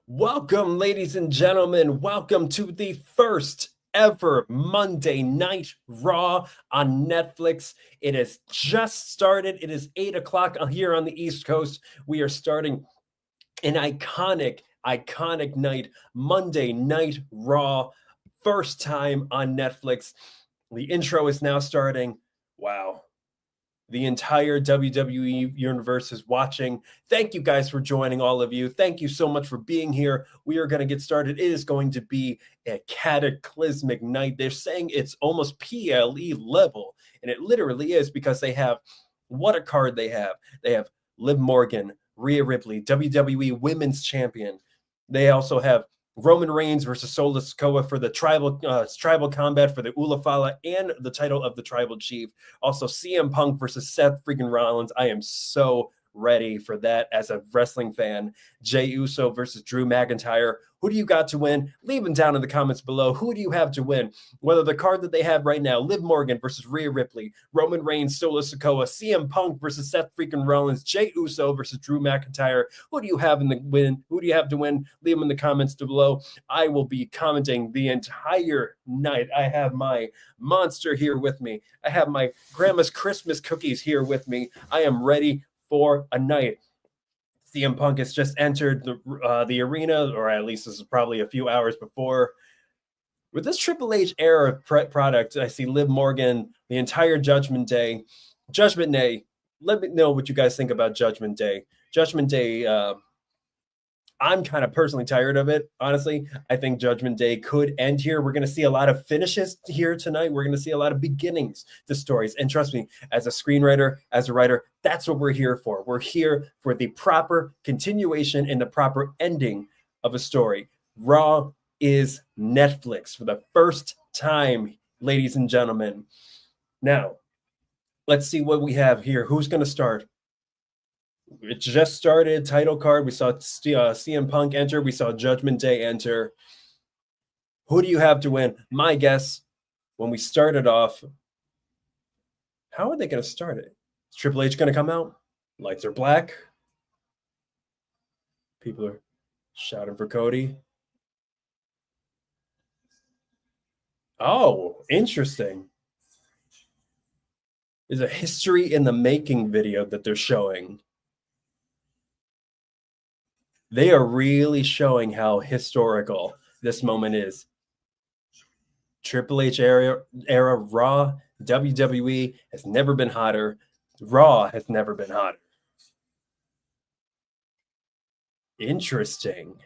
Welcome, ladies and gentlemen. Welcome to the first ever Monday Night Raw on Netflix. It has just started. It is 8 o'clock here on the East Coast. We are starting an iconic night, Monday Night Raw. First time on Netflix. The intro is now starting. Wow. The entire WWE universe is watching. Thank you guys for joining, all of you. Thank you so much for being here. We are going to get started. It is going to be a cataclysmic night. They're saying it's almost PLE level, and it literally is because they have what a card they have. They have Liv Morgan, Rhea Ripley, WWE Women's Champion. They also have Roman Reigns versus Sikoa for the tribal combat for the Ulafala and the title of the tribal chief. Also, CM Punk versus Seth freaking Rollins. I am so ready for that as a wrestling fan. Jey Uso versus Drew McIntyre. Who do you got to win? Leave them down in the comments below. Who do you have to win? Whether the card that they have right now, Liv Morgan versus Rhea Ripley, Roman Reigns, Sikoa, CM Punk versus Seth freaking Rollins, Jey Uso versus Drew McIntyre. Who do you have in the win? Who do you have to win? Leave them in the comments below. I will be commenting the entire night. I have my monster here with me. I have my grandma's Christmas cookies here with me. I am ready for a night. CM Punk has just entered the arena, or at least this is probably a few hours before. With this Triple H era product, I see Liv Morgan the entire Judgment Day. Judgment Day. Let me know what you guys think about Judgment Day. Judgment Day. I'm kind of personally tired of it, honestly. I think Judgment Day could end here. We're going to see a lot of finishes here tonight. We're going to see a lot of beginnings to stories. And trust me, as a screenwriter, as a writer, that's what we're here for. We're here for the proper continuation and the proper ending of a story. Raw is Netflix for the first time, ladies and gentlemen. Now, let's see what we have here. Who's going to start? It just started. Title card. We saw CM Punk enter. We saw Judgment Day enter. Who do you have to win? My guess, when we started off, how are they going to start it? Is Triple H going to come out? Lights are black. People are shouting for Cody. Oh, interesting. There's a history in the making video that they're showing. They are really showing how historical this moment is. Triple H era Raw, WWE has never been hotter. Raw has never been hotter. Interesting.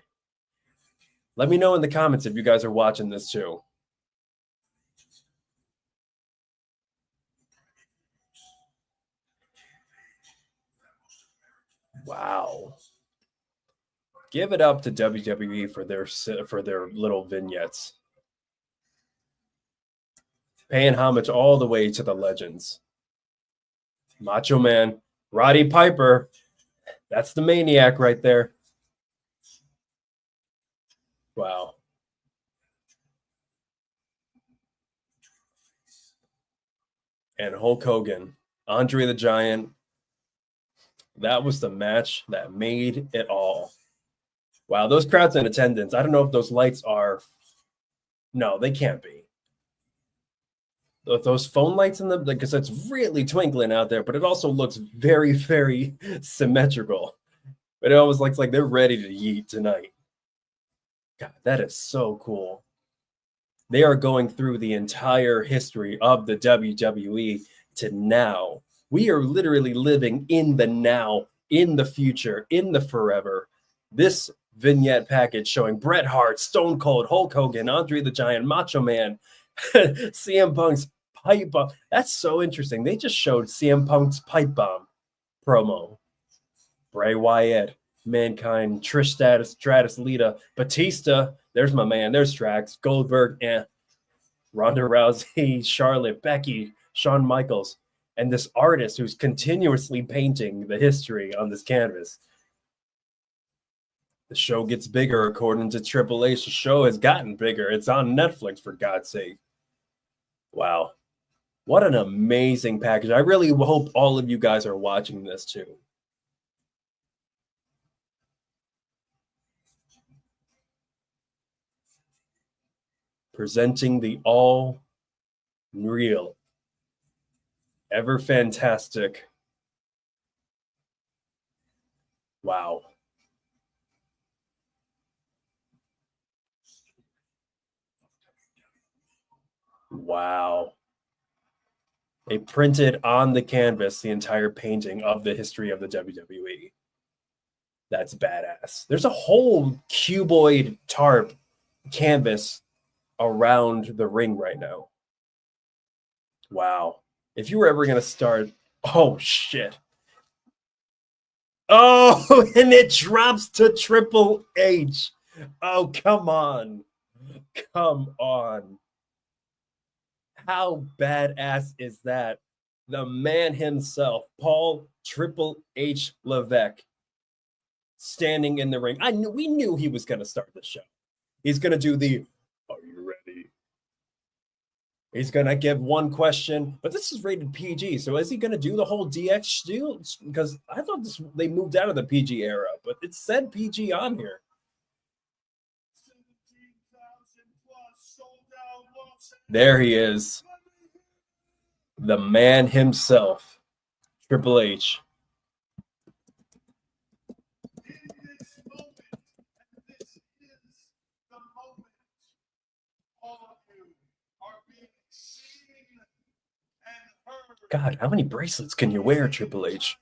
Let me know in the comments if you guys are watching this too. Wow. Give it up to WWE for their little vignettes. Paying homage all the way to the legends. Macho Man, Roddy Piper. That's the maniac right there. Wow. And Hulk Hogan, Andre the Giant. That was the match that made it all. Wow, those crowds in attendance. I don't know if those lights are. No, they can't be. Those phone lights in the, because it's really twinkling out there, but it also looks very, very symmetrical. But it always looks like they're ready to yeet tonight. God, that is so cool. They are going through the entire history of the WWE to now. We are literally living in the now, in the future, in the forever. This vignette package showing Bret Hart, Stone Cold, Hulk Hogan, Andre the Giant, Macho Man, CM Punk's pipe bomb. That's so interesting. They just showed CM Punk's pipe bomb promo. Bray Wyatt, Mankind, Trish Stratus, Lita, Batista. There's my man. There's Strax, Goldberg, Ronda Rousey, Charlotte, Becky, Shawn Michaels, and this artist who's continuously painting the history on this canvas. The show gets bigger, according to Triple H. The show has gotten bigger. It's on Netflix, for God's sake. Wow. What an amazing package. I really hope all of you guys are watching this too. presenting the all real, ever fantastic. Wow. Wow. They printed on the canvas the entire painting of the history of the WWE. That's badass. There's a whole cuboid tarp canvas around the ring right now. Wow. If you were ever going to start, oh shit. Oh, and it drops to Triple H. Oh, come on. Come on. How badass is that? The man himself, Paul Triple H Levesque, standing in the ring. We knew he was going to start the show. He's going to do the, are you ready? He's going to give one question, but this is rated PG. So is he going to do the whole DX deal? Because I thought they moved out of the PG era, but it said PG on here. There he is. The man himself, Triple H. God, how many bracelets can you wear, Triple H?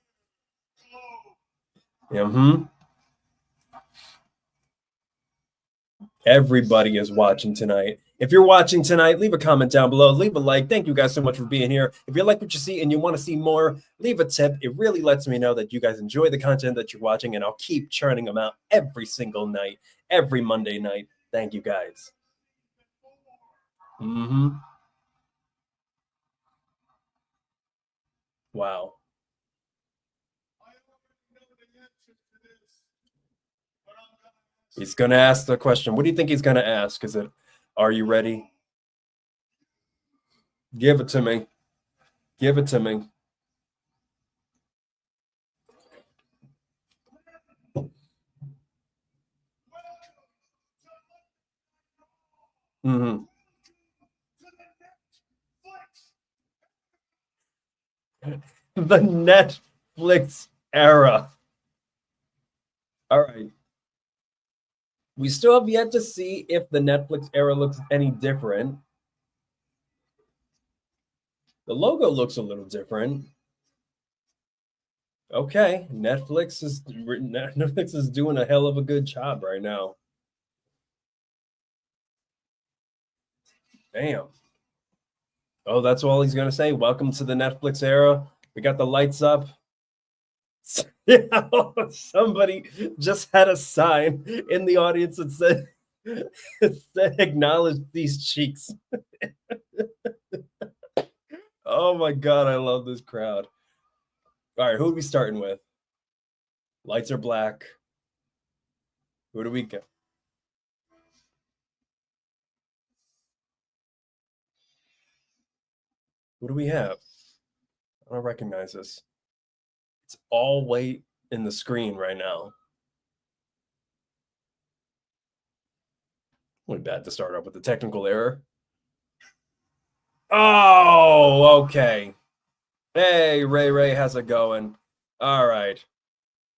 Everybody is watching tonight. If you're watching tonight, leave a comment down below. Leave a like. Thank you guys so much for being here. If you like what you see and you want to see more, leave a tip. It really lets me know that you guys enjoy the content that you're watching, and I'll keep churning them out every single night, every Monday night. Thank you guys. Wow. He's going to ask the question. What do you think he's going to ask? Is it, are you ready? Give it to me. Give it to me. The Netflix era. All right. We still have yet to see if the Netflix era looks any different. The logo looks a little different. Okay, Netflix is doing a hell of a good job right now. Damn. Oh, that's all he's going to say. Welcome to the Netflix era. We got the lights up. Somebody just had a sign in the audience that said, acknowledge these cheeks. Oh my God, I love this crowd. All right, who are we starting with? Lights are black. Who do we get? Who do we have? I don't recognize this. It's all white in the screen right now. Really bad to start off with a technical error. Oh, okay. Hey, Ray, how's it going? All right.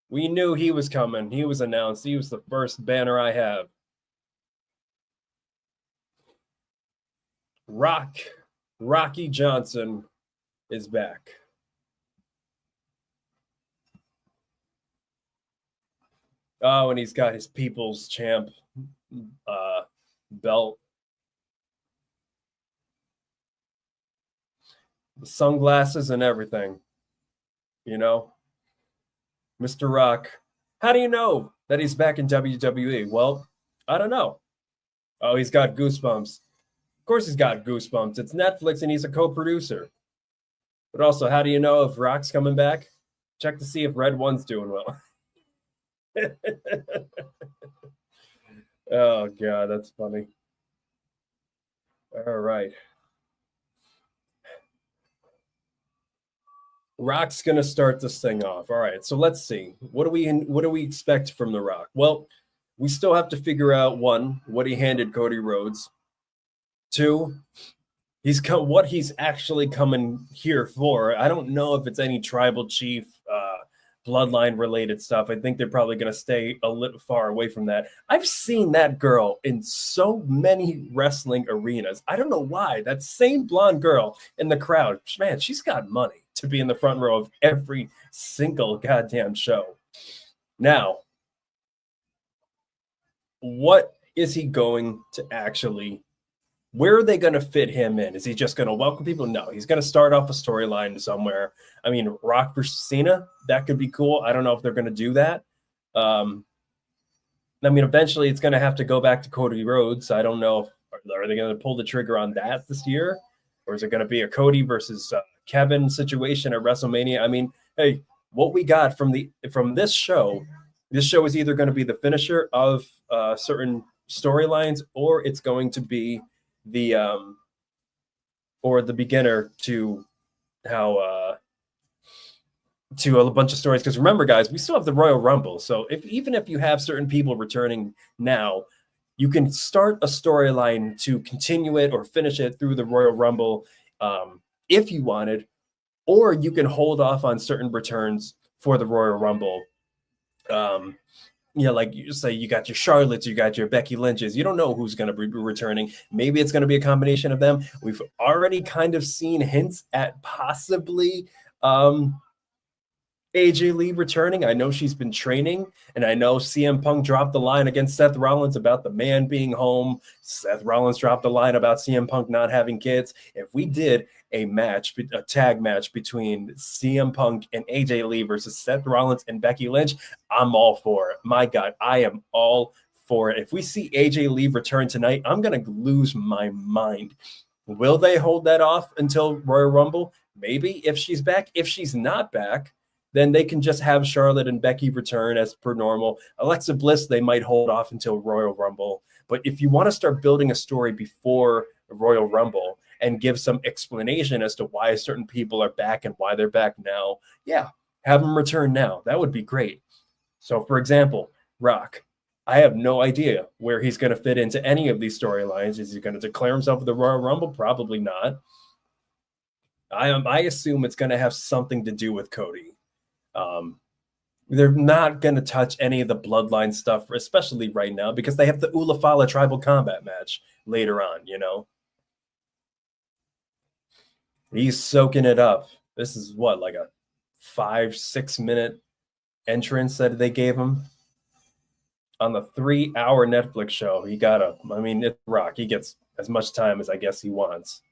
We knew he was coming. He was announced. He was the first banner I have. Rocky Johnson is back. Oh, and he's got his People's Champ belt. The sunglasses and everything. You know? Mr. Rock. How do you know that he's back in WWE? Well, I don't know. Oh, he's got goosebumps. Of course he's got goosebumps. It's Netflix and he's a co-producer. But also, how do you know if Rock's coming back? Check to see if Red One's doing well. Oh, God, that's funny. All right. Rock's gonna start this thing off. All right, so let's see. What do we expect from The Rock? Well, we still have to figure out, one, what he handed Cody Rhodes. Two, what he's actually coming here for. I don't know if it's any tribal chief bloodline related stuff. I think they're probably going to stay a little far away from that. I've seen that girl in so many wrestling arenas. I don't know why. That same blonde girl in the crowd, man, she's got money to be in the front row of every single goddamn show. Now, what is he going to actually, where are they going to fit him in? Is he just going to welcome people? No, he's going to start off a storyline somewhere. I mean, Rock versus Cena, that could be cool. I don't know if they're going to do that. I mean, eventually it's going to have to go back to Cody Rhodes. I don't know. Are they going to pull the trigger on that this year? Or is it going to be a Cody versus Kevin situation at WrestleMania? I mean, hey, what we got from this show is either going to be the finisher of certain storylines, or it's going to be the beginner to how to a bunch of stories. Because remember, guys, we still have the Royal Rumble. So even if you have certain people returning now, you can start a storyline to continue it or finish it through the Royal Rumble if you wanted, or you can hold off on certain returns for the Royal Rumble. Like you say, you got your Charlottes, you got your Becky Lynches. You don't know who's going to be returning. Maybe it's going to be a combination of them. We've already kind of seen hints at possibly AJ Lee returning. I know she's been training, and I know CM Punk dropped the line against Seth Rollins about the man being home. Seth Rollins dropped the line about CM Punk not having kids. If we did a tag match between CM Punk and AJ Lee versus Seth Rollins and Becky Lynch, I'm all for it. My God, I am all for it. If we see AJ Lee return tonight, I'm going to lose my mind. Will they hold that off until Royal Rumble? Maybe, if she's back. If she's not back, then they can just have Charlotte and Becky return as per normal. Alexa Bliss, they might hold off until Royal Rumble. But if you want to start building a story before Royal Rumble and give some explanation as to why certain people are back and why they're back now, yeah, have them return now. That would be great. So, for example, Rock, I have no idea where he's going to fit into any of these storylines. Is he going to declare himself at the Royal Rumble? Probably not. I assume it's going to have something to do with Cody. They're not going to touch any of the bloodline stuff, especially right now, because they have the Ulafala tribal combat match later on, He's soaking it up. This is what, like a 5-6 minute entrance that they gave him on the 3-hour Netflix show. It's Rock. He gets as much time as I guess he wants.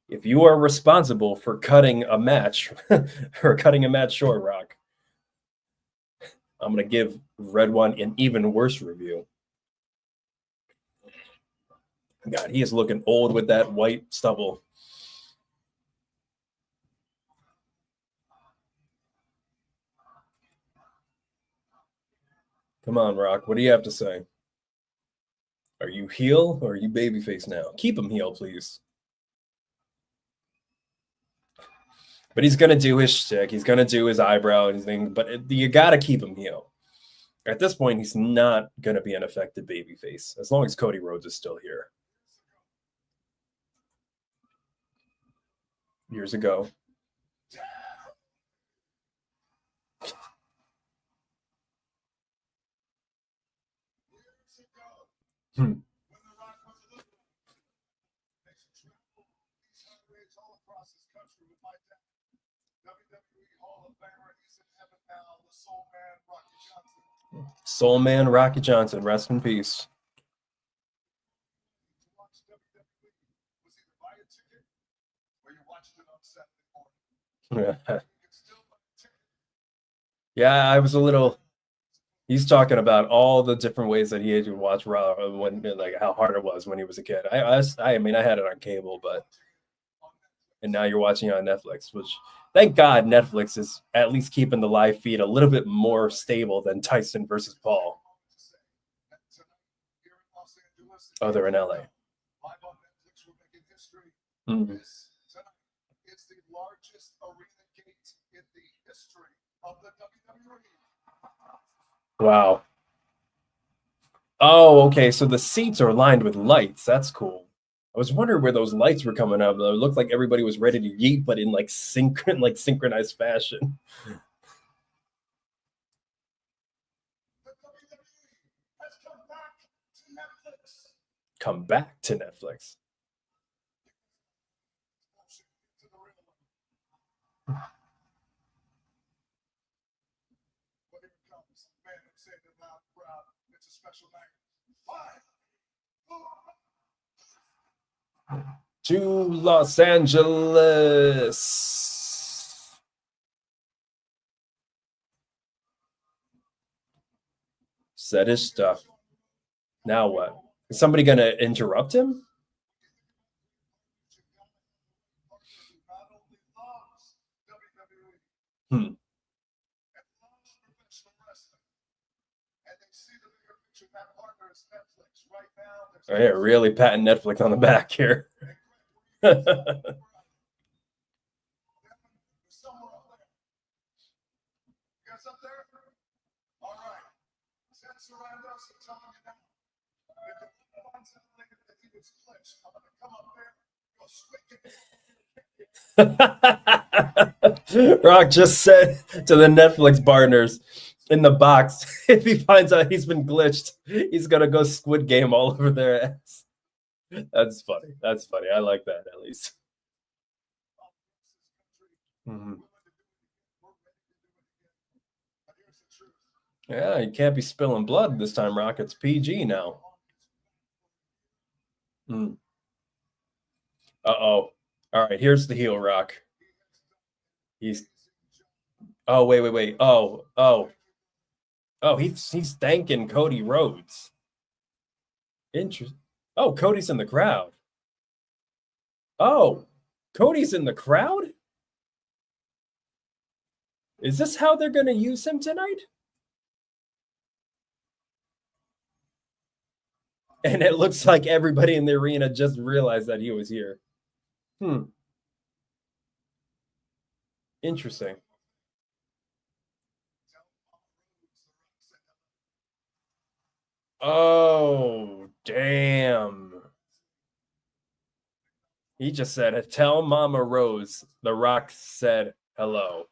If you are responsible for cutting a match short, Rock, I'm going to give Red One an even worse review. God, he is looking old with that white stubble. Come on, Rock. What do you have to say? Are you heel or are you babyface now? Keep him heel, please. But he's going to do his shtick. He's going to do his eyebrow and his thing. But you got to keep him heel. At this point, he's not going to be an effective babyface as long as Cody Rhodes is still here. Years ago. Soul Man Rocky Johnson, rest in peace. Yeah, I was a little. He's talking about all the different ways that he had to watch Raw when, like, how hard it was when he was a kid. I mean, I had it on cable, and now you're watching it on Netflix, which, thank God, Netflix is at least keeping the live feed a little bit more stable than Tyson versus Paul. Oh, they're in LA. Mm-hmm. It's the largest arena gate in the history of the WWE. Wow. Oh, okay. So the seats are lined with lights. That's cool. I was wondering where those lights were coming out. It looked like everybody was ready to yeet, but in like synchronized fashion. Come back to Netflix. To Los Angeles. Said his stuff. Now what? Is somebody going to interrupt him? Hmm. Oh, yeah, really patting Netflix on the back here. Rock just said to the Netflix partners in the box, if he finds out he's been glitched, he's gonna go Squid Game all over their ass. That's funny. That's funny. I like that at least. Mhm. Yeah, you can't be spilling blood this time, Rock. It's PG now. Mm. Uh-oh. All right, here's the heel, Rock. He's oh wait. Oh, he's thanking Cody Rhodes. Interesting. Oh, Cody's in the crowd. Oh, Cody's in the crowd? Is this how they're gonna use him tonight? And it looks like everybody in the arena just realized that he was here. Interesting. Oh, damn. He just said, tell Mama Rose. The Rock said hello.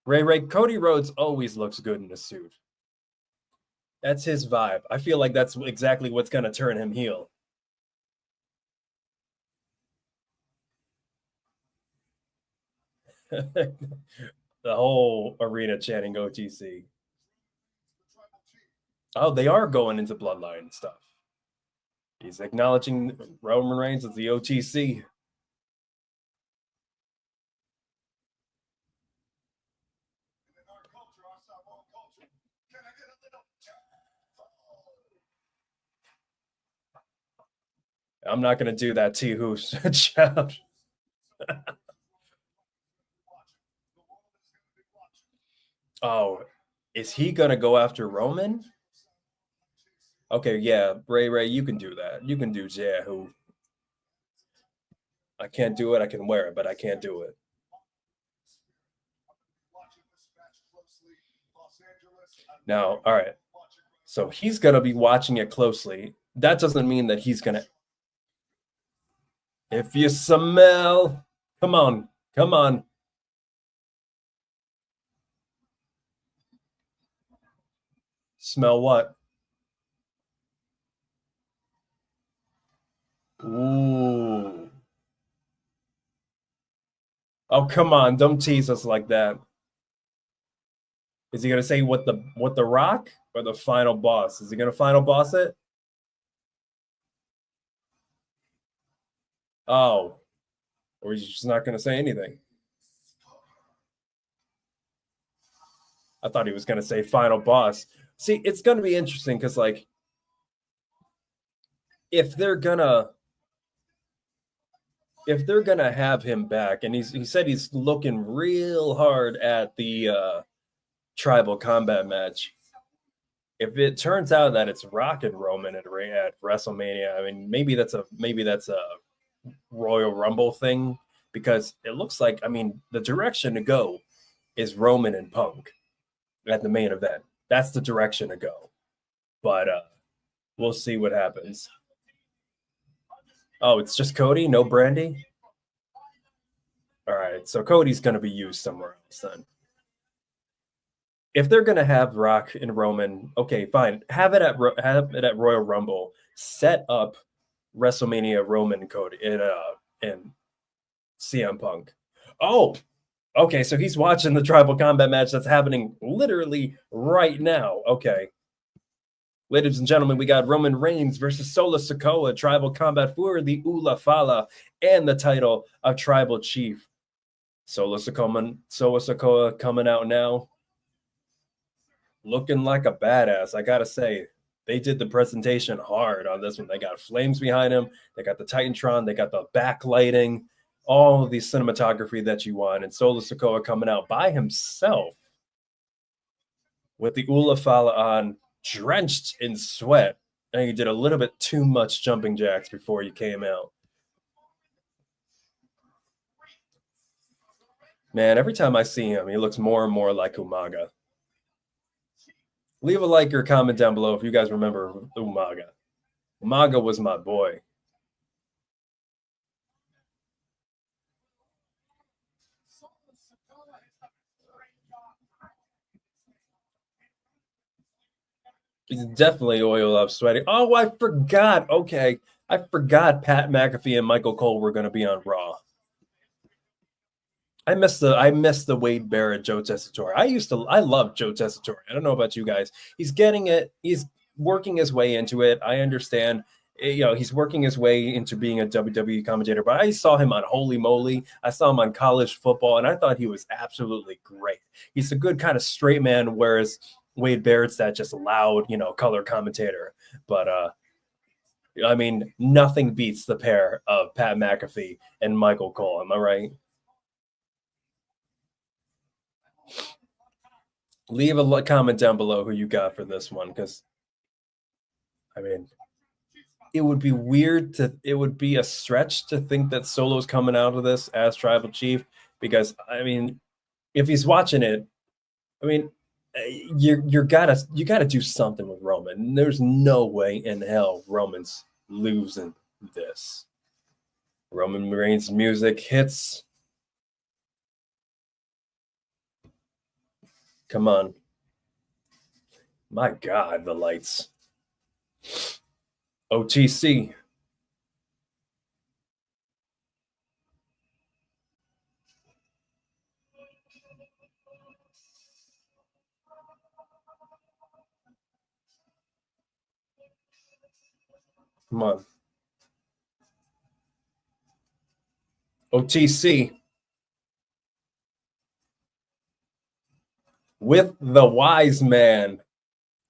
Ray, Cody Rhodes always looks good in a suit. That's his vibe. I feel like that's exactly what's going to turn him heel. The whole arena chanting OTC. Oh, they are going into bloodline stuff. He's acknowledging Roman Reigns as the OTC. I'm not going to do that to you, child. Oh, is he going to go after Roman? Okay, yeah, Ray, you can do that. You can do Jehu. I can't do it. I can wear it, but I can't do it. Now, all right. So he's going to be watching it closely. That doesn't mean that he's going to. If you smell, come on. Smell what? Ooh. Oh, come on. Don't tease us like that. Is he gonna say what the Rock or the final boss? Is he gonna final boss it? Oh. Or he's just not gonna say anything. I thought he was gonna say final boss. See, it's gonna be interesting because like if they're gonna have him back, and he said he's looking real hard at the tribal combat match. If it turns out that it's Rock and Roman at WrestleMania, I mean, maybe that's a Royal Rumble thing because it looks like, I mean, the direction to go is Roman and Punk at the main event. That's the direction to go. but we'll see what happens. Oh, it's just Cody, no Brandy? All right, so Cody's going to be used somewhere else then. If they're going to have Rock and Roman, okay, fine. Have it at Royal Rumble. Set up WrestleMania Roman Cody in CM Punk. Oh, okay, so he's watching the tribal combat match that's happening literally right now. Okay. Ladies and gentlemen, we got Roman Reigns versus Solo Sikoa, tribal combat for the Ula Fala and the title of Tribal Chief. Solo Sikoa coming out now. Looking like a badass, I gotta say. They did the presentation hard on this one. They got flames behind him. They got the Titantron. They got the backlighting. All of the cinematography that you want. And Solo Sikoa coming out by himself with the Ula Fala on, drenched in sweat. And he did a little bit too much jumping jacks before he came out. Man, every time I see him, he looks more and more like Umaga. Leave a like or comment down below if you guys remember Umaga. Umaga was my boy. He's definitely oiled up, sweaty. Oh, I forgot. Okay, I forgot Pat McAfee and Michael Cole were going to be on Raw. I missed the Wade Barrett Joe Tessitore. I love Joe Tessitore. I don't know about you guys. He's getting it. He's working his way into it. I understand. He's working his way into being a WWE commentator, but I saw him on Holy Moly. I saw him on College Football, and I thought he was absolutely great. He's a good kind of straight man, whereas Wade Barrett's that just loud, color commentator. But I mean, nothing beats the pair of Pat McAfee and Michael Cole. Am I right? Leave a comment down below who you got for this one, because I mean, it would be a stretch to think that Solo's coming out of this as Tribal Chief, because I mean, if he's watching it, I mean, you gotta do something with Roman. There's no way in hell Roman's losing this. Roman Reigns' music hits. Come on. My God, the lights. OTC. Come on. OTC. With the wise man.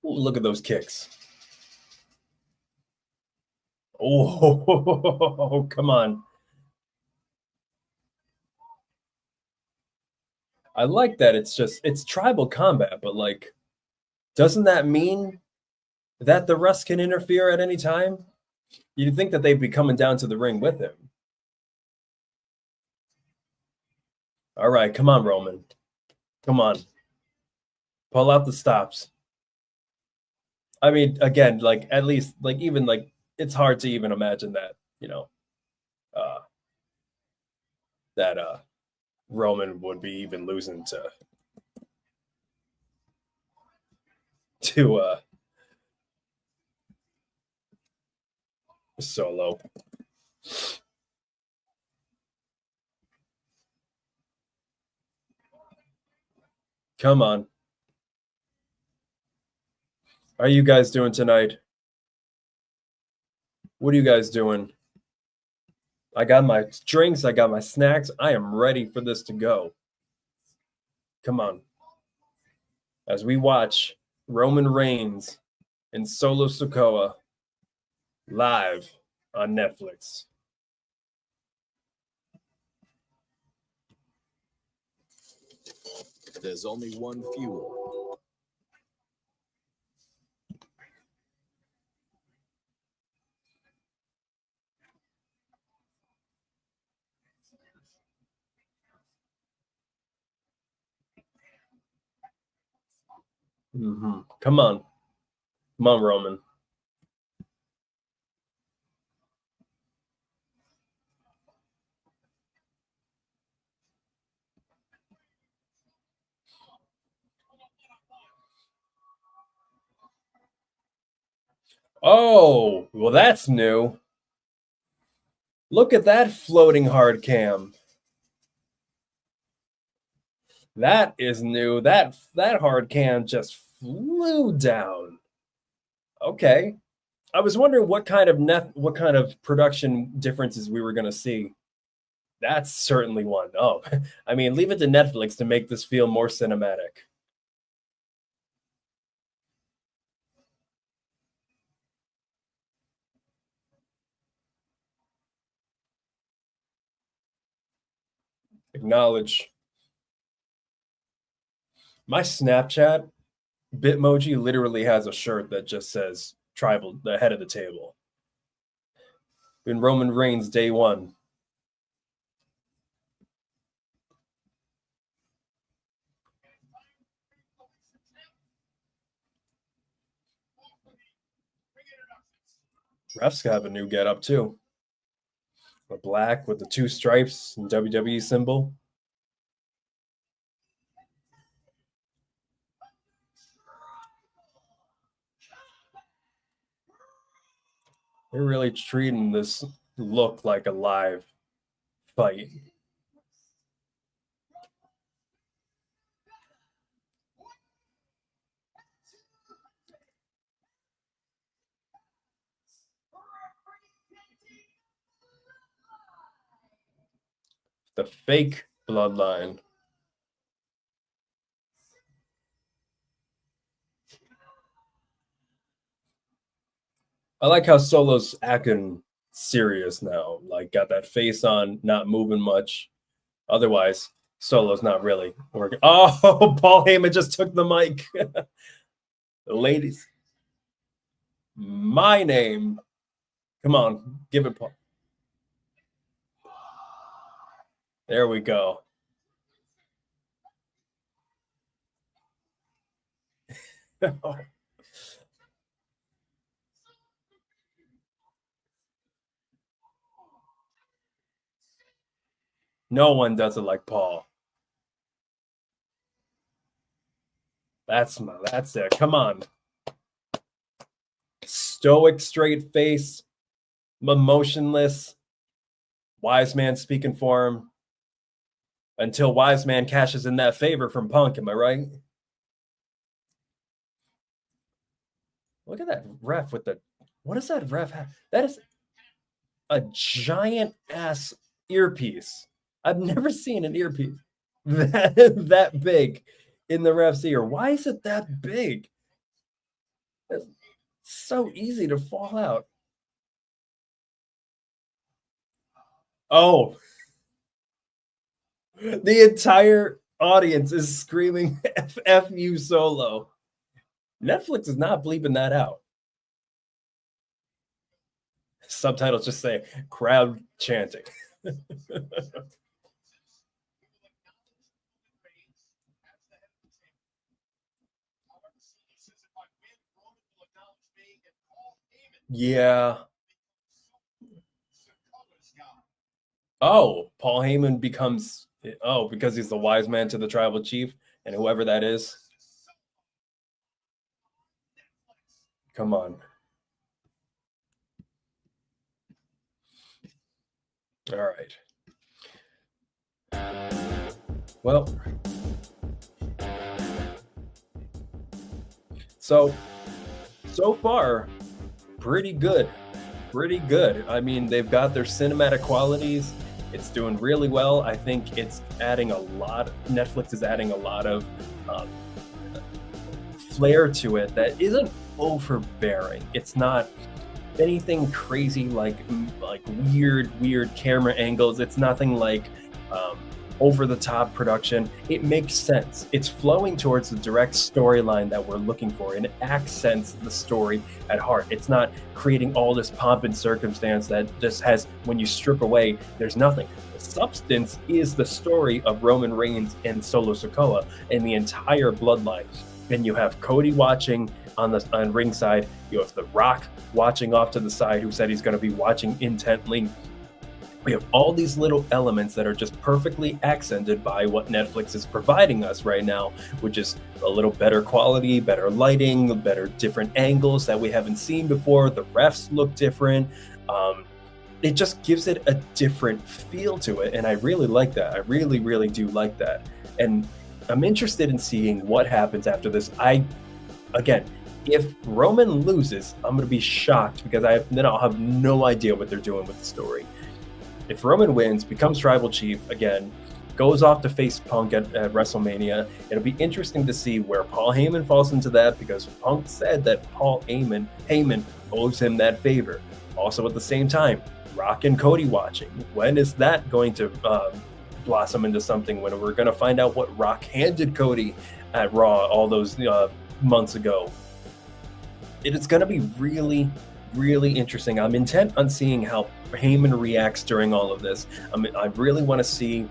Ooh, look at those kicks. Oh, come on. I like that it's tribal combat, but like, doesn't that mean that the rest can interfere at any time? You'd think that they'd be coming down to the ring with him. All right, come on, Roman. Come on. Pull out the stops. I mean, again, like, at least, like, even, like, it's hard to even imagine that, that Roman would be even losing to Solo. Come on. How are you guys doing tonight? What are you guys doing? I got my drinks. I got my snacks. I am ready for this to go. Come on. As we watch Roman Reigns and Solo Sikoa live on Netflix. There's only one fuel. Come on. Come on, Roman. Oh, well, that's new. Look at that floating hard cam. That is new. That hard cam just flew down. Okay. I was wondering what kind of production differences we were going to see. That's certainly one. Oh, I mean, leave it to Netflix to make this feel more cinematic. Acknowledge. My Snapchat Bitmoji literally has a shirt that just says tribal, the head of the table. In Roman Reigns, day one. Refs have a new getup too. The black with the two stripes and WWE symbol. They're really treating this look like a live fight. The fake bloodline. I like how Solo's acting serious now. Like, got that face on, not moving much. Otherwise, Solo's not really working. Oh, Paul Heyman just took the mic. Ladies, my name. Come on, give it, Paul. There we go. No one does it like Paul. That's it. Come on. Stoic, straight face, emotionless. Wise man speaking for him. Until Wise Man cashes in that favor from Punk, am I right? Look at that ref with the. What does that ref have? That is a giant ass earpiece. I've never seen an earpiece that big in the ref's ear. Why is it that big? It's so easy to fall out. Oh. The entire audience is screaming F you Solo. Netflix is not bleeping that out. Subtitles just say crowd chanting. Yeah. Oh, Paul Heyman becomes because he's the wise man to the tribal chief and whoever that is. Come on. All right. Well, so far, pretty good. Pretty good. I mean, they've got their cinematic qualities. It's doing really well. I think it's adding a lot. Netflix is adding a lot of flair to it that isn't overbearing. It's not anything crazy like weird camera angles. It's nothing like over the top production. It makes sense. It's flowing towards the direct storyline that we're looking for, and it accents the story at heart. It's not creating all this pomp and circumstance that just has, when you strip away, there's nothing. The substance is the story of Roman Reigns and Solo Sikoa and the entire bloodline. Then you have Cody watching on ringside. You have The Rock watching off to the side, who said he's going to be watching intently. We have all these little elements that are just perfectly accented by what Netflix is providing us right now, which is a little better quality, better lighting, better different angles that we haven't seen before. The refs look different. It just gives it a different feel to it, and I really like that. I really, really do like that. And I'm interested in seeing what happens after this. Again, if Roman loses, I'm going to be shocked because then I'll have no idea what they're doing with the story. If Roman wins, becomes tribal chief again, goes off to face Punk at WrestleMania, it'll be interesting to see where Paul Heyman falls into that, because Punk said that Paul Heyman owes him that favor. Also at the same time, Rock and Cody watching. When is that going to blossom into something, when we're going to find out what Rock handed Cody at Raw all those months ago? It is going to be really, really interesting. I'm intent on seeing how Heyman reacts during all of this. I really want to see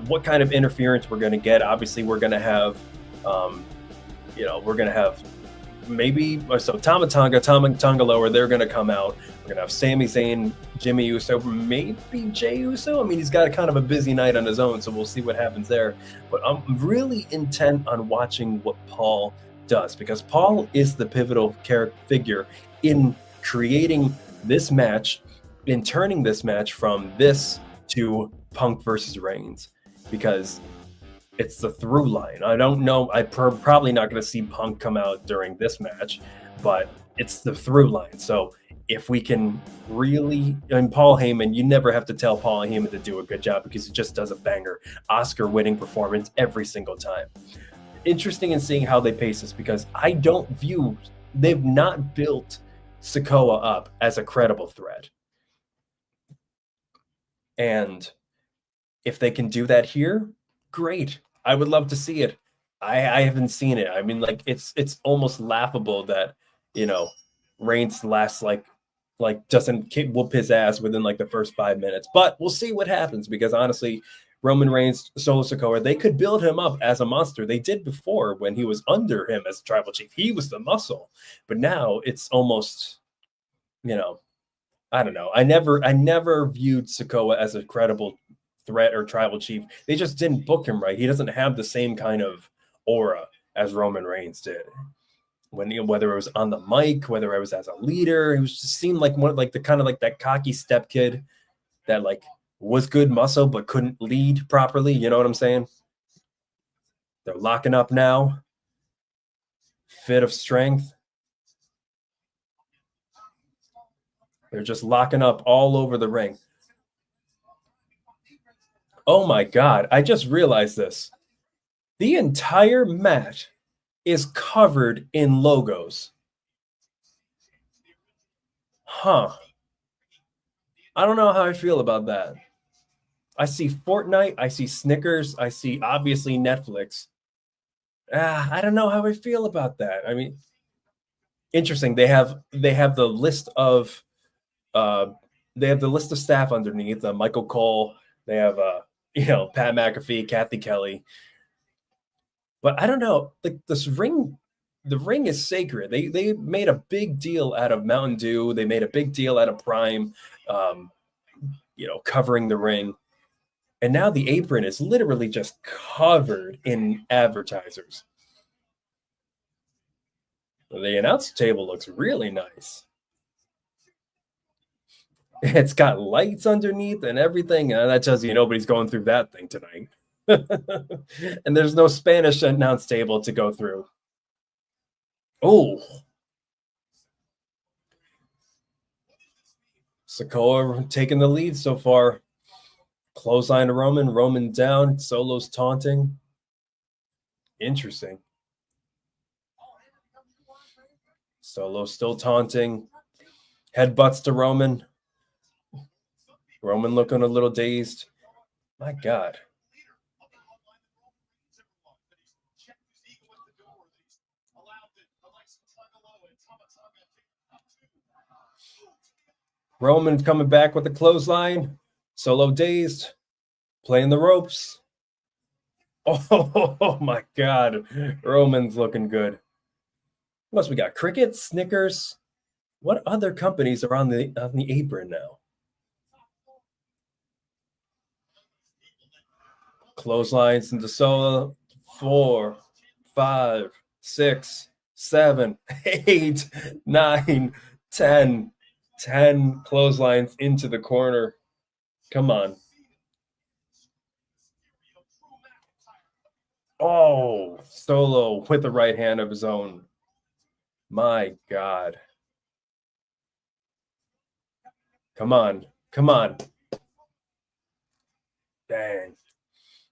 what kind of interference we're going to get. Obviously, we're going to have, maybe Tama Tonga Lower. They're going to come out. We're going to have Sami Zayn, Jimmy Uso, maybe Jey Uso. I mean, he's got kind of a busy night on his own, so we'll see what happens there. But I'm really intent on watching what Paul does, because Paul is the pivotal figure in creating this match, in turning this match from this to Punk versus Reigns, because it's the through line. I don't know. I'm probably not going to see Punk come out during this match, but it's the through line. So if we can really, and Paul Heyman, you never have to tell Paul Heyman to do a good job, because he just does a banger, Oscar-winning performance every single time. Interesting in seeing how they pace this, because they've not built Sikoa up as a credible threat. And if they can do that here, great. I would love to see it. I haven't seen it. I mean, like, it's almost laughable that, Reigns lasts doesn't whoop his ass within like the first 5 minutes. But we'll see what happens, because honestly, Roman Reigns, Solo Sikoa, they could build him up as a monster. They did before when he was under him as tribal chief. He was the muscle. But now it's almost, I don't know. I never viewed Sikoa as a credible threat or tribal chief. They just didn't book him right. He doesn't have the same kind of aura as Roman Reigns did. Whether it was on the mic, whether it was as a leader, he just seemed like that cocky step kid that was good muscle but couldn't lead properly. You know what I'm saying? They're locking up now. Fit of strength. They're just locking up all over the ring. Oh my God, I just realized this. The entire mat is covered in logos. Huh. I don't know how I feel about that. I see Fortnite, I see Snickers, I see obviously Netflix. I don't know how I feel about that. I mean, interesting. They have the list of staff underneath. Michael Cole. They have Pat McAfee, Kathy Kelly. But I don't know. Like, this ring, the ring is sacred. They made a big deal out of Mountain Dew. They made a big deal out of Prime, covering the ring. And now the apron is literally just covered in advertisers. The announce table looks really nice. It's got lights underneath and everything. And that tells you nobody's going through that thing tonight. And there's no Spanish announce table to go through. Oh. Sikoa taking the lead so far. Clothesline to Roman down, Solo's taunting. Interesting. Solo still taunting. Headbutts to Roman. Roman looking a little dazed. My God. Roman coming back with the clothesline. Solo dazed. Playing the ropes. Oh my God. Roman's looking good. What else we got? Cricket, Snickers. What other companies are on the apron now? Clotheslines into Solo. 4, 5, 6, 7, 8, 9, 10. 10 clotheslines into the corner. Come on. Oh, Solo with the right hand of his own. My God. Come on. Come on. Dang.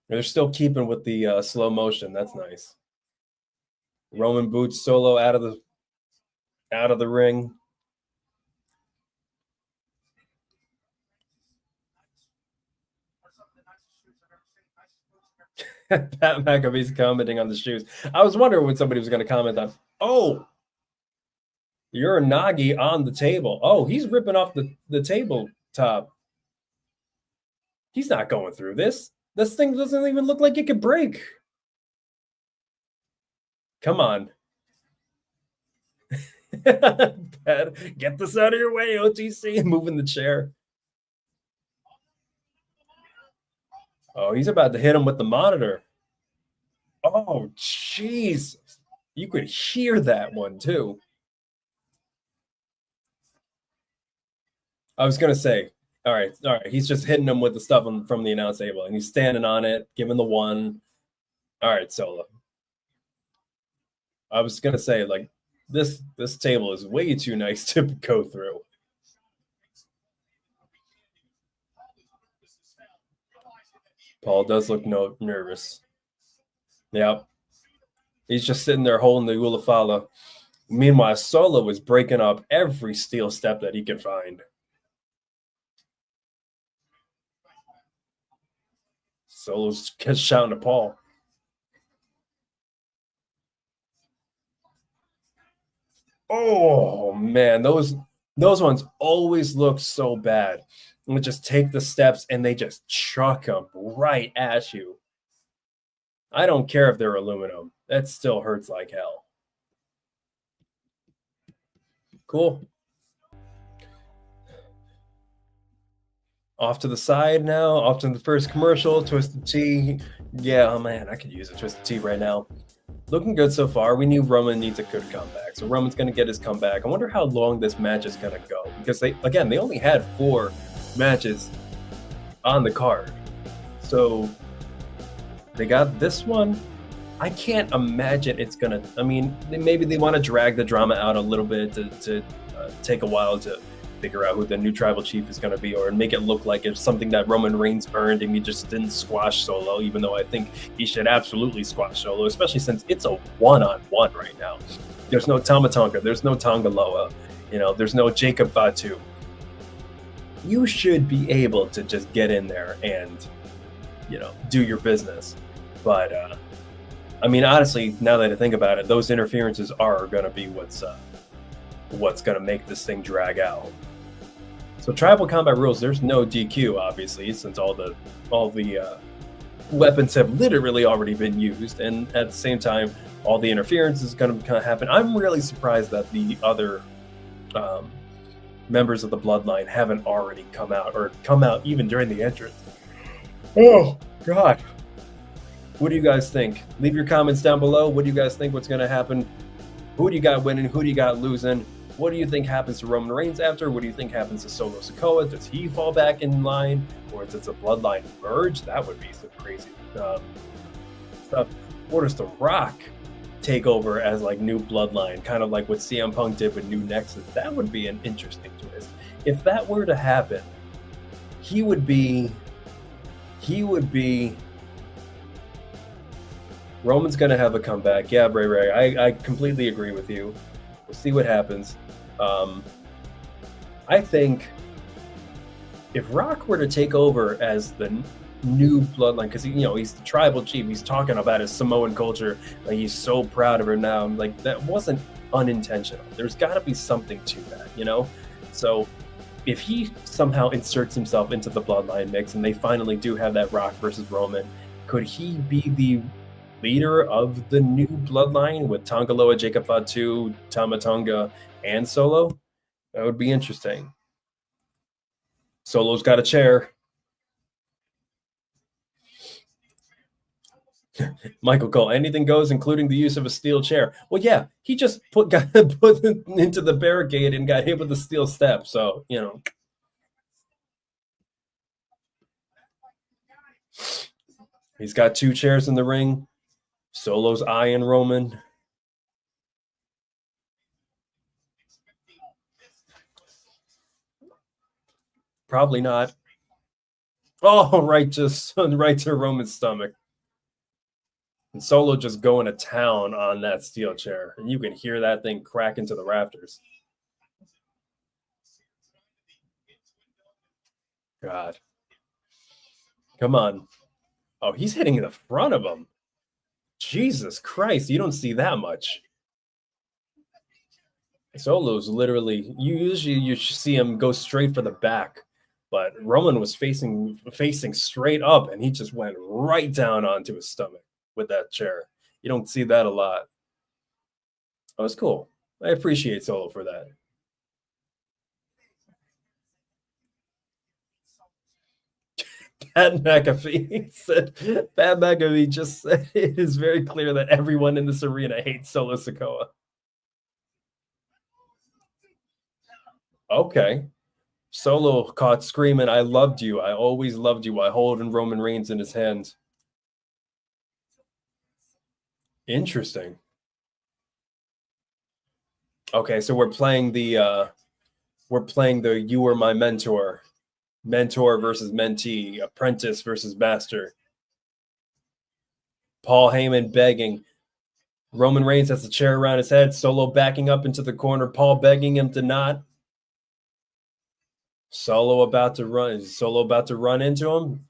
They're still keeping with the slow motion. That's nice. Roman boots Solo out of the ring. Pat McAfee's commenting on the shoes. I was wondering when somebody was going to comment on. Oh, you're a Nagi on the table. Oh, he's ripping off the tabletop. He's not going through this. This thing doesn't even look like it could break. Come on. Get this out of your way, OTC. Moving the chair. Oh, he's about to hit him with the monitor. Oh, jeez. You could hear that one, too. I was going to say, all right. He's just hitting him with the stuff from the announce table, and he's standing on it, giving the one. All right, Solo. I was going to say, like, this table is way too nice to go through. Paul does look nervous. Yep. He's just sitting there holding the Ulafala. Meanwhile, Solo is breaking up every steel step that he can find. Solo's shouting to Paul. Oh, man. Those ones always look so bad. And just take the steps and they just chuck them right at you. I don't care if they're aluminum. That still hurts like hell. Cool. Off to the side now. Off to the first commercial. Twisted Tea. Yeah, oh man, I could use a Twisted Tea right now. Looking good so far. We knew Roman needs a good comeback. So Roman's going to get his comeback. I wonder how long this match is going to go. Because they only had 4 matches on the card. So they got this one. I can't imagine it's gonna. I mean, maybe they want to drag the drama out a little bit to take a while to figure out who the new tribal chief is going to be, or make it look like it's something that Roman Reigns earned and he just didn't squash Solo. Even though I think he should absolutely squash Solo, especially since it's a one-on-one right now. There's no Tama Tonga, there's no Tonga Loa, there's no Jacob Fatu. You should be able to just get in there and, do your business. But, I mean, honestly, now that I think about it, those interferences are going to be what's going to make this thing drag out. So tribal combat rules, there's no DQ, obviously, since all the weapons have literally already been used. And at the same time, all the interference is going to happen. I'm really surprised that the other members of the bloodline haven't already come out even during the entrance. Oh, God. What do you guys think? Leave your comments down below. What do you guys think? What's going to happen? Who do you got winning? Who do you got losing? What do you think happens to Roman Reigns after? What do you think happens to Solo Sikoa? Does he fall back in line? Or is it a bloodline merge? That would be some crazy stuff. Or does The Rock take over as like new bloodline? Kind of like what CM Punk did with New Nexus. That would be an interesting twist. If that were to happen, he would be Roman's going to have a comeback. Yeah, Ray, I completely agree with you. We'll see what happens. I think if Rock were to take over as the new bloodline, because he's the tribal chief, he's talking about his Samoan culture, like he's so proud of her now. Like that wasn't unintentional. There's got to be something to that, So if he somehow inserts himself into the bloodline mix and they finally do have that Rock versus Roman, Could he be the leader of the new bloodline with Tongaloa, Jacob Fatu, Tama Tonga, and Solo? That would be interesting. Solo's got a chair. Michael Cole, anything goes, including the use of a steel chair. Well, yeah, he just got put into the barricade and got hit with a steel step. So, you know. He's got 2 chairs in the ring. Solo's eyeing Roman. Probably not. Oh, right to Roman's stomach. And Solo just going to town on that steel chair. And you can hear that thing crack into the rafters. God. Come on. Oh, he's hitting the front of him. Jesus Christ, you don't see that much. Solo's literally, you see him go straight for the back, but Roman was facing straight up, and he just went right down onto his stomach with that chair. You don't see that a lot. That was cool. I appreciate Solo for that. Pat McAfee said, Pat McAfee just said it is very clear that everyone in this arena hates Solo Sikoa. Okay. Solo caught screaming, I loved you. I always loved you, while holding Roman Reigns in his hands. Interesting. Okay, so we're playing the you were my mentor versus mentee, apprentice versus master. Paul Heyman begging. Roman Reigns has the chair around his head. Solo backing up into the corner. Paul begging him to not. Solo about to run into him.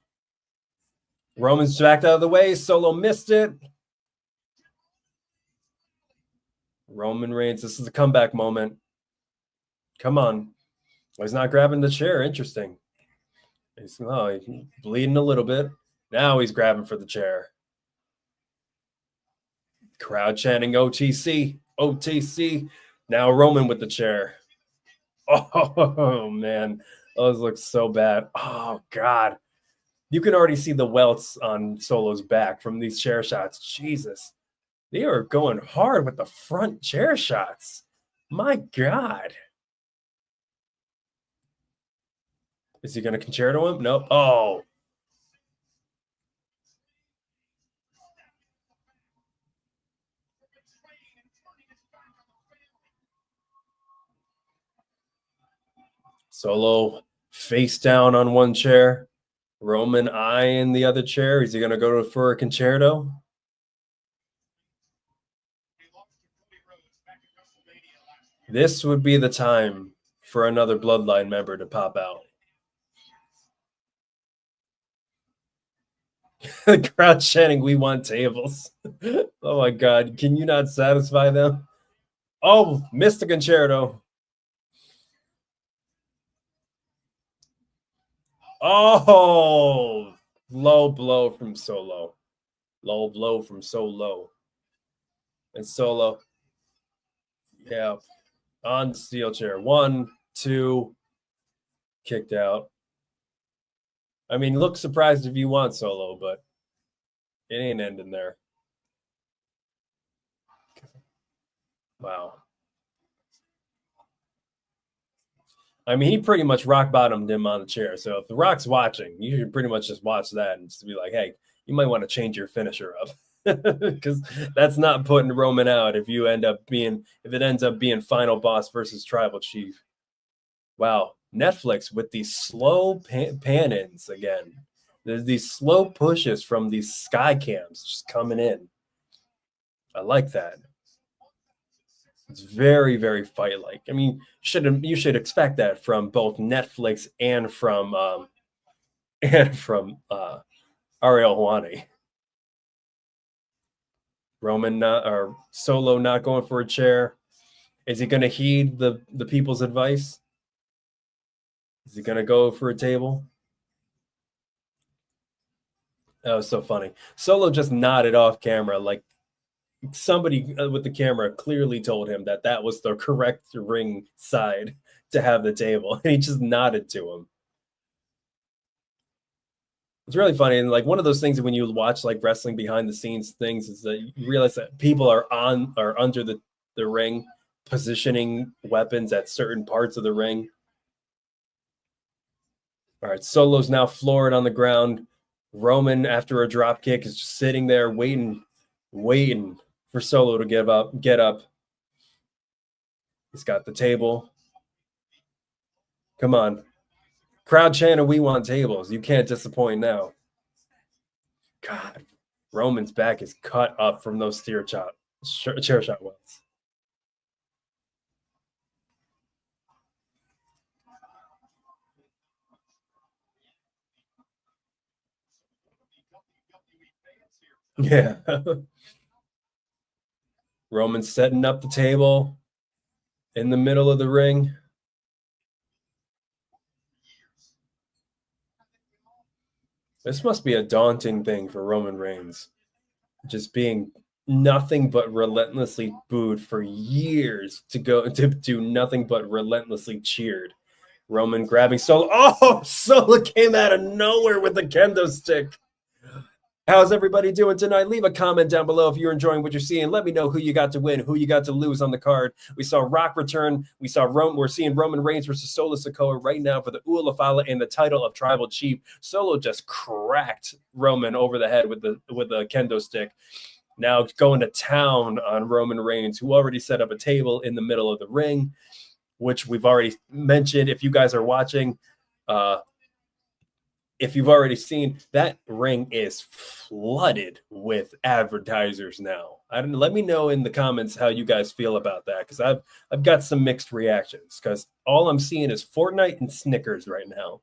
Roman's backed out of the way. Solo missed it. Roman Reigns, this is a comeback moment. Come on. He's not grabbing the chair. Interesting. He's bleeding a little bit. Now he's grabbing for the chair. Crowd chanting OTC, OTC. Now Roman with the chair. Oh, man. Those look so bad. Oh, God. You can already see the welts on Solo's back from these chair shots. Jesus. They are going hard with the front chair shots. My God. Is he going to concerto him? Nope. Oh. Solo face down on one chair. Roman eyeing the other chair. Is he going to go for a concerto? This would be the time for another Bloodline member to pop out. The crowd chanting, we want tables. Oh my God. Can you not satisfy them? Oh, missed the concerto. Oh, low blow from Solo. Low blow from Solo. And Solo. Yeah. On the steel chair. 1, 2. Kicked out. I mean, look surprised if you want, Solo, but it ain't ending there. Wow. I mean, he pretty much rock bottomed him on the chair. So if The Rock's watching, you should pretty much just watch that and just be like, hey, you might want to change your finisher up. Because that's not putting Roman out if it ends up being final boss versus tribal chief. Wow. Netflix with these slow pan-ins again. There's these slow pushes from these sky cams just coming in. I like that. It's very, very fight-like. I mean, you should expect that from both Netflix and from Ariel Helwani. Roman or Solo not going for a chair. Is he going to heed the people's advice? Is he going to go for a table? That was so funny. Solo just nodded off camera like somebody with the camera clearly told him that that was the correct ring side to have the table, and he just nodded to him. It's really funny, and like one of those things that when you watch like wrestling behind the scenes things is that you realize that people are under the ring, positioning weapons at certain parts of the ring. All right, Solo's now floored on the ground. Roman, after a drop kick, is just sitting there waiting for Solo to get up. He's got the table. Come on. Crowd chanting, we want tables. You can't disappoint now. God, Roman's back is cut up from those chair shot ones. Yeah. Roman's setting up the table in the middle of the ring. This must be a daunting thing for Roman Reigns. Just being nothing but relentlessly booed for years to do nothing but relentlessly cheered. Roman grabbing Solo. Oh, Solo came out of nowhere with the kendo stick. How's everybody doing tonight? Leave a comment down below if you're enjoying what you're seeing. Let me know who you got to win, who you got to lose on the card. We saw Rock return. We're seeing Roman Reigns versus Solo Sikoa right now for the Ula Fala and the title of Tribal Chief. Solo just cracked Roman over the head with the kendo stick. Now going to town on Roman Reigns, who already set up a table in the middle of the ring, which we've already mentioned. If you guys are watching, if you've already seen, that ring is flooded with advertisers now. Let me know in the comments how you guys feel about that, because I've got some mixed reactions, because all I'm seeing is Fortnite and Snickers right now.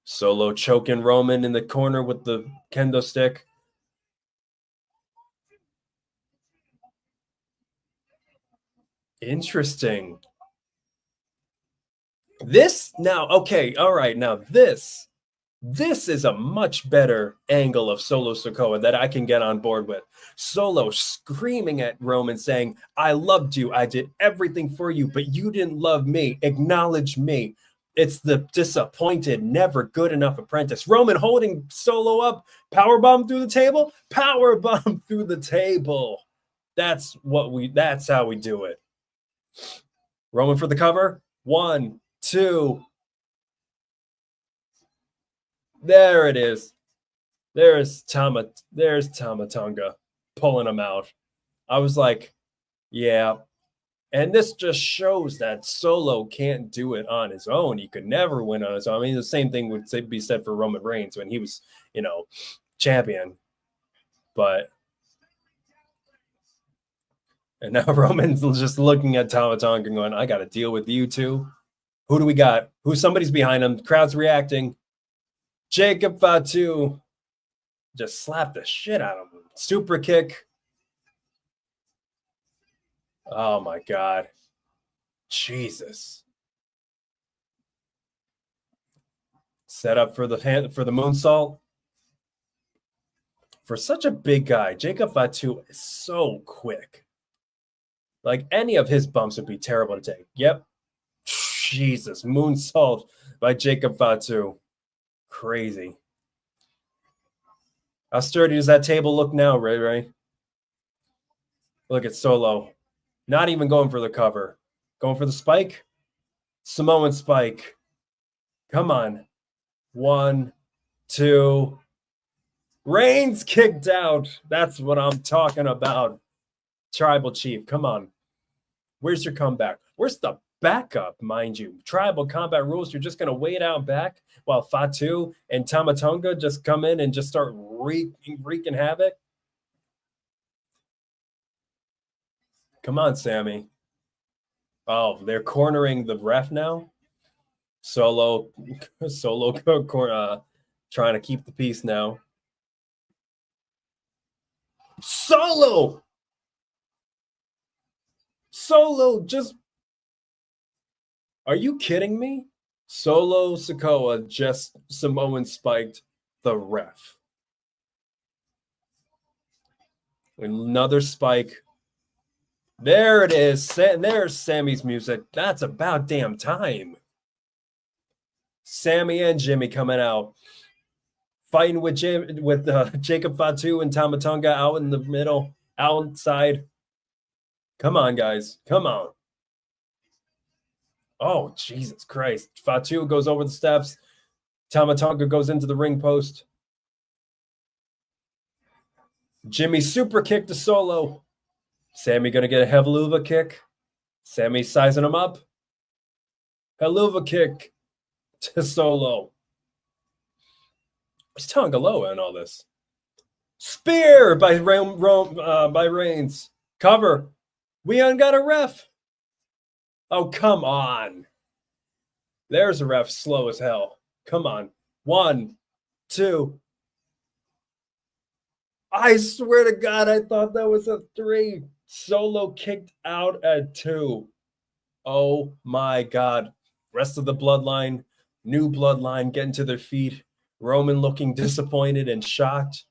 Solo choking Roman in the corner with the kendo stick. Interesting. This now, okay, all right, now this is a much better angle of Solo Sikoa that I can get on board with. Solo screaming at Roman saying, I loved you, I did everything for you, but you didn't love me, acknowledge me. It's the disappointed, never good enough apprentice. Roman holding Solo up, powerbomb through the table, powerbomb through the table. That's how we do it. Roman for the cover, 1, 2. There it is. There's Tama Tonga pulling him out. I was like, yeah. And this just shows that Solo can't do it on his own. He could never win on his own. I mean, the same thing would be said for Roman Reigns when he was, champion. And now Roman's just looking at Tama Tonga going, I got to deal with you two. Who do we got? Somebody's behind him. Crowd's reacting. Jacob Fatu just slapped the shit out of him. Super kick. Oh my God. Jesus. Set up for the moonsault. For such a big guy, Jacob Fatu is so quick. Like any of his bumps would be terrible to take. Yep. Jesus. Moonsault by Jacob Fatu. Crazy. How sturdy does that table look now, Ray? Look at Solo. Not even going for the cover. Going for the spike. Samoan spike. Come on. 1, 2. Reigns kicked out. That's what I'm talking about. Tribal Chief. Come on. Where's your comeback? Where's the backup, mind you? Tribal combat rules. You're just going to wait out back while Fatu and Tama Tonga just come in and just start wreaking havoc? Come on, Sammy. Oh, they're cornering the ref now? Solo trying to keep the peace now. Solo just... Are you kidding me? Solo Sikoa just Samoan spiked the ref. Another spike. There it is. There's Sammy's music. That's about damn time. Sammy and Jimmy coming out. Fighting with Jacob Fatu and Tama Tonga out in the middle, outside. Come on, guys. Come on. Oh, Jesus Christ. Fatu goes over the steps. Tama Tonga goes into the ring post. Jimmy super kick to Solo. Sammy going to get a Helluva kick. Sammy sizing him up. Helluva kick to Solo. Where's Tonga Loa in all this? Spear by Reigns. Cover. We ain't got a ref. Oh, come on. There's a ref slow as hell. Come on. 1, 2. I swear to God, I thought that was a 3. Solo kicked out at 2. Oh my God. Rest of the bloodline, new bloodline getting to their feet. Roman looking disappointed and shocked.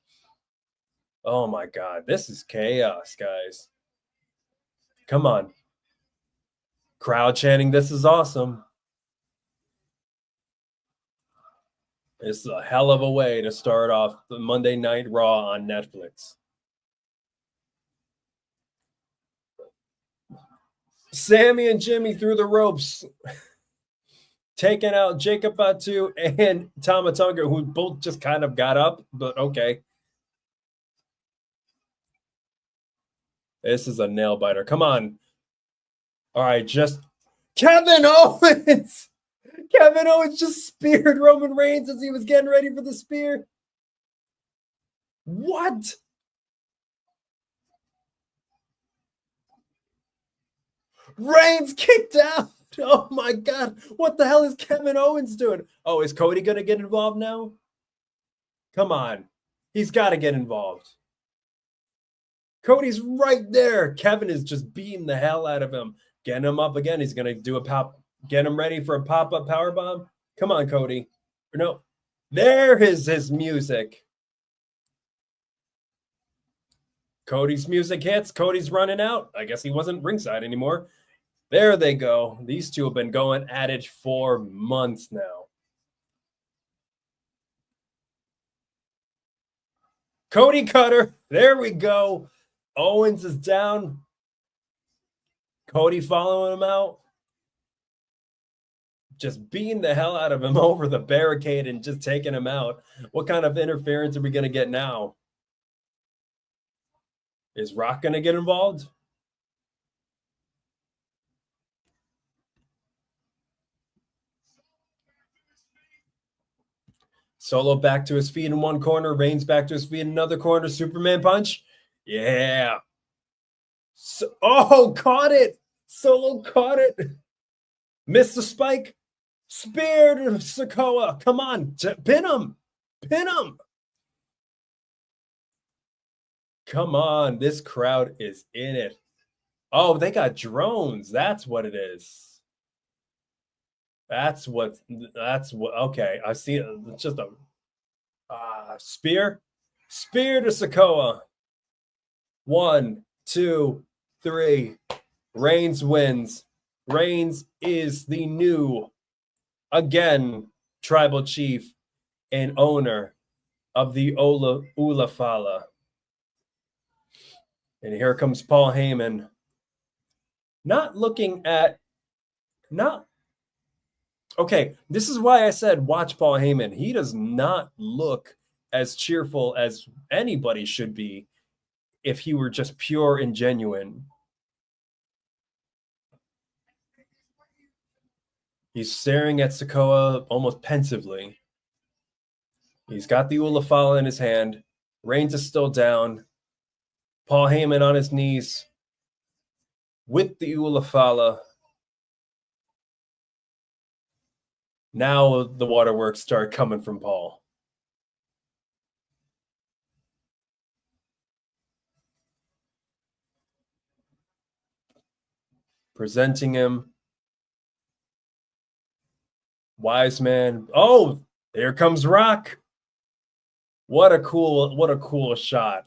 Oh my God. This is chaos, guys. Come on. Crowd chanting, this is awesome. It's a hell of a way to start off the Monday Night Raw on Netflix. Sammy and Jimmy through the ropes, taking out Jacob Fatu and Tama Tonga, who both just kind of got up, but okay. This is a nail biter. Come on. All right, just Kevin Owens. Kevin Owens just speared Roman Reigns as he was getting ready for the spear. What? Reigns kicked out. Oh my God. What the hell is Kevin Owens doing? Oh, is Cody going to get involved now? Come on. He's got to get involved. Cody's right there. Kevin is just beating the hell out of him. Getting him up again. He's going to do a pop. Get him ready for a pop-up powerbomb. Come on, Cody. No. There is his music. Cody's music hits. Cody's running out. I guess he wasn't ringside anymore. There they go. These two have been going at it for months now. Cody Cutter. There we go. Owens is down. Cody following him out. Just beating the hell out of him over the barricade and just taking him out. What kind of interference are we going to get now? Is Rock going to get involved? Solo back to his feet in one corner. Reigns back to his feet in another corner. Superman punch. Yeah. Caught it. Solo caught it. Missed the spike. Spear to Sikoa. Come on. Pin him. Pin him. Come on. This crowd is in it. Oh, they got drones. That's what it is. That's what. Okay. I see it. It's just a spear. Spear to Sikoa. 1, 2, 3. Reigns wins. Reigns is the new, again, tribal chief and owner of the Ula Fala. And here comes Paul Heyman. Okay, this is why I said watch Paul Heyman. He does not look as cheerful as anybody should be if he were just pure and genuine. He's staring at Sikoa almost pensively. He's got the Ulafala in his hand. Reigns is still down. Paul Heyman on his knees with the Ulafala. Now the waterworks start coming from Paul. Presenting him. Wise man. Oh, here comes Rock. What a cool shot.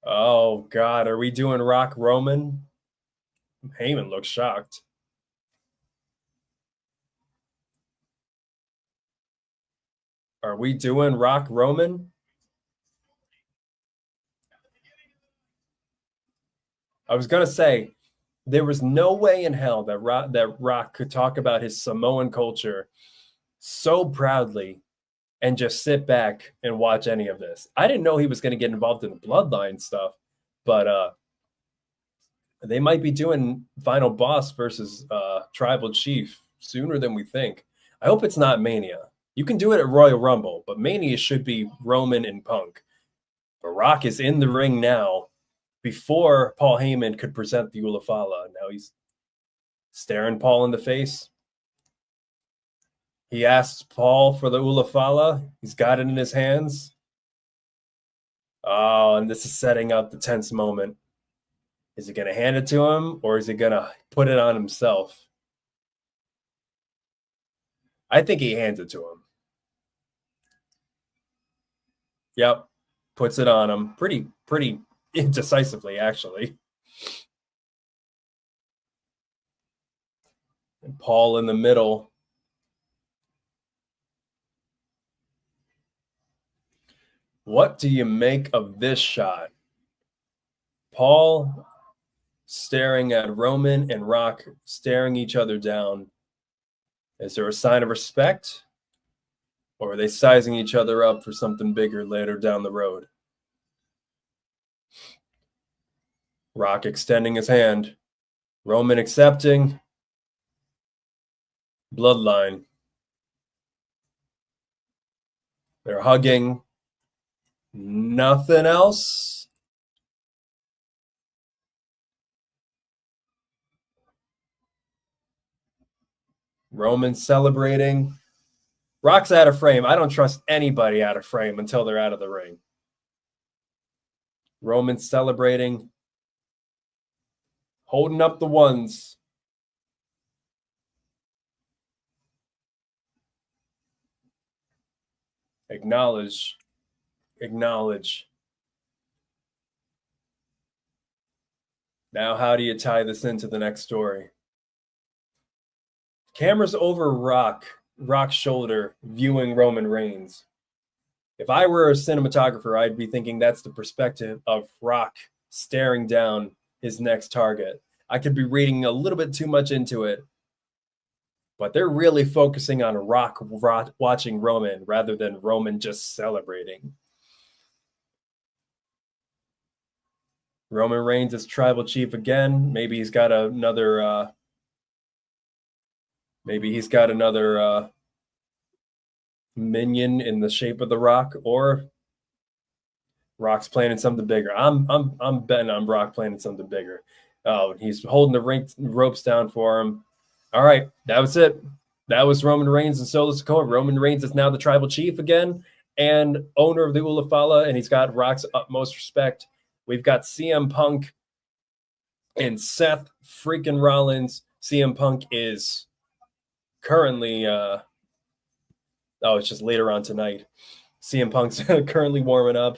Oh God, are we doing Rock Roman? Heyman looks shocked. Are we doing Rock Roman? I was gonna say there was no way in hell that Rock could talk about his Samoan culture so proudly and just sit back and watch any of this. I didn't know he was going to get involved in the bloodline stuff, but they might be doing Final Boss versus Tribal Chief sooner than we think. I hope it's not Mania. You can do it at Royal Rumble, but Mania should be Roman and Punk. But Rock is in the ring now before Paul Heyman could present the Ulafala. Now he's staring Paul in the face. He asks Paul for the Ulafala. He's got it in his hands. Oh, and this is setting up the tense moment. Is he going to hand it to him, or is he going to put it on himself? I think he hands it to him. Yep, puts it on him. Pretty decisively, actually. And Paul in the middle. What do you make of this shot? Paul staring at Roman and Rock staring each other down. Is there a sign of respect? Or are they sizing each other up for something bigger later down the road? Rock extending his hand. Roman accepting. Bloodline. They're hugging. Nothing else. Roman celebrating. Rock's out of frame. I don't trust anybody out of frame until they're out of the ring. Roman celebrating. Holding up the ones. Acknowledge. Now, how do you tie this into the next story? Camera's over Rock's shoulder, viewing Roman Reigns. If I were a cinematographer, I'd be thinking that's the perspective of Rock staring down his next target. I could be reading a little bit too much into it, but they're really focusing on Rock watching Roman rather than Roman just celebrating. Roman Reigns is tribal chief again. Maybe he's got another minion in the shape of the Rock, or Rock's planning something bigger. I'm betting on Rock planning something bigger. Oh, he's holding the ropes down for him. All right, that was it. That was Roman Reigns and Solo Sikoa. Roman Reigns is now the tribal chief again and owner of the Ulafala, and he's got Rock's utmost respect. We've got CM Punk and Seth freaking Rollins. CM Punk is currently it's just later on tonight. CM Punk's currently warming up.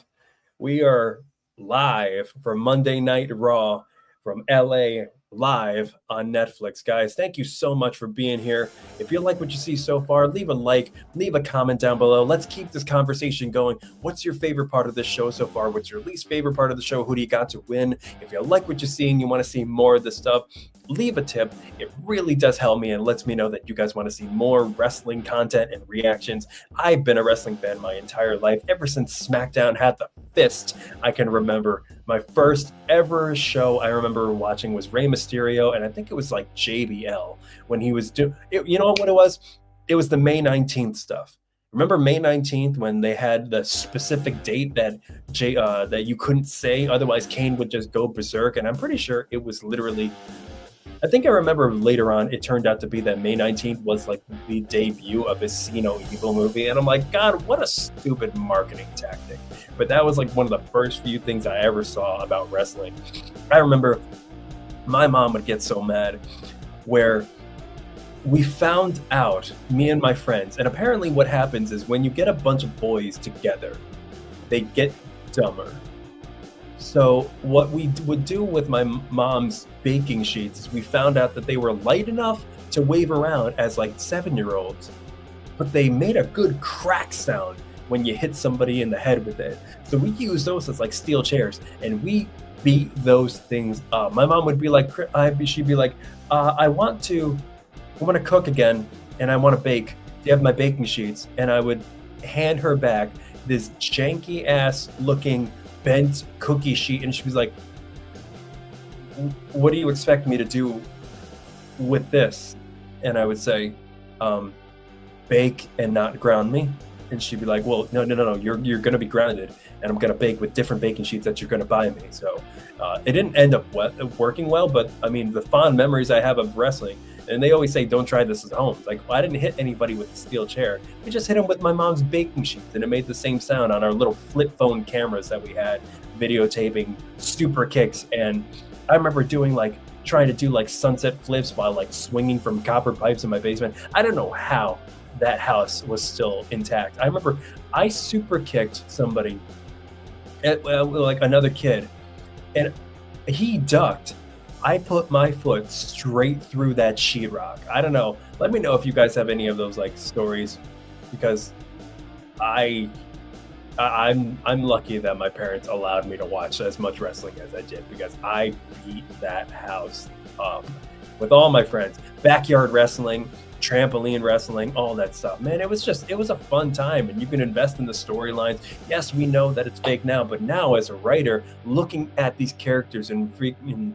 We are live for Monday Night Raw from LA, live on Netflix. Guys, thank you so much for being here. If you like what you see so far, leave a like, leave a comment down below. Let's keep this conversation going. What's your favorite part of this show so far? What's your least favorite part of the show? Who do you got to win? If you like what you see and you want to see more of this stuff, leave a tip. It really does help me and lets me know that you guys want to see more wrestling content and reactions. I've been a wrestling fan my entire life, ever since SmackDown had the fist I can remember. My first ever show I remember watching was Rey Mysterio, and I think it was like JBL when he was doing it. You know what it was? It was the May 19th stuff. Remember May 19th when they had the specific date that that you couldn't say, otherwise Kane would just go berserk, and I'm pretty sure it was literally, I think I remember later on it turned out to be that May 19th was like the debut of his See No Evil movie, and I'm like, God, what a stupid marketing tactic. But that was like one of the first few things I ever saw about wrestling. I remember my mom would get so mad where we found out, me and my friends, and apparently what happens is when you get a bunch of boys together, they get dumber. So what we would do with my mom's baking sheets is we found out that they were light enough to wave around as like 7-year-olds, but they made a good crack sound when you hit somebody in the head with it. So we use those as like steel chairs, and we beat those things up. My mom would be like, she'd be like, I want to cook again, and I want to bake. Do you have my baking sheets? And I would hand her back this janky ass looking bent cookie sheet, and she was like, what do you expect me to do with this? And I would say, bake and not ground me. And she'd be like, well, no, you're going to be grounded, and I'm going to bake with different baking sheets that you're going to buy me. So it didn't end up working well, but I mean, the fond memories I have of wrestling, and they always say, don't try this at home. Like, I didn't hit anybody with a steel chair. We just hit them with my mom's baking sheets, and it made the same sound on our little flip phone cameras that we had, videotaping super kicks. And I remember trying to do like sunset flips while like swinging from copper pipes in my basement. I don't know how that house was still intact. I remember I super kicked somebody, like another kid, and he ducked. I put my foot straight through that sheetrock. I don't know. Let me know if you guys have any of those like stories, because I'm lucky that my parents allowed me to watch as much wrestling as I did, because I beat that house up with all my friends. Backyard wrestling, trampoline wrestling, all that stuff. Man, it was a fun time, and you can invest in the storylines. Yes, we know that it's fake now, but now as a writer, looking at these characters and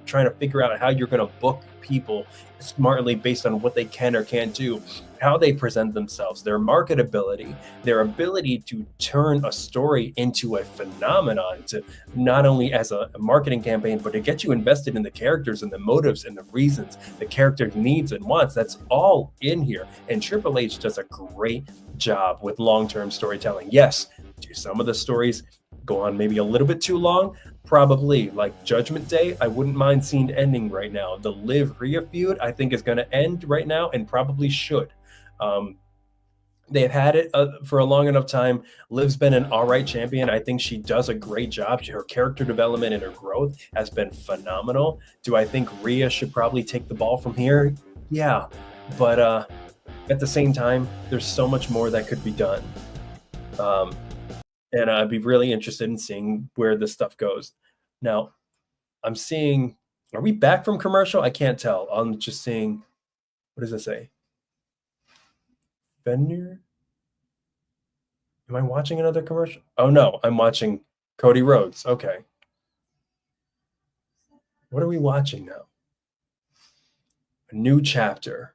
trying to figure out how you're going to book people smartly based on what they can or can't do, how they present themselves, their marketability, their ability to turn a story into a phenomenon, to not only as a marketing campaign, but to get you invested in the characters and the motives and the reasons the character needs and wants. That's all in here. And Triple H does a great job with long-term storytelling. Yes, do some of the stories go on maybe a little bit too long? Probably. Like Judgment Day, I wouldn't mind seeing ending right now. The Liv Rhea feud, I think, is going to end right now, and probably should. They've had it for a long enough time. Liv's been an all right champion. I think she does a great job. Her character development and her growth has been phenomenal. Do I think Rhea should probably take the ball from here? Yeah, but at the same time, there's so much more that could be done. And I'd be really interested in seeing where this stuff goes. Now, I'm seeing, are we back from commercial? I can't tell. I'm just seeing, what does it say? Fenrir? Am I watching another commercial? Oh no, I'm watching Cody Rhodes. Okay. What are we watching now? A new chapter.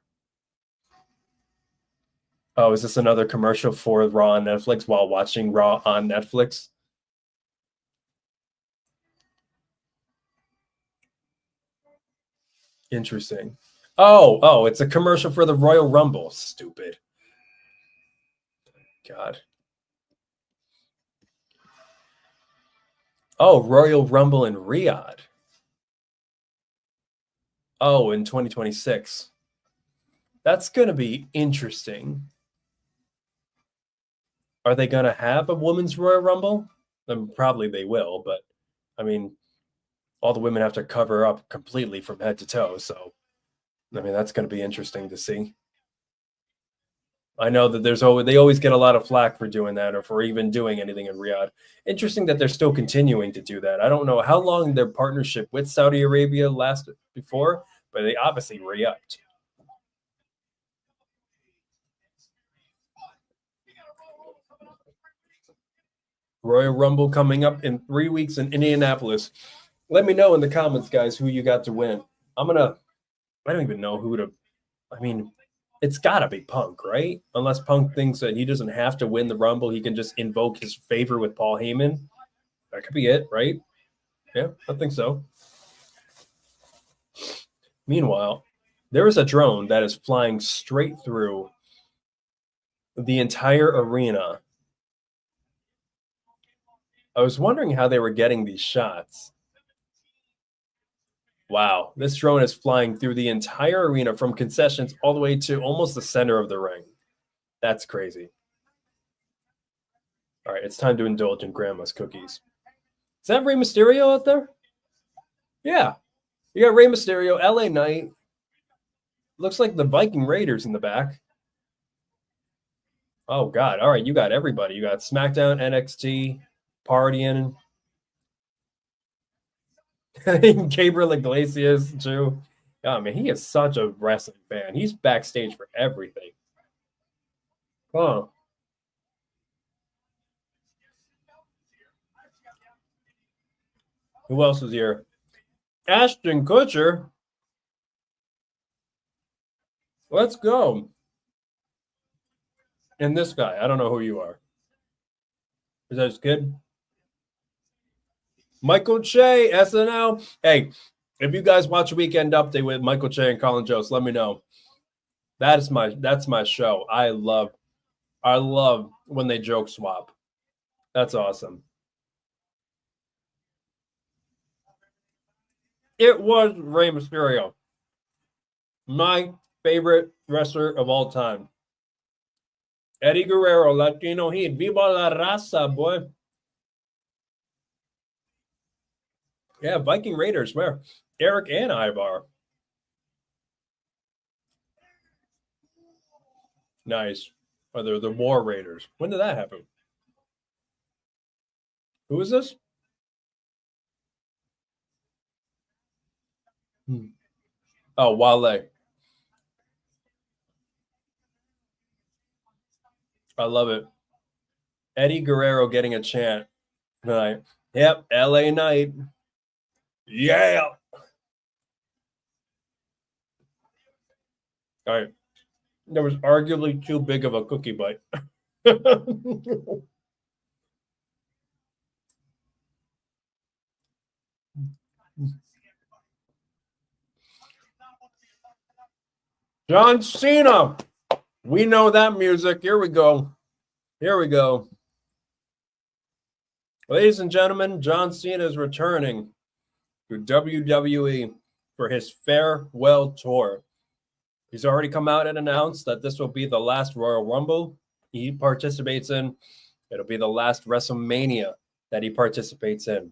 Oh, is this another commercial for Raw on Netflix while watching Raw on Netflix? Interesting. Oh, it's a commercial for the Royal Rumble. Stupid. God. Oh, Royal Rumble in Riyadh. Oh, in 2026. That's going to be interesting. Are they going to have a women's Royal Rumble? Probably they will, but I mean, all the women have to cover up completely from head to toe. So, I mean, that's going to be interesting to see. I know that they always get a lot of flack for doing that, or for even doing anything in Riyadh. Interesting that they're still continuing to do that. I don't know how long their partnership with Saudi Arabia lasted before, but they obviously re-upped. Royal Rumble coming up in 3 weeks in Indianapolis. Let me know in the comments, guys, who you got to win. I don't even know who to, I mean, it's got to be Punk, right? Unless Punk thinks that he doesn't have to win the Rumble. He can just invoke his favor with Paul Heyman. That could be it, right? Yeah, I think so. Meanwhile, there is a drone that is flying straight through the entire arena. I was wondering how they were getting these shots. Wow, this drone is flying through the entire arena from concessions all the way to almost the center of the ring. That's crazy. All right, it's time to indulge in Grandma's cookies. Is that Rey Mysterio out there? Yeah. You got Rey Mysterio, LA Knight. Looks like the Viking Raiders in the back. Oh, God. All right, you got everybody. You got SmackDown, NXT, partying. Gabriel Iglesias, too. Oh, man, he is such a wrestling fan. He's backstage for everything. Huh. Who else is here? Ashton Kutcher. Let's go. And this guy. I don't know who you are. Is that his kid? Michael Che, SNL. Hey, if you guys watch Weekend Update with Michael Che and Colin Jost, let me know. That's my show. I love when they joke swap. That's awesome. It was Rey Mysterio, my favorite wrestler of all time. Eddie Guerrero, Latino Heat, Viva la Raza, boy. Yeah, Viking Raiders, where? Eric and Ivar. Nice. Or they're the War Raiders. When did that happen? Who is this? Oh, Wale. I love it. Eddie Guerrero getting a chant tonight. Yep, LA Knight. Yeah. All right. That was arguably too big of a cookie bite. John Cena. We know that music. Here we go. Here we go. Ladies and gentlemen, John Cena is returning to WWE for his farewell tour. He's already come out and announced that this will be the last Royal Rumble he participates in. It'll be the last WrestleMania that he participates in.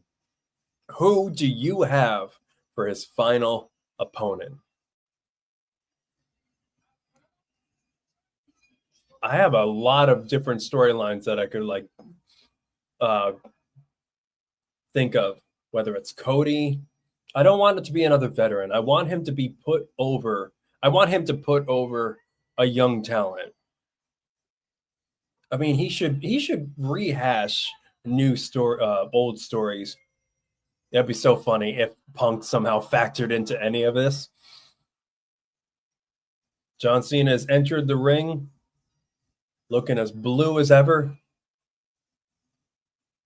Who do you have for his final opponent? I have a lot of different storylines that I could think of, whether it's Cody. I don't want it to be another veteran. I want him to be put over. I want him to put over a young talent. I mean, he should rehash old stories. That'd be so funny if Punk somehow factored into any of this. John Cena has entered the ring looking as blue as ever.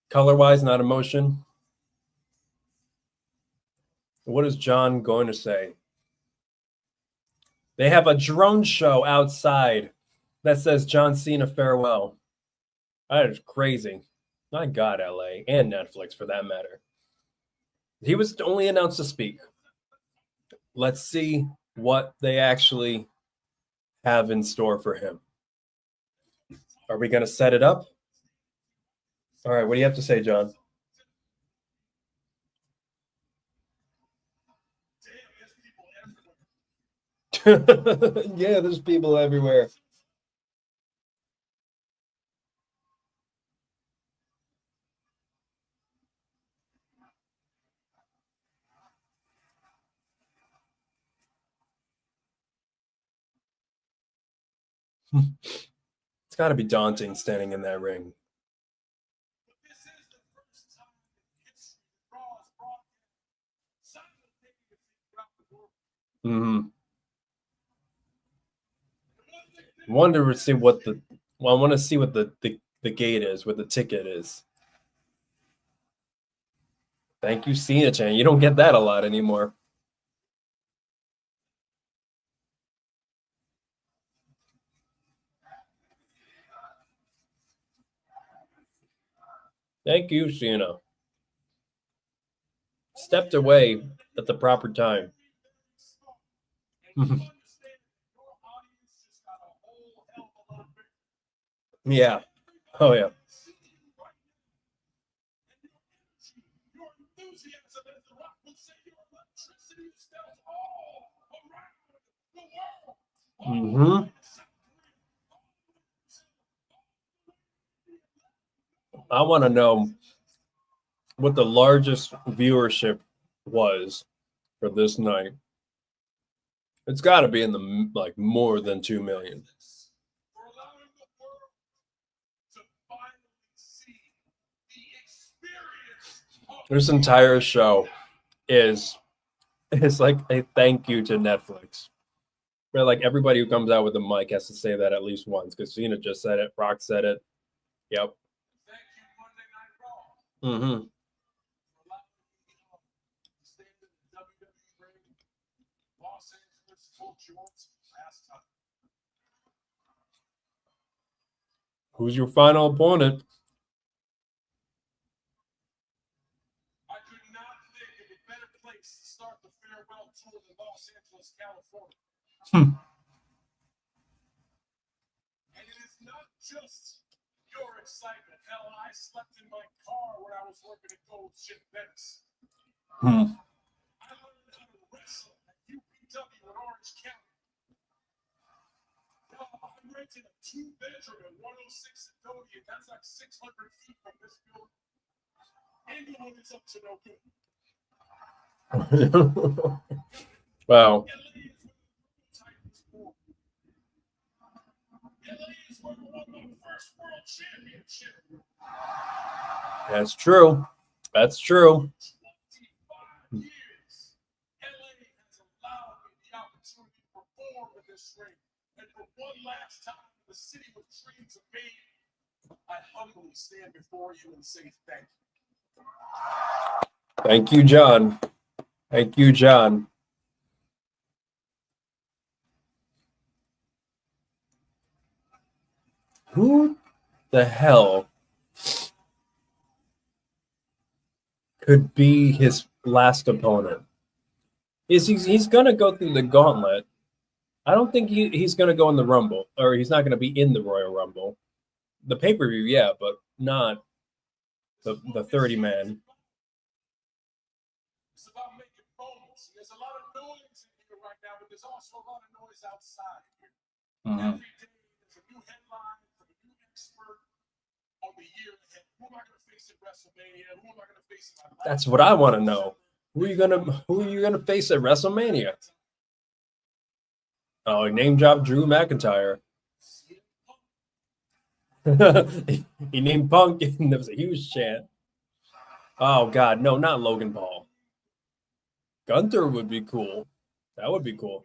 Color-wise, not emotion. What is John going to say? They have a drone show outside that says John Cena farewell. That is crazy. My God, LA and Netflix for that matter. He was only announced to speak. Let's see what they actually have in store for him. Are we going to set it up? All right, what do you have to say, John? Yeah, there's people everywhere. It's got to be daunting standing in that ring. Mm-hmm. I want to see what the gate is, what the ticket is. Thank you, Cena Chan. You don't get that a lot anymore. Thank you, Cena. stepped away at the proper time. Yeah. Oh, yeah. Mm-hmm. I want to know what the largest viewership was for this night. It's got to be in the like more than 2 million. This entire show is like a thank you to Netflix. Where like everybody who comes out with a mic has to say that at least once, because Cena just said it, Rock said it. Yep. Mm-hmm. Who's your final opponent? I could not think of a better place to start the farewell tour than Los Angeles, California. And it is not just your excitement. Hell, I slept in my car when I was working at Gold Ship Venice. I learned how to wrestle at UPW in Orange County. Now, I'm renting a 2-bedroom at 106 Adonia. That's like 600 feet from this building. Anyone is up to no good. Wow. That's true. That's true. 25 years, LA has allowed me the opportunity to perform in this ring. And for one last time in the city with dreams of me, I humbly stand before you and say thank you. Thank you, John. Thank you, John. Who the hell could be his last opponent? He's going to go through the gauntlet. I don't think he's going to go in the Rumble, or he's not going to be in the Royal Rumble. The pay-per-view, yeah, but not the 30-man. It's about making moments. There's a lot of noise in here right now, but there's also a lot of noise outside here. Every day there's a new headline from a new expert on the year ahead. Who am I going to face at WrestleMania? Who am I going to face in my life? That's what I want to know. Who are you gonna face at WrestleMania? Oh, name drop Drew McIntyre. He named Punk, and there was a huge chant. Oh God, no, not Logan Paul. Gunther would be cool. That would be cool.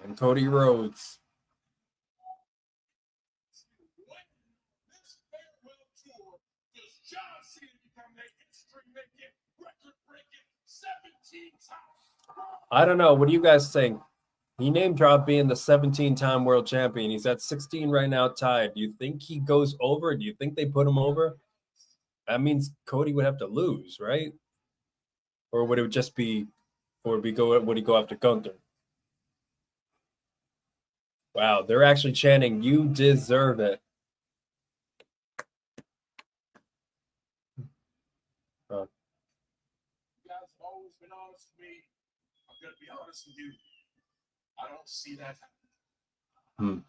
And Cody Rhodes. I don't know. What do you guys think? He name dropped being the 17-time world champion. He's at 16 right now, tied. Do you think he goes over? Do you think they put him over? That means Cody would have to lose, right? Or would it just be, would he go after Gunther? Wow, they're actually chanting, "You deserve it." You guys have always been honest with me. I'm going to be honest with you. I don't see that happening.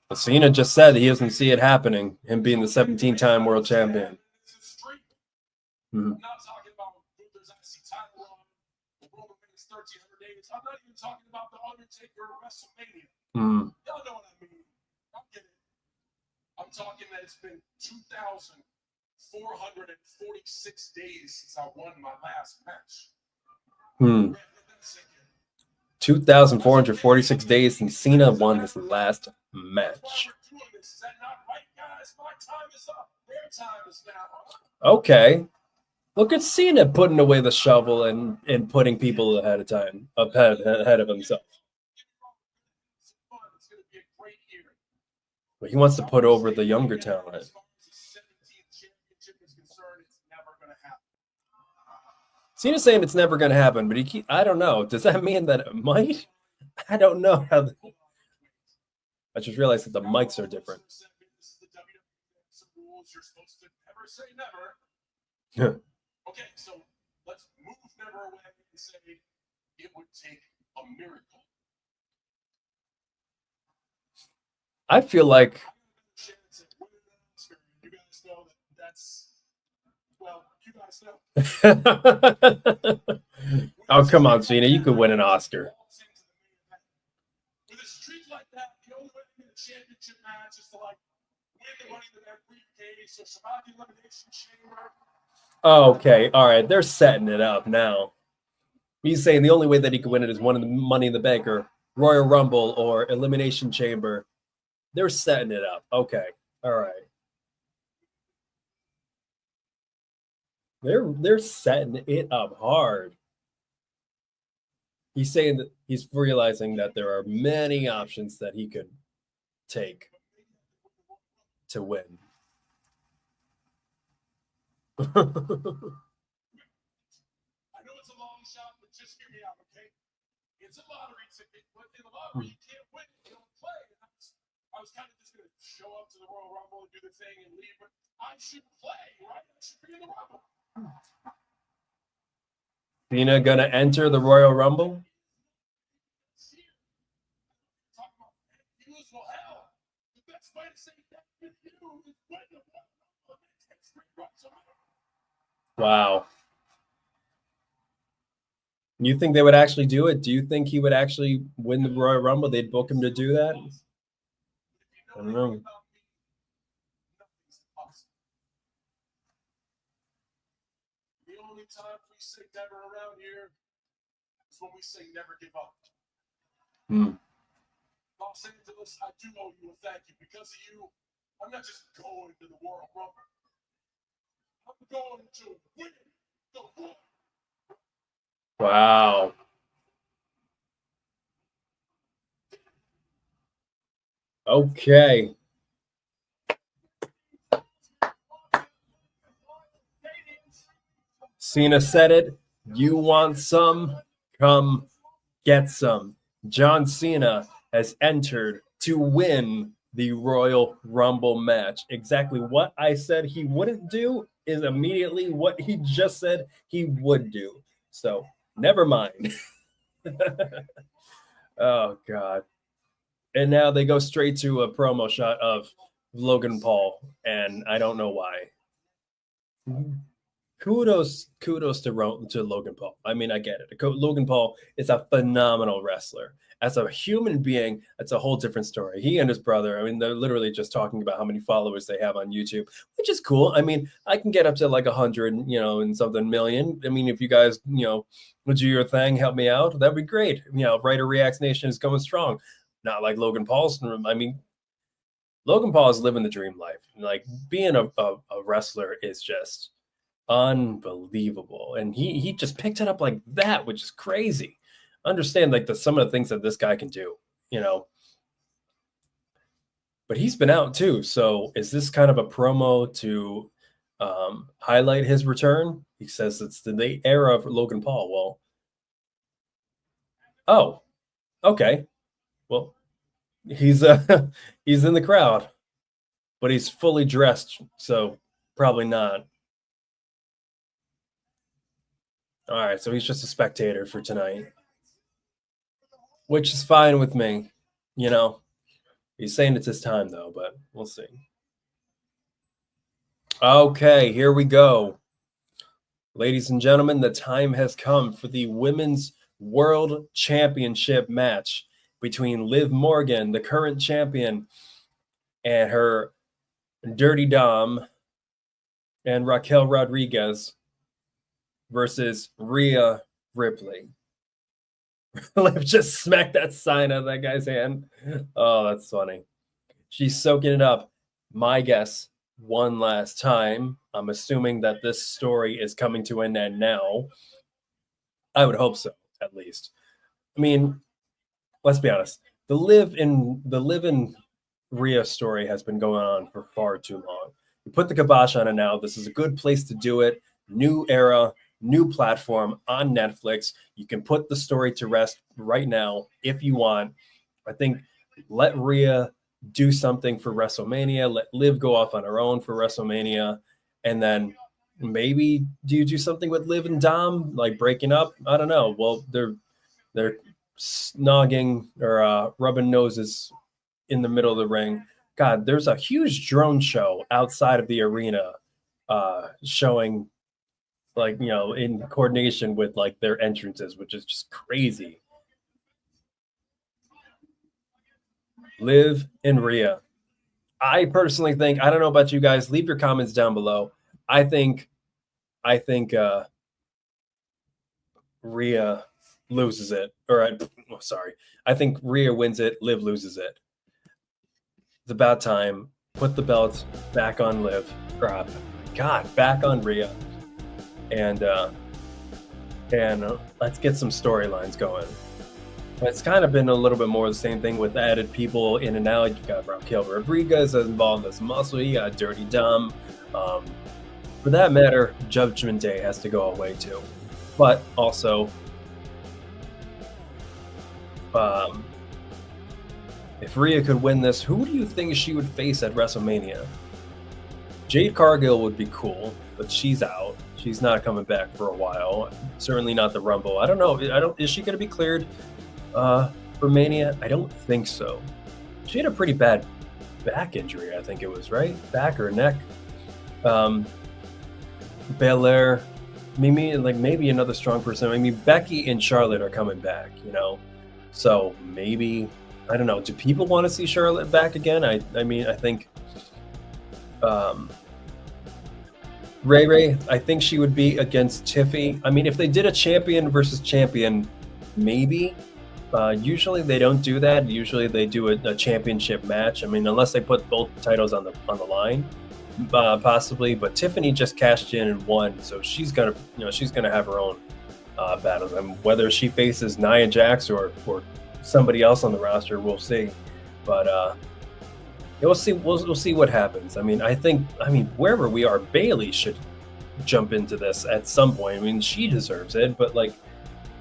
But Cena just said he doesn't see it happening, him being the 17-time world champion. I'm not talking about Gunther's IC title run, the Roman Reigns 1,300 days. I'm not even talking about the Undertaker WrestleMania. Y'all know what I mean. I get it. I'm talking that it's been 2,446 days since I won my last match. 2,446 days since Cena won his last match. Okay. Look at Cena putting away the shovel and putting people ahead of himself. But he wants to put over the younger talent. Cena's saying it's never going to happen, but I don't know. Does that mean that it might? I don't know how. I just realized that the mics are different. You're supposed to never say never. Yeah. Okay, so let's move never away and say it would take a miracle. I feel like You guys know that's well, you guys know. Oh, come on, Cena. You could win an Oscar. With a streak like that, the only way to get a championship match is to like win the Money in the Bank briefcase or survive the Elimination Chamber. Okay, all right. They're setting it up now. He's saying the only way that he could win it is one of the Money in the Bank or Royal Rumble or Elimination Chamber. They're setting it up. Okay, all right. They're setting it up hard. He's saying that he's realizing that there are many options that he could take to win. I know it's a long shot, but just hear me out, okay? It's a lottery ticket, but in the lottery you can't win, you don't play. I was kind of just going to show up to the Royal Rumble and do the thing and leave, but I should play, right? I should be in the Rumble. Cena gonna enter the Royal Rumble? Wow. You think they would actually do it? Do you think he would actually win the Royal Rumble? They'd book him to do that? I don't know. The only time we say never around here is when we say never give up. Los Angeles, I do owe you a thank you. Because of you, I'm not just going to the Royal Rumble. I'm going to win the Royal. Wow. Okay. Cena said it. You want some? Come get some. John Cena has entered to win the Royal Rumble match. Exactly what I said he wouldn't do is immediately what he just said he would do. So never mind. Oh, God. And now they go straight to a promo shot of Logan Paul, and I don't know why. Kudos to Logan Paul. I mean, I get it. Logan Paul is a phenomenal wrestler. As a human being, that's a whole different story. He and his brother, I mean, they're literally just talking about how many followers they have on YouTube, which is cool. I mean, I can get up to like 100, and something million. I mean, if you guys, would do your thing, help me out, that'd be great. Writer Reacts Nation is going strong. Not like Logan Paul's. I mean, Logan Paul is living the dream life. Like being a wrestler is just unbelievable, and he just picked it up like that, which is crazy. Understand like some of the things that this guy can do, but he's been out too. So is this kind of a promo to highlight his return? He says it's the era of Logan Paul. Well, oh, okay. Well, he's he's in the crowd, but he's fully dressed, so probably not. All right, so he's just a spectator for tonight, which is fine with me. He's saying it's his time, though, but we'll see. Okay, here we go. Ladies and gentlemen, the time has come for the Women's World Championship match between Liv Morgan, the current champion, and her Dirty Dom and Raquel Rodriguez versus Rhea Ripley. Liv just smacked that sign out of that guy's hand. Oh, that's funny. She's soaking it up. My guess, one last time. I'm assuming that this story is coming to an end now. I would hope so, at least. I mean, let's be honest. The Liv and Rhea story has been going on for far too long. You put the kibosh on it now. This is a good place to do it. New era, new platform on Netflix. You can put the story to rest right now if you want. I think let Rhea do something for WrestleMania. Let Liv go off on her own for WrestleMania. And then maybe do you do something with Liv and Dom, like breaking up? I don't know. Well, they're snogging or rubbing noses in the middle of the ring. God, there's a huge drone show outside of the arena showing, like, you know, in coordination with like their entrances, which is just crazy. Liv and Rhea. I personally think, I don't know about you guys, leave your comments down below. I think Rhea loses it. I think Rhea wins it, Liv loses it. It's about time. Put the belts back on Liv. Back on Rhea. And let's get some storylines going. It's kind of been a little bit more the same thing with added people in and out. You got Raquel Rodriguez involved as Muscle. You got Dirty Dom. For that matter, Judgment Day has to go away too. But also, if Rhea could win this, who do you think she would face at WrestleMania? Jade Cargill would be cool, but she's out. She's not coming back for a while. Certainly not the Rumble. I don't know. Is she going to be cleared for Mania? I don't think so. She had a pretty bad back injury, I think it was, right? Back or neck. Belair, maybe another strong person. I mean, Becky and Charlotte are coming back, you know? So maybe, I don't know. Do people want to see Charlotte back again? I think Ray, I think she would be against Tiffy. I mean, if they did a champion versus champion, maybe. Usually they don't do that. Usually they do a championship match. I mean, unless they put both titles on the line, possibly. But Tiffany just cashed in and won, so she's gonna have her own battles. And whether she faces Nia Jax or somebody else on the roster, we'll see. But we'll see. We'll see what happens. I mean, wherever we are, Bayley should jump into this at some point. I mean, she deserves it. But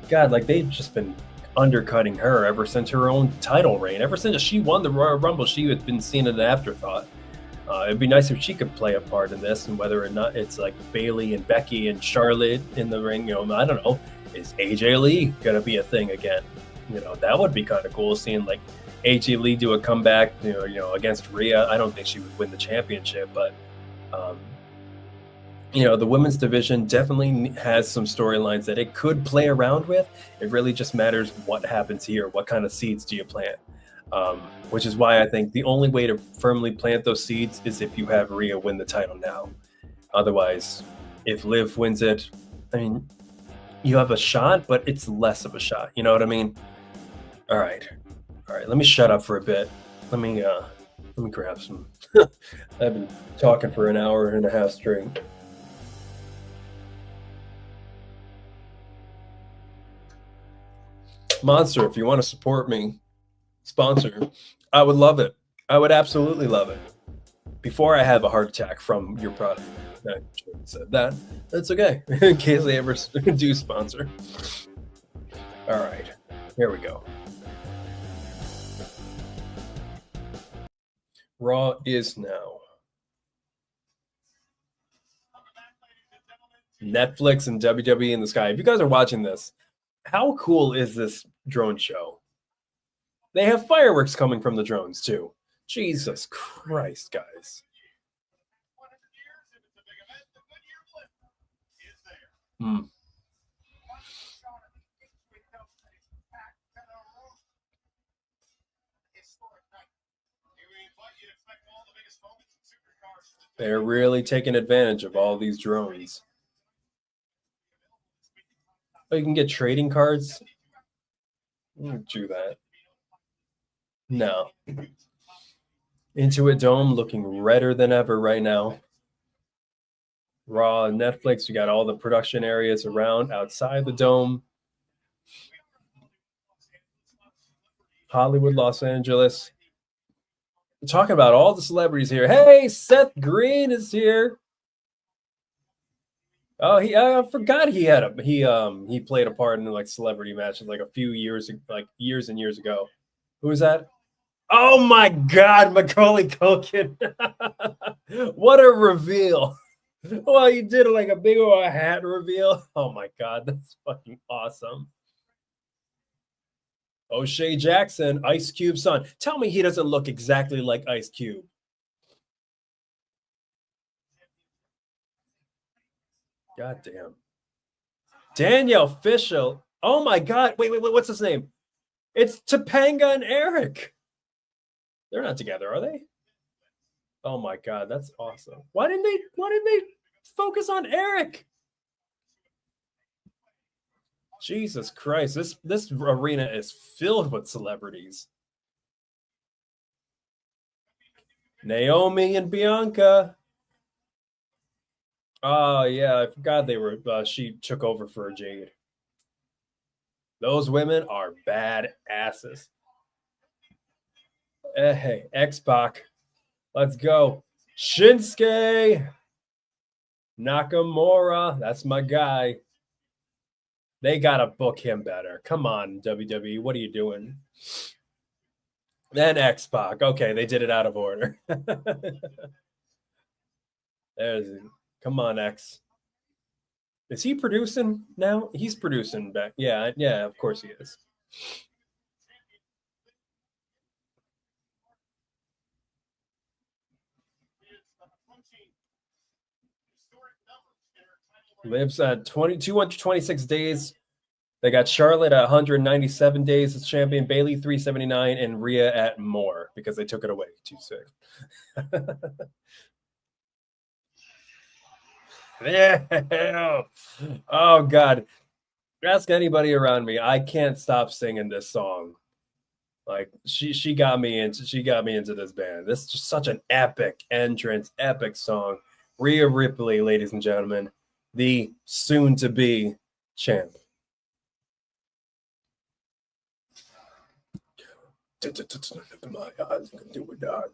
they've just been undercutting her ever since her own title reign. Ever since she won the Royal Rumble, she had been seen as an afterthought. It'd be nice if she could play a part in this, and whether or not it's like Bayley and Becky and Charlotte in the ring. You know, I don't know. Is AJ Lee gonna be a thing again? You know, that would be kind of cool, seeing like AJ Lee do a comeback. You know, against Rhea. I don't think she would win the championship, but the women's division definitely has some storylines that it could play around with. It really just matters what happens here. What kind of seeds do you plant? Which is why I think the only way to firmly plant those seeds is if you have Rhea win the title now. Otherwise, if Liv wins it, I mean, you have a shot, but it's less of a shot. You know what I mean? All right. Let me shut up for a bit. Let me grab some. I've been talking for an hour and a half straight. Monster, if you want to support me, sponsor, I would love it. I would absolutely love it. Before I have a heart attack from your product. I shouldn't have said that. That's okay. In case they ever do sponsor. All right. Here we go. Raw is now. Netflix and WWE in the sky. If you guys are watching this, how cool is this drone show? They have fireworks coming from the drones too. Jesus Christ, guys. They're really taking advantage of all these drones. Oh, you can get trading cards? Do that. No. Intuit Dome looking redder than ever right now. Raw and Netflix, you got all the production areas around outside the dome. Hollywood, Los Angeles. We're talking about all the celebrities here. Hey, Seth Green is here. Oh, I forgot he had he played a part in like celebrity matches like a few years like years and years ago. Who is that? Oh my God, Macaulay Culkin! What a reveal! Well, you did like a big old hat reveal. Oh my God, that's fucking awesome. O'Shea Jackson, Ice Cube's son. Tell me he doesn't look exactly like Ice Cube. God damn. Danielle Fishel. Oh my God. Wait, what's his name? It's Topanga and Eric. They're not together, are they? Oh my God, that's awesome. Why didn't they focus on Eric? Jesus Christ, this arena is filled with celebrities. Naomi and Bianca. Oh yeah, I forgot they were. She took over for Jade. Those women are bad asses. Hey, X-Pac. Let's go. Shinsuke Nakamura. That's my guy. They got to book him better. Come on, WWE. What are you doing? Then X-Pac. Okay, they did it out of order. There's, come on, X. Is he producing now? He's producing back. Yeah, of course he is. Lives at 226 days. They got Charlotte at 197 days as champion, Bailey 379, and Rhea at more because they took it away too soon. Yeah. Oh God. Ask anybody around me. I can't stop singing this song. Like she got me into this band. This is just such an epic entrance, epic song. Rhea Ripley, ladies and gentlemen, the soon to be champ. My eyes can do it not.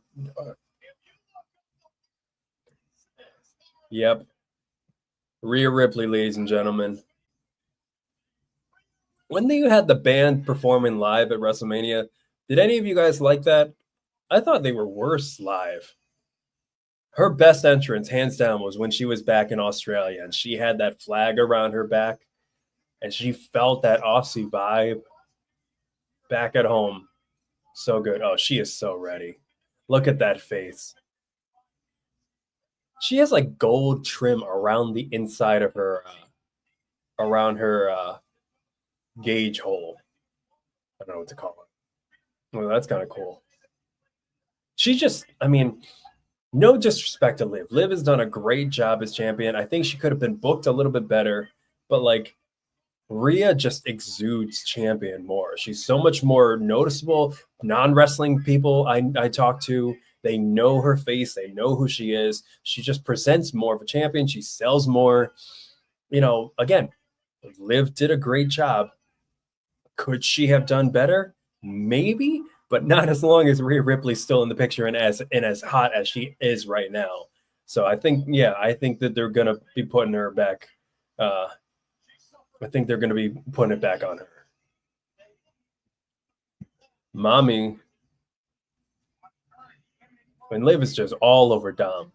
Yep. Rhea Ripley, ladies and gentlemen. When you had the band performing live at WrestleMania, did any of you guys like that? I thought they were worse live. Her best entrance, hands down, was when she was back in Australia and she had that flag around her back and she felt that Aussie vibe back at home. So good. Oh, she is so ready. Look at that face. She has like gold trim around the inside of her, around her gauge hole. I don't know what to call it. Well, that's kind of cool. She just, I mean, no disrespect to Liv. Liv has done a great job as champion. I think she could have been booked a little bit better, but like Rhea just exudes champion more. She's so much more noticeable. Non-wrestling people I talk to, they know her face. They know who she is. She just presents more of a champion. She sells more. You know, again, Liv did a great job. Could she have done better? Maybe, but not as long as Rhea Ripley's still in the picture and as hot as she is right now. So I think that they're gonna be putting her back. I think they're gonna be putting it back on her. Mommy, and Liv is just all over Dom.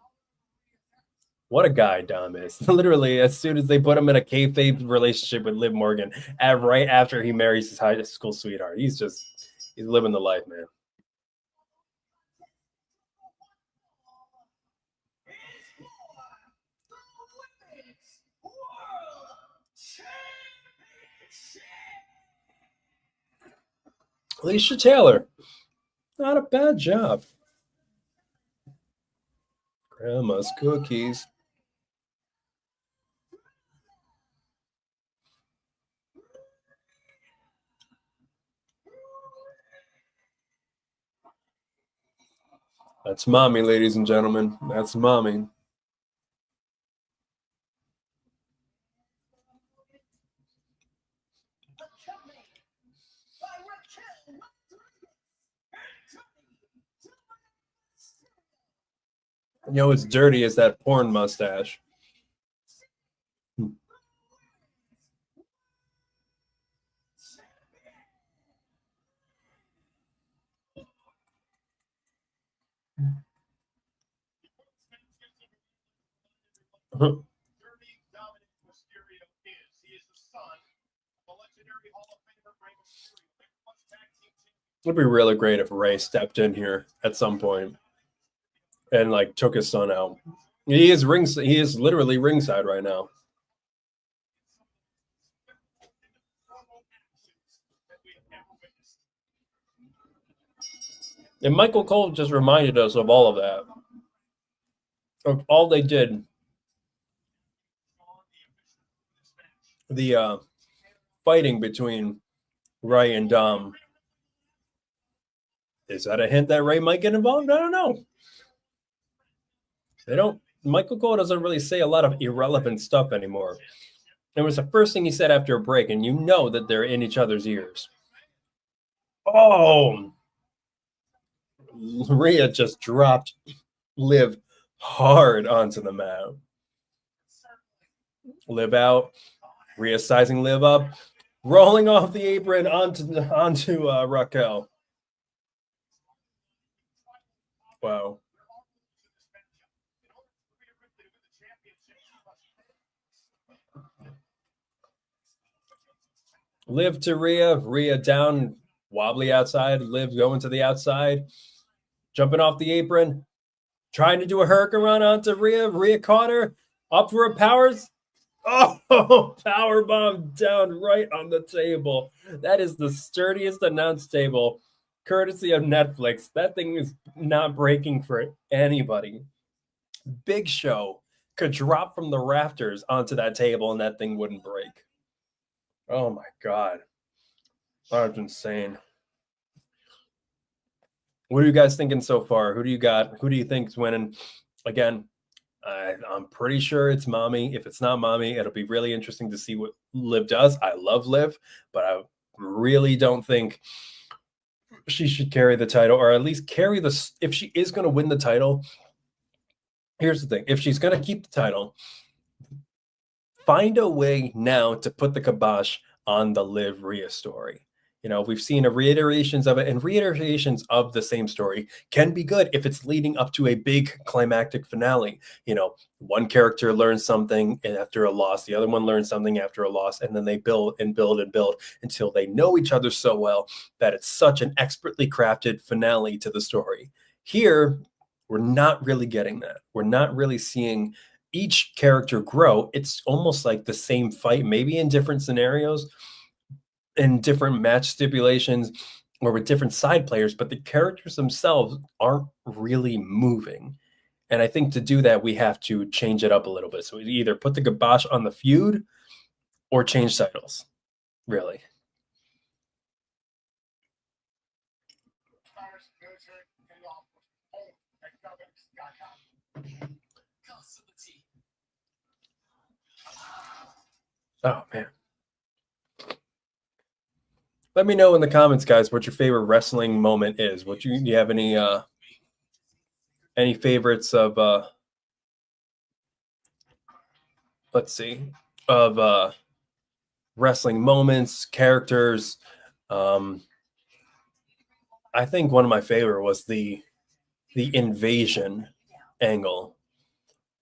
What a guy Dom is. Literally, as soon as they put him in a kayfabe relationship with Liv Morgan, right after he marries his high school sweetheart, he's living the life, man. Alicia Taylor, not a bad job. Grandma's cookies. That's mommy, ladies and gentlemen. That's mommy. You know, it's dirty as that porn mustache. It'd be really great if Ray stepped in here at some point and like took his son out. He is literally ringside right now. And Michael Cole just reminded us of all of that. Of all they did. The fighting between Ray and Dom. Is that a hint that Ray might get involved? I don't know. Michael Cole doesn't really say a lot of irrelevant stuff anymore. It was the first thing he said after a break, and you know that they're in each other's ears. Oh, Rhea just dropped Liv hard onto the mat. Liv out. Rhea sizing Liv up. Rolling off the apron onto Raquel. Wow. Liv to Rhea. Rhea down, wobbly outside. Liv going to the outside. Jumping off the apron. Trying to do a hurricane run onto Rhea. Rhea caught her. Up for a powers. Oh, power bomb down right on the table. That is the sturdiest announce table, courtesy of Netflix. That thing is not breaking for anybody. Big Show could drop from the rafters onto that table and that thing wouldn't break. Oh my God. That's insane. What are you guys thinking so far? Who do you got? Who do you think's winning? Again, I'm pretty sure it's Mommy. If it's not Mommy, it'll be really interesting to see what Liv does. I love Liv, but I really don't think she should carry the title, or at least carry the. If she is going to win the title, here's the thing: if she's going to keep the title, find a way now to put the kibosh on the Liv Rhea story. You know, we've seen reiterations of it, and reiterations of the same story can be good if it's leading up to a big climactic finale. You know, one character learns something after a loss, the other one learns something after a loss, and then they build and build and build until they know each other so well that it's such an expertly crafted finale to the story. Here, we're not really getting that. We're not really seeing each character grow. It's almost like the same fight, maybe in different scenarios, in different match stipulations, or with different side players, but the characters themselves aren't really moving. And I think to do that, we have to change it up a little bit. So we either put the kibosh on the feud or change titles, really. Oh, man. Let me know in the comments, guys, what your favorite wrestling moment is. Do you have any favorites of let's see, of wrestling moments, characters? I think one of my favorite was the invasion angle.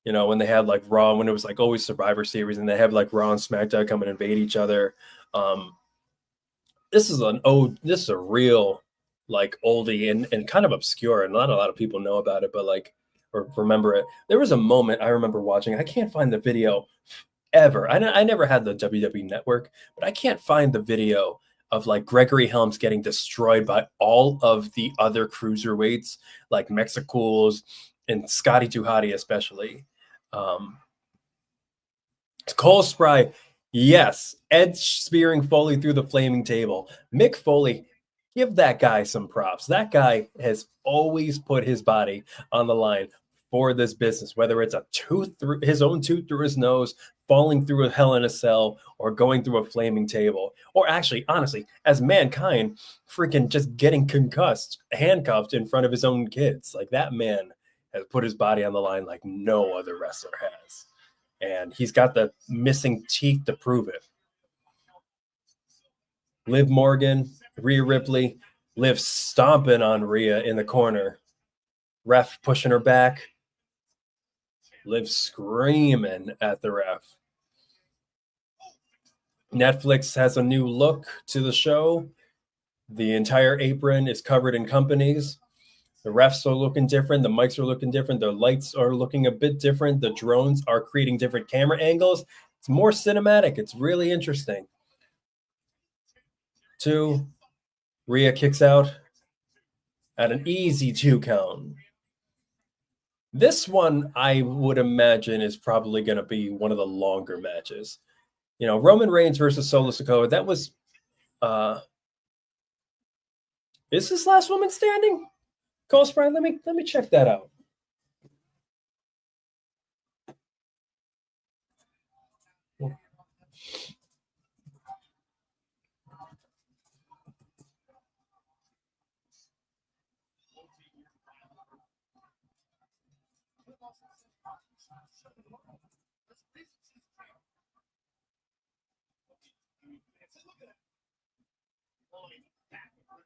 You know, when they had like Raw, when it was like always Survivor Series, and they have like Raw and SmackDown come and invade each other. This is a real like oldie and kind of obscure, and not a lot of people know about it, but like, or remember it. There was a moment I remember watching. I can't find the video ever. I never had the WWE Network, but I can't find the video of like Gregory Helms getting destroyed by all of the other cruiserweights, like Mexicools and Scotty 2 Hotty especially. Cole Spry, yes. Edge spearing Foley through the flaming table. Mick Foley, give that guy some props. That guy has always put his body on the line for this business, whether it's his own tooth through his nose, falling through a Hell in a Cell, or going through a flaming table, or actually, honestly, as Mankind, freaking just getting concussed, handcuffed in front of his own kids. Like, that man has put his body on the line like no other wrestler has. And he's got the missing teeth to prove it. Liv Morgan, Rhea Ripley, Liv stomping on Rhea in the corner. Ref pushing her back. Liv screaming at the ref. Netflix has a new look to the show. The entire apron is covered in companies. The refs are looking different. The mics are looking different. The lights are looking a bit different. The drones are creating different camera angles. It's more cinematic. It's really interesting. 2. Rhea kicks out at an easy 2 count. This one, I would imagine, is probably going to be one of the longer matches. You know, Roman Reigns versus Solo Sikoa. That was, is this last woman standing? Cole Sprite, let me check that out.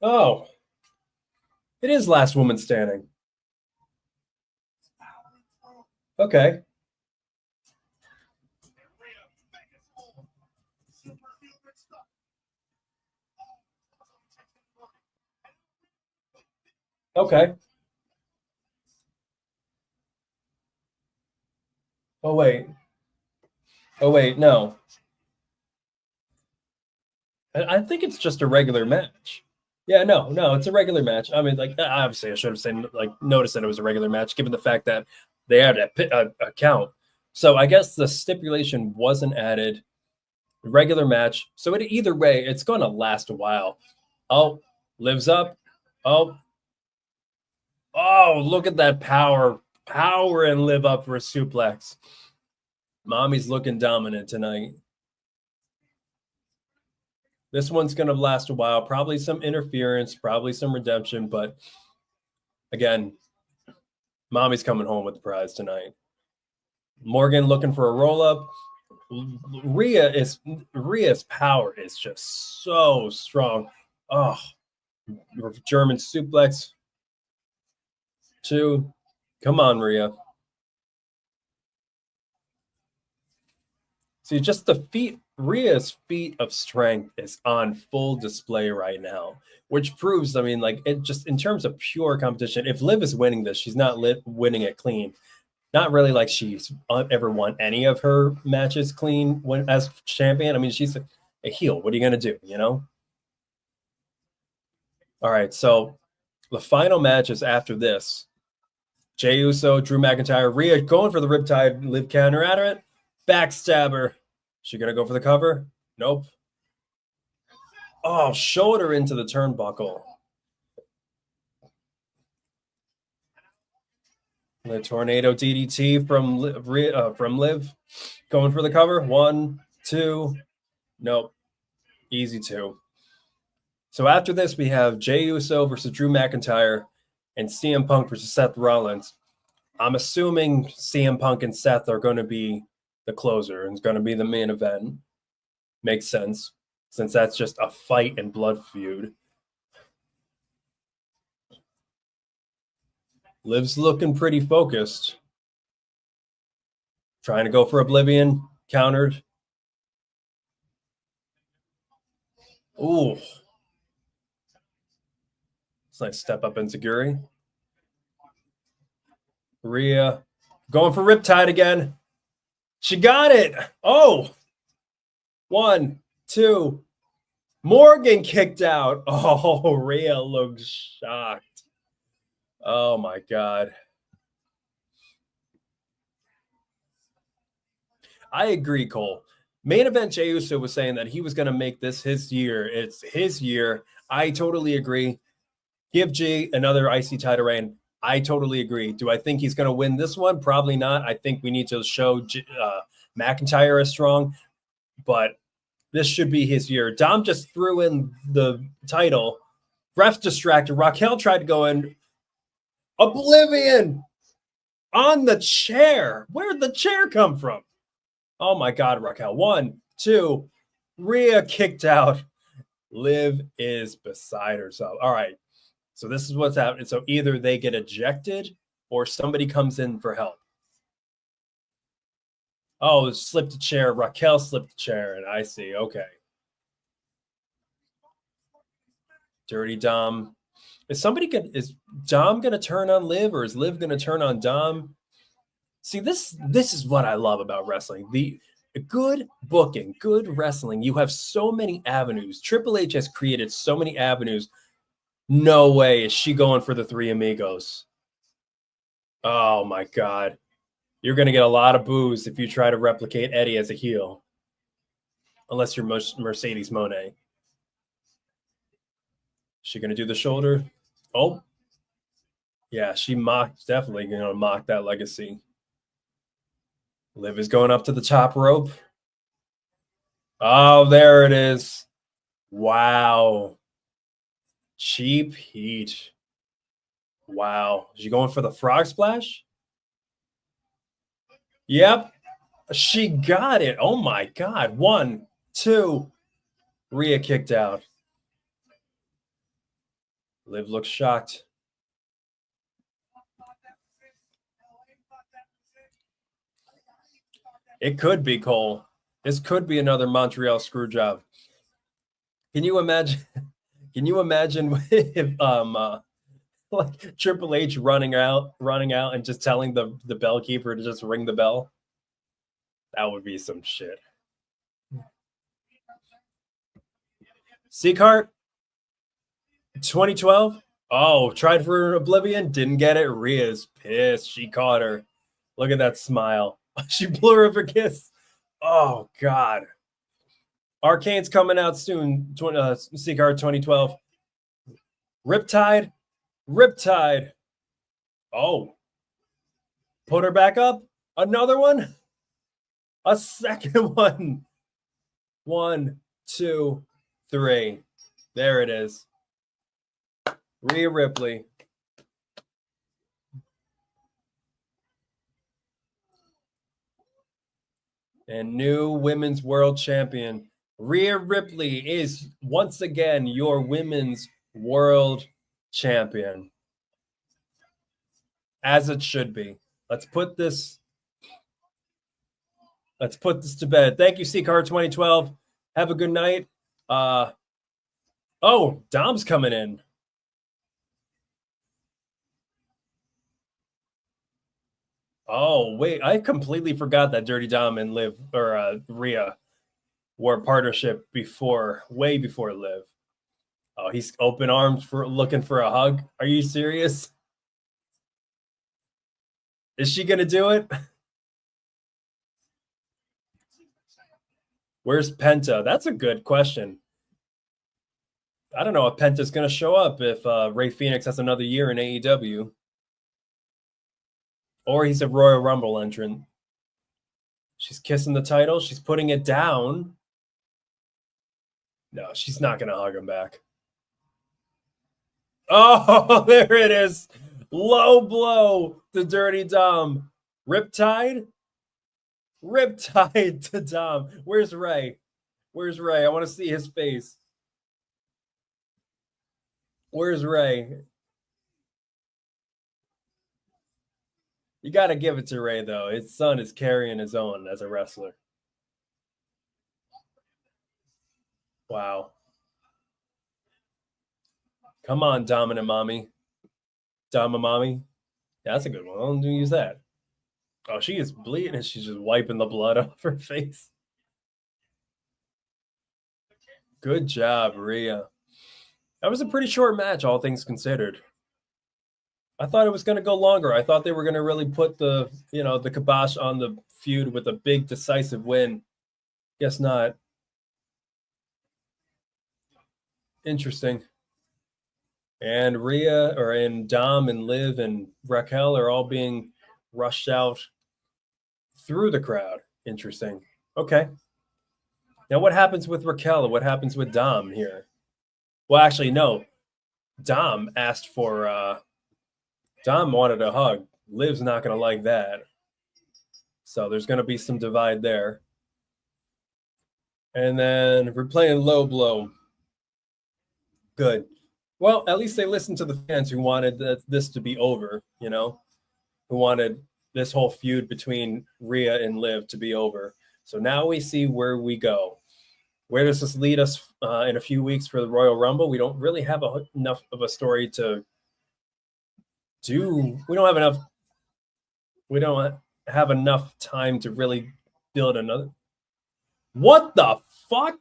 Oh, it is last woman standing. Okay. Okay. Oh, wait. Oh, wait, no. I think it's just a regular match. Yeah, no, it's a regular match. I mean, like, obviously, I should have said, like, noticed that it was a regular match, given the fact that they had a count. So I guess the stipulation wasn't added. Regular match. So either way, it's going to last a while. Oh, lives up. Oh, look at that power and live up for a suplex. Mommy's looking dominant tonight. This one's going to last a while. Probably some interference, probably some redemption. But again, Mommy's coming home with the prize tonight. Morgan looking for a roll-up. Rhea's power is just so strong. Oh, German suplex. 2. Come on, Rhea. See, just the feat, Rhea's feat of strength is on full display right now, which proves, I mean, like, it just in terms of pure competition, if Liv is winning this, she's not winning it clean. Not really like she's ever won any of her matches clean when as champion. I mean, she's a heel. What are you going to do, you know? All right, so the final match is after this. Jey Uso, Drew McIntyre, Rhea going for the Riptide, Liv counter at it. Backstabber. She going to go for the cover? Nope. Oh, shoulder into the turnbuckle. The tornado DDT from Liv. Going for the cover. 1, 2. Nope. Easy 2. So after this, we have Jey Uso versus Drew McIntyre and CM Punk versus Seth Rollins. I'm assuming CM Punk and Seth are going to be the closer and it's going to be the main event. Makes sense, since that's just a fight and blood feud. Liv's looking pretty focused. Trying to go for Oblivion. Countered. Ooh. It's a nice step up enziguri. Rhea going for Riptide again. She got it. Oh. 1, 2. Morgan kicked out. Oh, Rhea looks shocked. Oh, my God. I agree, Cole. Main event Jey Uso was saying that he was going to make this his year. It's his year. I totally agree. Give Jey another IC title reign. I totally agree. Do I think he's going to win this one? Probably not. I think we need to show McIntyre as strong, but this should be his year. Dom just threw in the title. Ref distracted. Raquel tried to go in. Oblivion on the chair. Where'd the chair come from? Oh, my God, Raquel. 1, 2. Rhea kicked out. Liv is beside herself. All right. So this is what's happening. So either they get ejected or somebody comes in for help. Oh, slipped a chair. Raquel slipped a chair, and I see. Okay. Dirty Dom. Is Dom gonna turn on Liv, or is Liv gonna turn on Dom? See, this is what I love about wrestling. The good booking, good wrestling. You have so many avenues. Triple H has created so many avenues. No way is she going for the Three Amigos. Oh my God. You're going to get a lot of boos if you try to replicate Eddie as a heel. Unless you're Mercedes Moné. She going to do the shoulder? Oh. Yeah, she definitely going to mock that legacy. Liv is going up to the top rope. Oh, there it is. Wow. Cheap heat. Wow. Is she going for the frog splash? Yep. She got it. Oh my God. 1, 2. Rhea kicked out. Liv looks shocked. It could be Cole. This could be another Montreal screw job. Can you imagine? Can you imagine if like Triple H running out and just telling the bell keeper to just ring the bell? That would be some shit. Seacart 2012. Oh, tried for Oblivion, didn't get it. Rhea's pissed. She caught her. Look at that smile. She blew her up a kiss. Oh God. Arcane's coming out soon. Seacart 2012. Riptide. Oh. Put her back up. Another one. A second one. 1, 2, 3. There it is. Rhea Ripley. And new women's world champion. Rhea Ripley is once again your women's world champion. As it should be. Let's put this to bed. Thank you, CCAR 2012. Have a good night. Oh, Dom's coming in. Oh, wait. I completely forgot that Dirty Dom and Rhea were a partnership way before Liv. Oh, he's open arms looking for a hug. Are you serious? Is she going to do it? Where's Penta? That's a good question. I don't know if Penta's going to show up if Rey Fenix has another year in AEW. Or he's a Royal Rumble entrant. She's kissing the title. She's putting it down. No, she's not going to hug him back. Oh, there it is. Low blow to Dirty Dom. Riptide to Dom. Where's Rey? I want to see his face. Where's Rey? You got to give it to Rey, though. His son is carrying his own as a wrestler. Wow. Come on, Dominant Mommy. Dama Mommy. Yeah, that's a good one. I'll use that. Oh, she is bleeding and she's just wiping the blood off her face. Good job, Rhea. That was a pretty short match, all things considered. I thought it was going to go longer. I thought they were going to really put the kibosh on the feud with a big decisive win. Guess not. Interesting. And Dom and Liv and Raquel are all being rushed out through the crowd. Interesting. Okay. Now what happens with Raquel? What happens with Dom here? Well, actually, no. Dom wanted a hug. Liv's not going to like that. So there's going to be some divide there. And then we're playing low blow. Good. Well, at least they listened to the fans who wanted this to be over, who wanted this whole feud between Rhea and Liv to be over. So now we see where we go. Where does this lead us in a few weeks for the Royal Rumble? We don't really have enough of a story to do. We don't have enough time to really build another. What the fuck?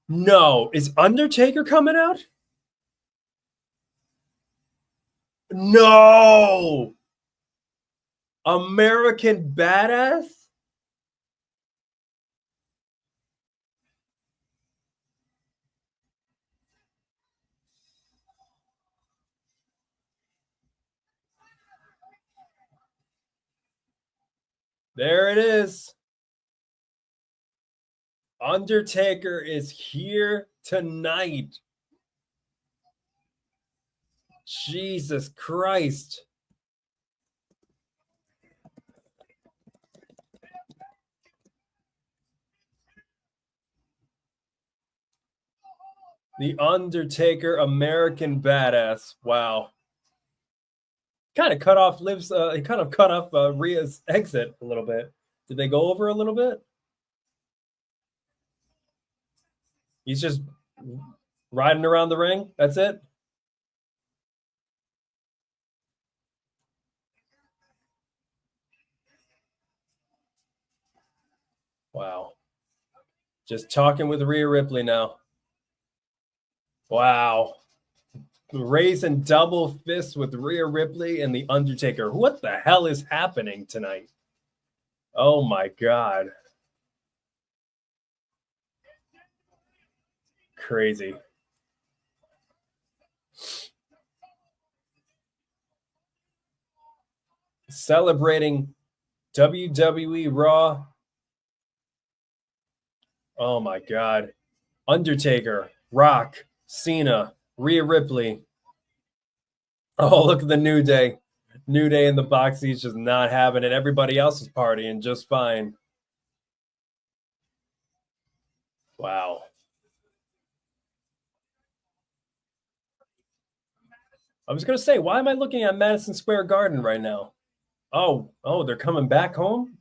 No, is Undertaker coming out? No. American Badass? There it is. Undertaker is here tonight. Jesus Christ. The Undertaker, American Badass. Wow. Kind of cut off Rhea's exit a little bit. Did they go over a little bit? He's just riding around the ring. That's it. Wow. Just talking with Rhea Ripley now. Wow. Raising double fists with Rhea Ripley and The Undertaker. What the hell is happening tonight? Oh my God. Crazy. Celebrating WWE RAW. Oh my God. Undertaker, Rock, Cena, Rhea Ripley. Oh, look at the New Day. New Day in the box. He's just not having it. Everybody else is partying just fine. Wow. I was going to say, why am I looking at Madison Square Garden right now? Oh, they're coming back home?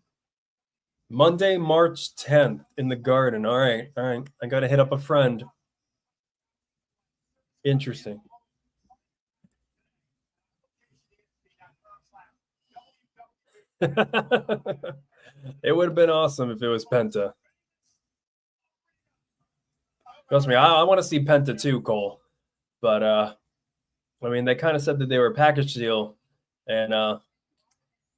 Monday, March 10th in the Garden. All right. I got to hit up a friend. Interesting. It would have been awesome if it was Penta. Trust me, I want to see Penta too, Cole. But I mean, they kind of said that they were a package deal, and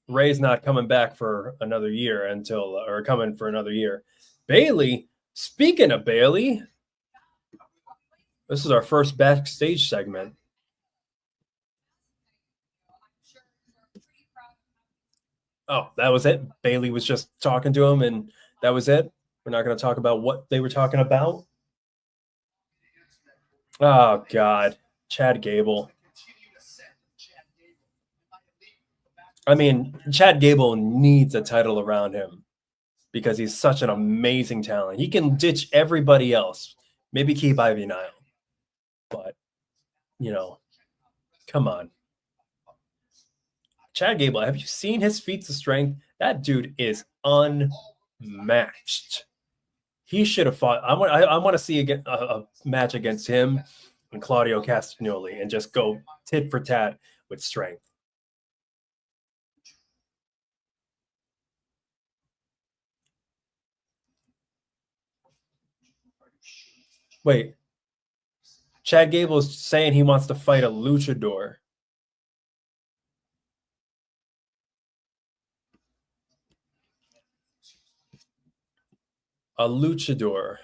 Ray's not coming back for another year or coming for another year. Bayley, speaking of Bayley, this is our first backstage segment. Oh, that was it? Bayley was just talking to him, and that was it? We're not going to talk about what they were talking about? Oh, God. Chad Gable. I mean, Chad Gable needs a title around him because he's such an amazing talent. He can ditch everybody else. Maybe keep Ivy Nile. But, come on. Chad Gable, have you seen his feats of strength? That dude is unmatched. He should have fought. I want to see a match against him and Claudio Castagnoli and just go tit for tat with strength. Wait. Chad Gable is saying he wants to fight a luchador. A luchador.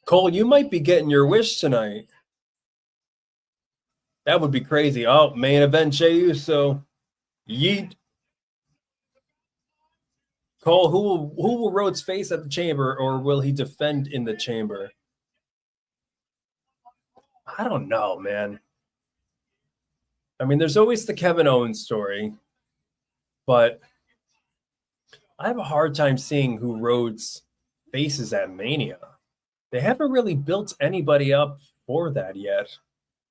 Cole, you might be getting your wish tonight. That would be crazy. Oh, main event Jey Uso. Yeet. Cole, who will Rhodes face at the Chamber, or will he defend in the Chamber? I don't know, man. I mean, there's always the Kevin Owens story, but I have a hard time seeing who Rhodes faces at Mania. they haven't really built anybody up for that yet.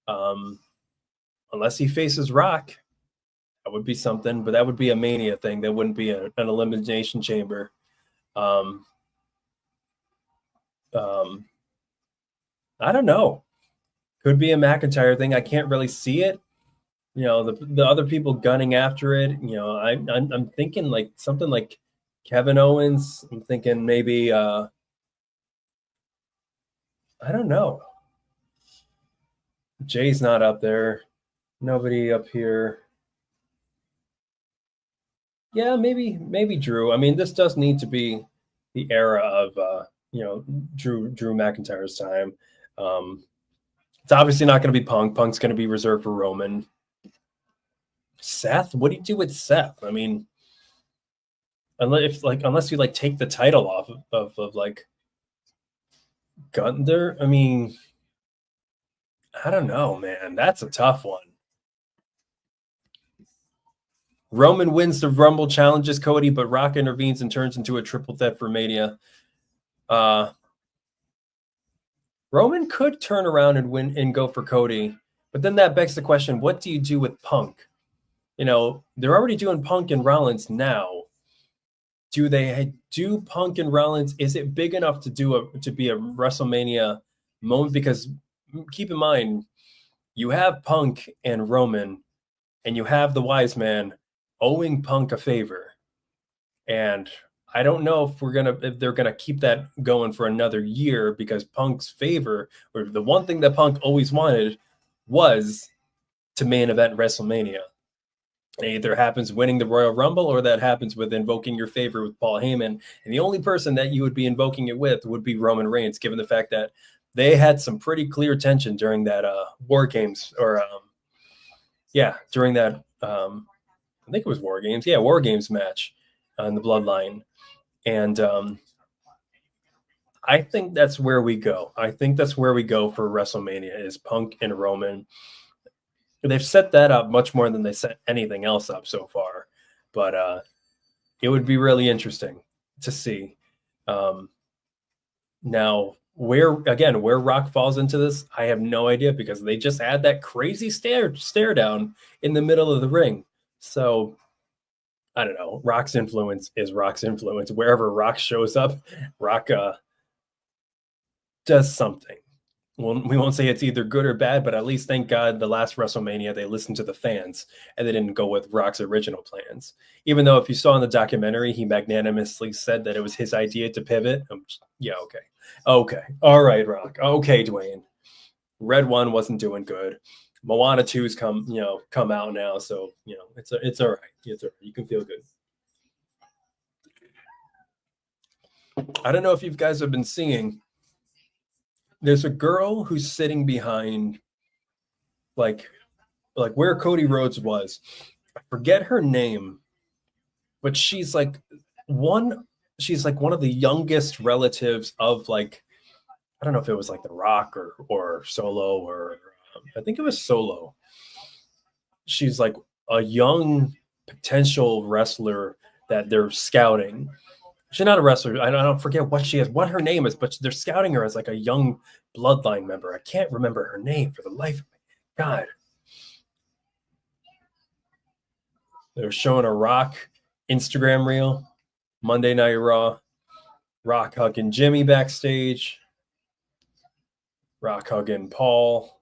Unless he faces Rock, that would be something, but that would be a Mania thing. That wouldn't be an Elimination Chamber. I don't know. Could be a McIntyre thing. I can't really see it. You know, the other people gunning after it. You know, I'm thinking like something like Kevin Owens. I'm thinking maybe I don't know. Jay's not up there. Nobody up here. Yeah, maybe Drew. I mean, this does need to be the era of Drew McIntyre's time. It's obviously not going to be Punk. Punk's going to be reserved for Roman. Seth, what do you do with Seth? I mean, unless you like take the title off of like Gunther. I mean, I don't know, man. That's a tough one. Roman wins the Rumble, challenges Cody, but Rock intervenes and turns into a triple threat for Mania. Roman could turn around and win and go for Cody, but then that begs the question: what do you do with Punk? You know, they're already doing Punk and Rollins now. Do they do Punk and Rollins? Is it big enough to be a WrestleMania moment? Because keep in mind, you have Punk and Roman, and you have the Wise Man owing Punk a favor, and I don't know if they're gonna keep that going for another year, because Punk's favor, or the one thing that Punk always wanted, was to main event WrestleMania. It either happens winning the Royal Rumble, or that happens with invoking your favor with Paul Heyman. And the only person that you would be invoking it with would be Roman Reigns, given the fact that they had some pretty clear tension during that War Games, or during that I think it was War Games. Yeah, War Games match in the Bloodline. And I think that's where we go. I think that's where we go for WrestleMania, is Punk and Roman. They've set that up much more than they set anything else up so far. But it would be really interesting to see. Now, where Rock falls into this, I have no idea, because they just had that crazy stare down in the middle of the ring. So I don't know. Rock's influence is Rock's influence. Wherever Rock shows up, Rock does something. Well, we won't say it's either good or bad, but at least, thank God, the last WrestleMania, they listened to the fans and they didn't go with Rock's original plans. Even though, if you saw in the documentary, he magnanimously said that it was his idea to pivot. Yeah, okay. All right, Rock. Okay, Dwayne. Red One wasn't doing good. Moana 2's come out now, so it's all right. It's all right. You can feel good. I don't know if you guys have been seeing. There's a girl who's sitting behind, like where Cody Rhodes was. I forget her name, but she's like one of the youngest relatives of, like, I don't know if it was like The Rock or Solo, or I think it was Solo. She's like a young potential wrestler that they're scouting. She's not a wrestler. I don't forget what her name is, but they're scouting her as like a young Bloodline member. I can't remember her name for the life of me. God. They're showing a Rock Instagram reel, Monday Night Raw. Rock hugging Jimmy backstage. Rock hugging Paul.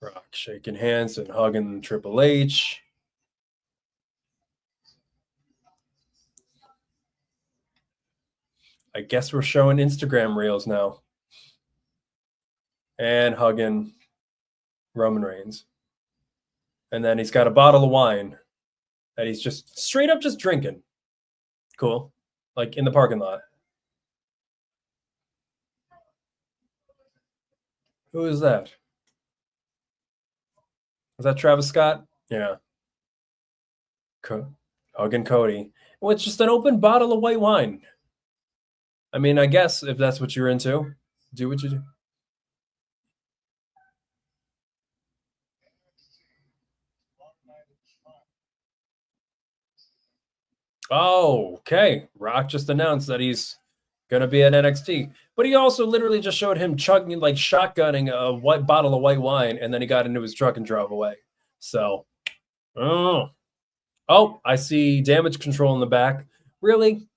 Rock shaking hands and hugging Triple H. I guess we're showing Instagram reels now. And hugging Roman Reigns. And then he's got a bottle of wine that he's just straight up just drinking. Cool. Like in the parking lot. Who is that? Is that Travis Scott? Yeah. Hugging Cody. Well, it's just an open bottle of white wine. I mean, I guess if that's what you're into, do what you do. Oh, okay. Rock just announced that he's Gonna be at NXT. But he also literally just showed him chugging, like shotgunning a white bottle of white wine, and then he got into his truck and drove away. So, oh, I see Damage Control in the back. Really?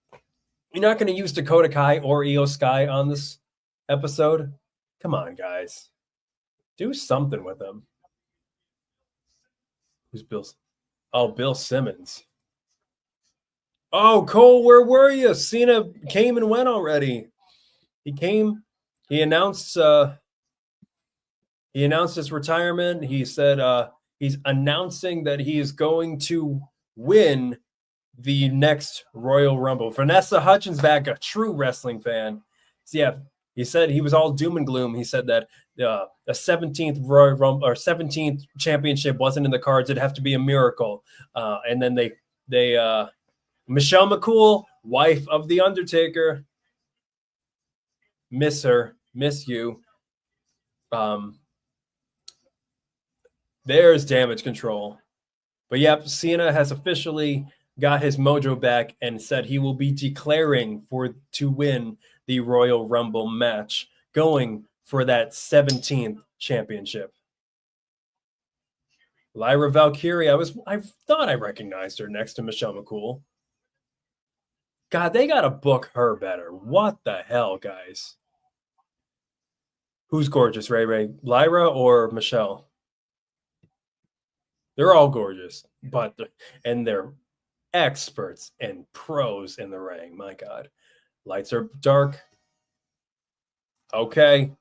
You're not going to use Dakota Kai or Io Sky on this episode? Come on, guys. Do something with them. Who's Bill? Oh, Bill Simmons. Oh, Cole, where were you? Cena came and went already. He came. He announced his retirement. He said he's announcing that he is going to win the next Royal Rumble. Vanessa Hudgens back, a true wrestling fan. So yeah, he said he was all doom and gloom. He said that a 17th Royal Rumble or 17th championship wasn't in the cards. It'd have to be a miracle. And then they Michelle McCool, wife of the Undertaker, miss her, miss you. There's Damage Control. But yep, Cena has officially got his mojo back and said he will be declaring to win the Royal Rumble match, going for that 17th championship. Lyra Valkyrie, I thought I recognized her next to Michelle McCool. God, they gotta book her better. What the hell, guys? Who's gorgeous, Ray? Lyra or Michelle? They're all gorgeous, but they're experts and pros in the ring. My God. Lights are dark. Okay.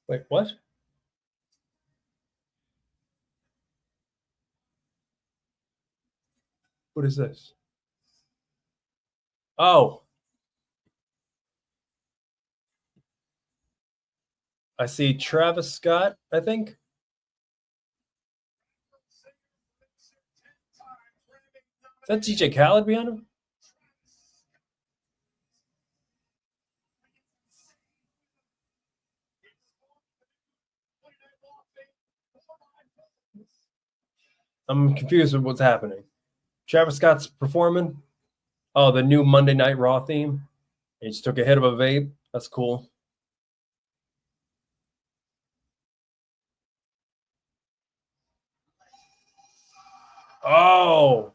Wait, what? What is this? Oh. I see Travis Scott, I think. Is that DJ Khaled behind him? I'm confused with what's happening. Travis Scott's performing. Oh, the new Monday Night Raw theme. He just took a hit of a vape. That's cool. Oh.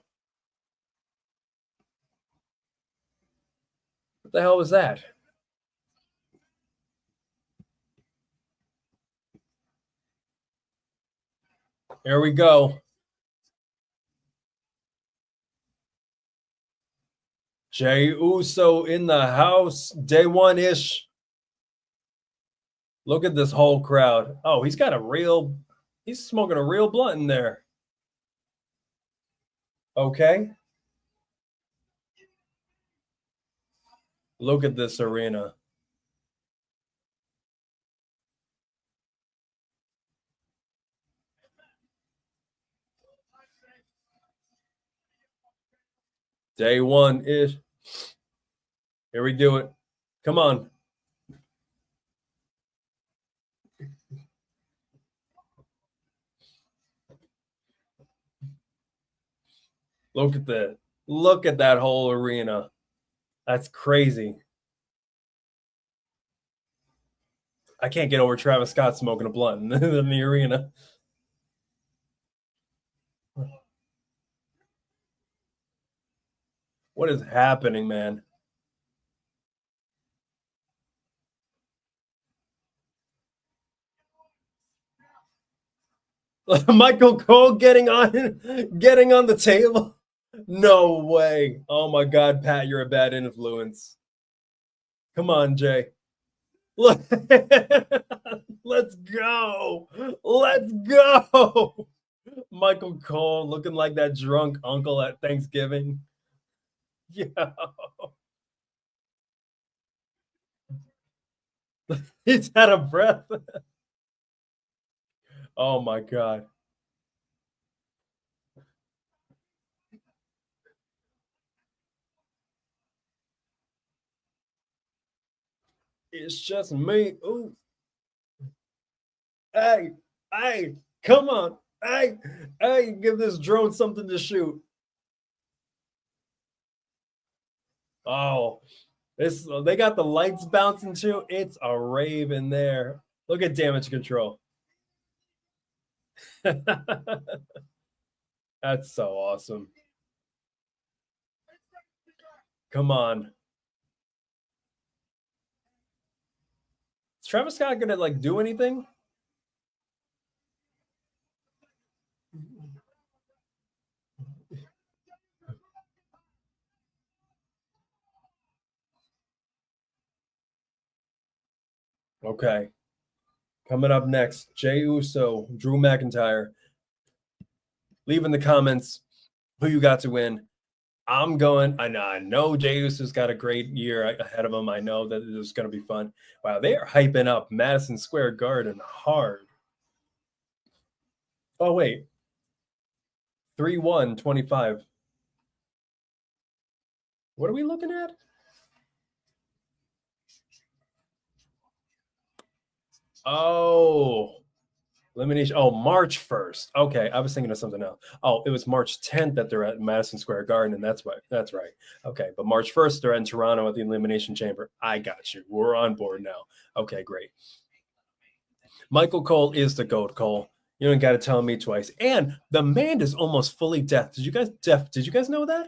What the hell was that? Here we go. Jey Uso in the house. Day one-ish. Look at this whole crowd. Oh, he's smoking a real blunt in there. Okay. Look at this arena. Day one-ish. Here we do it. Come on. Look at that. Look at that whole arena. That's crazy. I can't get over Travis Scott smoking a blunt in the arena. What is happening, man? Michael Cole getting on the table. No way. Oh my God, Pat, you're a bad influence. Come on, Jay. Look. Let's go. Let's go. Michael Cole looking like that drunk uncle at Thanksgiving. Yeah. He's out of breath. Oh my God. It's just me. Ooh. Hey. Hey, come on. Hey, give this drone something to shoot. Oh, they got the lights bouncing too. It's a rave in there. Look at damage control. That's so awesome. Come on. Is Travis Scott gonna like do anything? Okay. Coming up next, Jey Uso, Drew McIntyre. Leave in the comments who you got to win. I'm going. I know Jey Uso's got a great year ahead of him. I know that this is going to be fun. Wow, they are hyping up Madison Square Garden hard. Oh, wait. 3-1-25. What are we looking at? Oh, elimination. Oh, March 1st. Okay, I was thinking of something else. Oh, it was March 10th that they're at Madison Square Garden, and that's right. That's right. Okay, but March 1st they're in Toronto at the Elimination Chamber. I got you. We're on board now. Okay, great. Michael Cole is the GOAT, Cole. You don't got to tell me twice. And the man is almost fully deaf. Did you guys know that?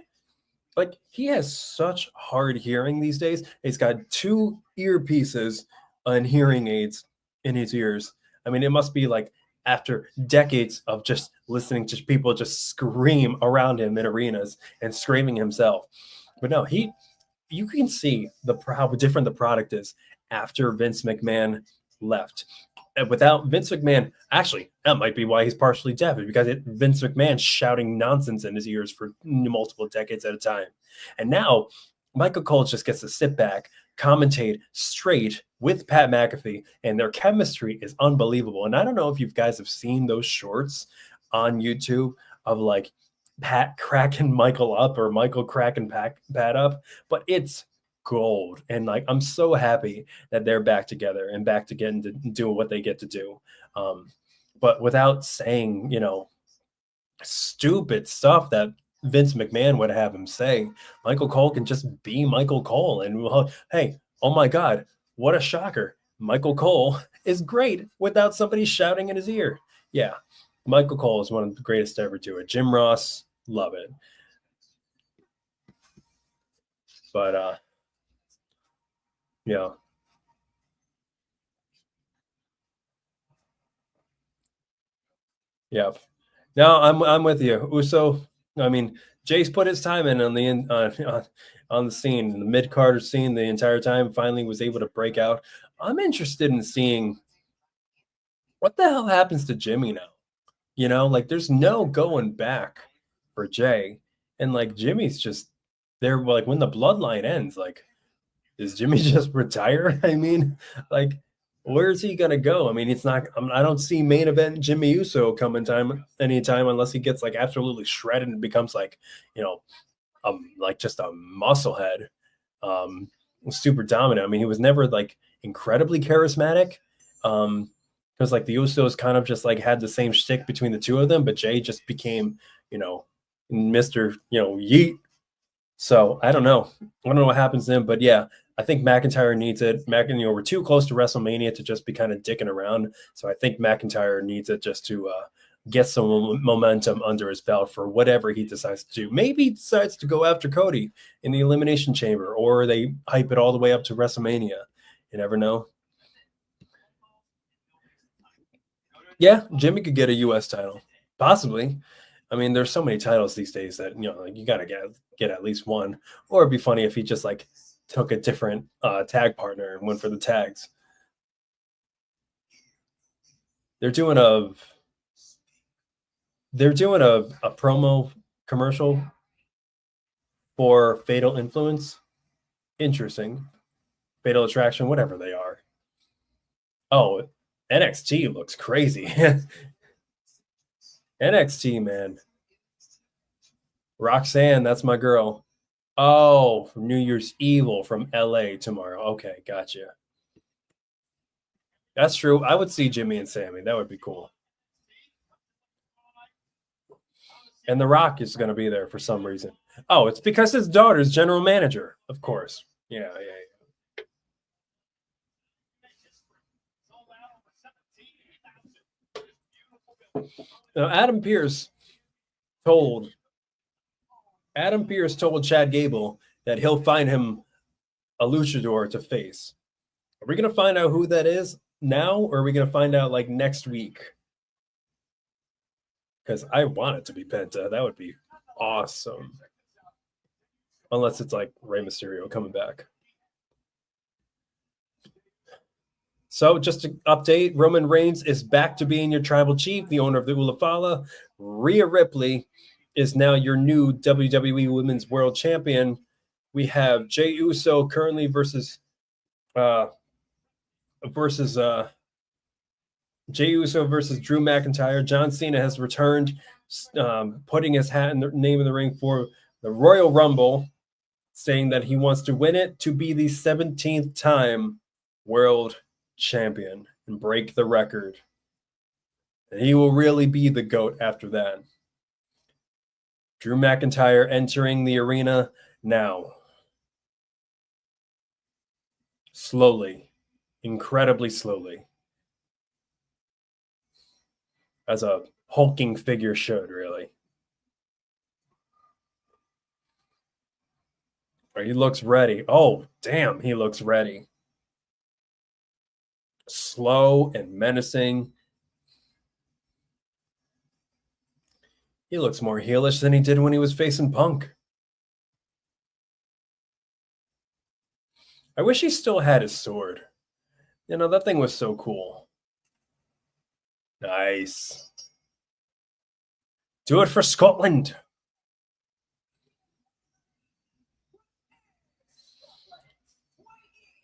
Like, he has such hard hearing these days. He's got 2 earpieces and hearing aids in his ears. I mean, it must be like after decades of just listening to people just scream around him in arenas and screaming himself. But no, you can see how different the product is after Vince McMahon left. And without Vince McMahon, actually, that might be why he's partially deaf, because Vince McMahon shouting nonsense in his ears for multiple decades at a time. And now Michael Cole just gets to sit back, commentate straight with Pat McAfee, and their chemistry is unbelievable. And I don't know if you guys have seen those shorts on YouTube of like Pat cracking Michael up or Michael cracking Pat up, but it's gold. And like, I'm so happy that they're back together and back to getting to do what they get to do. But without saying, stupid stuff that Vince McMahon would have him say, Michael Cole can just be Michael Cole. And hey, oh my God, what a shocker. Michael Cole is great without somebody shouting in his ear. Yeah, Michael Cole is one of the greatest to ever do it. Jim Ross, love it. But yeah. Yep. No, I'm with you. Uso, I mean, Jay's put his time in on on the scene, the mid Carter scene, the entire time. Finally, was able to break out. I'm interested in seeing what the hell happens to Jimmy now. Like there's no going back for Jay, and like Jimmy's just there. Like when the bloodline ends, like does Jimmy just retire? I mean, like, where's he gonna go? I mean, it's not. I don't see main event Jimmy Uso coming anytime unless he gets like absolutely shredded and becomes like, like just a musclehead, super dominant. I mean, he was never like incredibly charismatic, because like the Usos kind of just like had the same shtick between the two of them, but Jay just became, Mister, Yeet. So I don't know. I don't know what happens to him, but yeah, I think McIntyre needs it. We're too close to WrestleMania to just be kind of dicking around. So I think McIntyre needs it just to get some momentum under his belt for whatever he decides to do. Maybe he decides to go after Cody in the Elimination Chamber, or they hype it all the way up to WrestleMania. You never know. Yeah, Jimmy could get a U.S. title, possibly. I mean, there's so many titles these days that like you gotta get at least one. Or it'd be funny if he just like took a different tag partner and went for the tags. They're doing a a promo commercial for Fatal Influence. Interesting. Fatal Attraction, whatever they are. Oh, NXT looks crazy. NXT, man. Roxanne, that's my girl. Oh, from New Year's Evil from LA tomorrow. Okay, gotcha. That's true. I would see Jimmy and Sammy. That would be cool. And The Rock is going to be there for some reason. Oh, it's because his daughter's general manager, of course. Yeah. Now, Adam Pearce told Chad Gable that he'll find him a luchador to face. Are we going to find out who that is now, or are we going to find out like next week? Because I want it to be Penta. That would be awesome. Unless it's like Rey Mysterio coming back. So just to update, Roman Reigns is back to being your tribal chief, the owner of the Ulafala. Rhea Ripley is now your new WWE Women's World Champion. We have Jey Uso currently versus Jey Uso versus Drew McIntyre. John Cena has returned, putting his hat in the name in the ring for the Royal Rumble, saying that he wants to win it to be the 17th time world champion and break the record. And he will really be the GOAT after that. Drew McIntyre entering the arena now. Slowly, incredibly slowly. As a hulking figure should, really. He looks ready. Oh, damn, he looks ready. Slow and menacing. He looks more heelish than he did when he was facing Punk. I wish he still had his sword. You know, that thing was so cool. Nice. Do it for Scotland.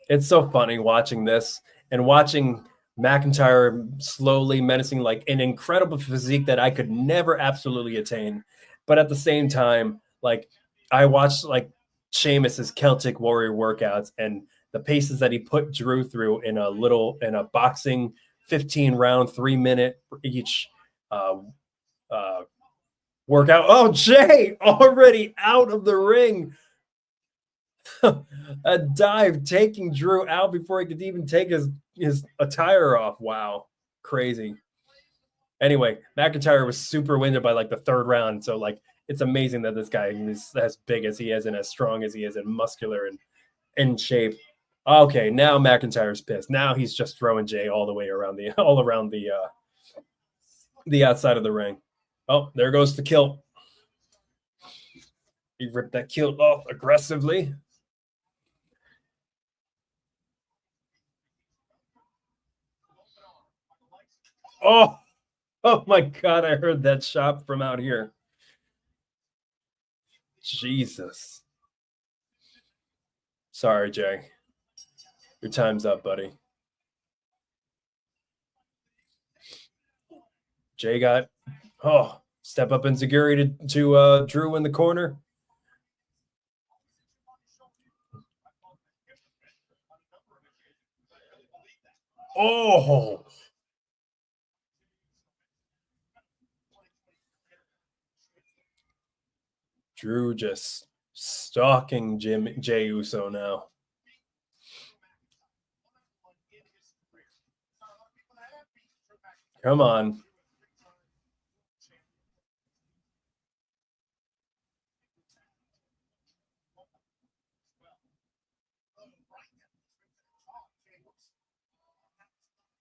It's so funny watching this and watching McIntyre slowly menacing, like an incredible physique that I could never absolutely attain. But at the same time, like I watched like Sheamus's Celtic Warrior workouts and the paces that he put Drew through in a boxing 15-round, 3-minute each workout. Oh, Jey already out of the ring. A dive taking Drew out before he could even take his attire off. Wow. Crazy. Anyway, McIntyre was super winded by like the third round. So like it's amazing that this guy is as big as he is and as strong as he is and muscular and in shape. Okay, now McIntyre's pissed. Now he's just throwing Jey all around the outside of the ring. Oh, there goes the kilt. He ripped that kilt off aggressively. Oh my God, I heard that shot from out here. Jesus. Sorry, Jey. Your time's up, buddy. Jey got, step up insecurity to Drew in the corner. Oh. Drew just stalking Jey Uso now. Come on.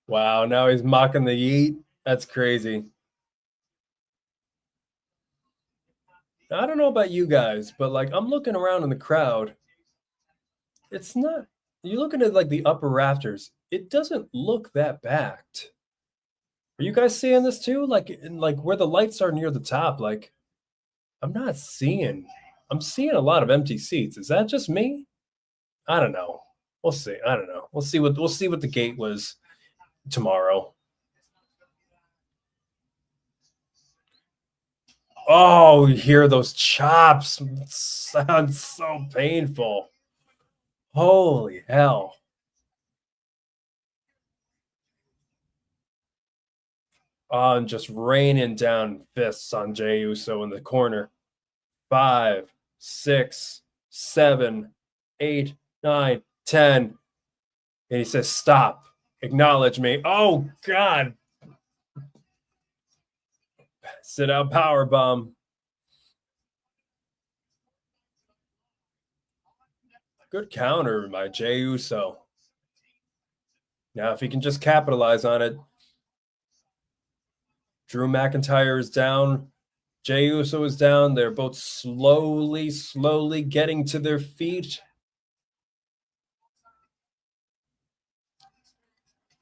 Wow, now he's mocking the yeet. That's crazy. I don't know about you guys, but like I'm looking around in the crowd. It's not, you're looking at like the upper rafters. It doesn't look that packed. Are you guys seeing this too? Like where the lights are near the top, like I'm seeing a lot of empty seats. Is that just me? I don't know. We'll see. I don't know. We'll see what the gate was tomorrow. Oh, you hear those chops. It sounds so painful. Holy hell. on just raining down fists on Jey Uso in the corner. 5, 6, 7, 8, 9, 10. And he says, stop. Acknowledge me. Oh, God. Sit out powerbomb. Good counter by Jey Uso. Now, if he can just capitalize on it. Drew McIntyre is down. Jey Uso is down. They're both slowly getting to their feet.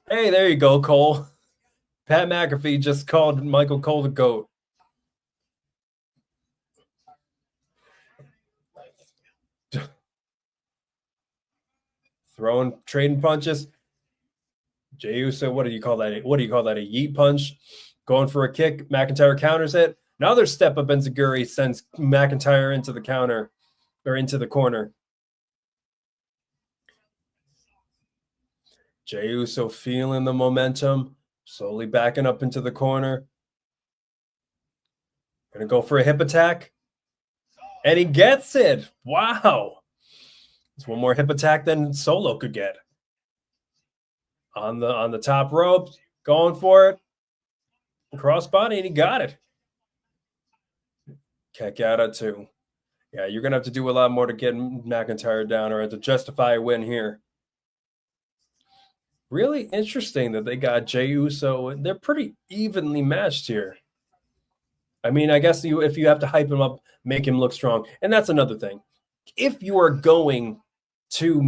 Hey, there you go, Cole. Pat McAfee just called Michael Cole the GOAT. Trading punches. Jey Uso, what do you call that? What do you call that? A yeet punch? Going for a kick. McIntyre counters it. Another step up enziguri sends McIntyre into the counter or into the corner. Jey Uso feeling the momentum, slowly backing up into the corner. Gonna go for a hip attack. And he gets it. Wow. It's one more hip attack than Solo could get. On the top rope, going for it. Crossbody, and he got it. Kick out at 2. Yeah, you're gonna have to do a lot more to get McIntyre down or to justify a win here. Really interesting that they got Jey Uso. They're pretty evenly matched here. I mean, I guess if you have to hype him up, make him look strong. And that's another thing. If you are going to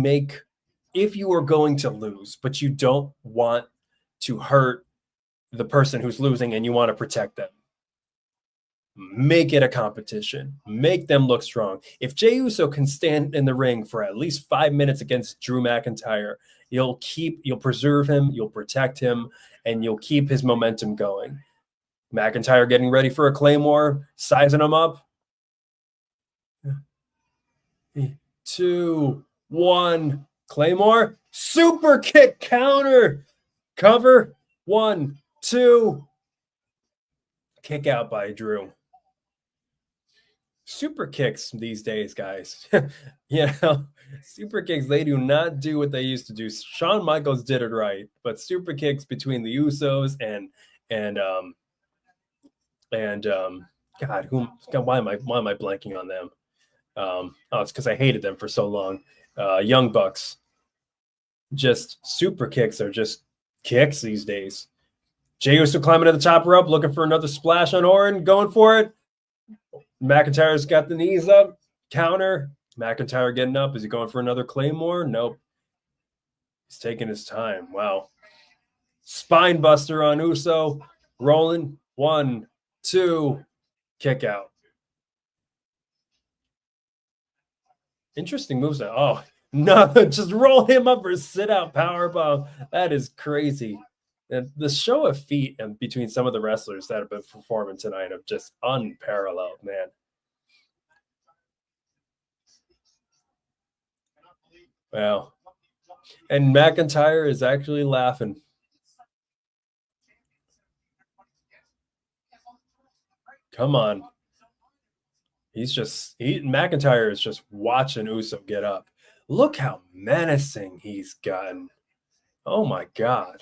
lose, but you don't want to hurt the person who's losing and you want to protect them, make it a competition. Make them look strong. If Jey Uso can stand in the ring for at least 5 minutes against Drew McIntyre, you'll preserve him, you'll protect him, and you'll keep his momentum going. McIntyre getting ready for a Claymore, sizing him up. 2, 1, Claymore, super kick, counter, cover, 1, 2, kick out by Drew. Super kicks these days, guys. Super kicks, they do not do what they used to do. Shawn Michaels did it right, but super kicks between the Usos and God, why am I blanking on them? It's because I hated them for so long. Young Bucks. Just super kicks are just kicks these days. Jey Uso climbing to the top rope, looking for another splash on Orton, going for it. McIntyre's got the knees up, counter. McIntyre getting up. Is he going for another Claymore? Nope. He's taking his time. Wow. Spine buster on Uso. Rolling. 1, 2, kick out. Interesting moves. Oh, no, just roll him up or sit out powerbomb. That is crazy. And the show of feet and between some of the wrestlers that have been performing tonight are just unparalleled, man. Wow. And McIntyre is actually laughing. Come on. McIntyre is just watching Uso get up. Look how menacing he's gotten. Oh my God.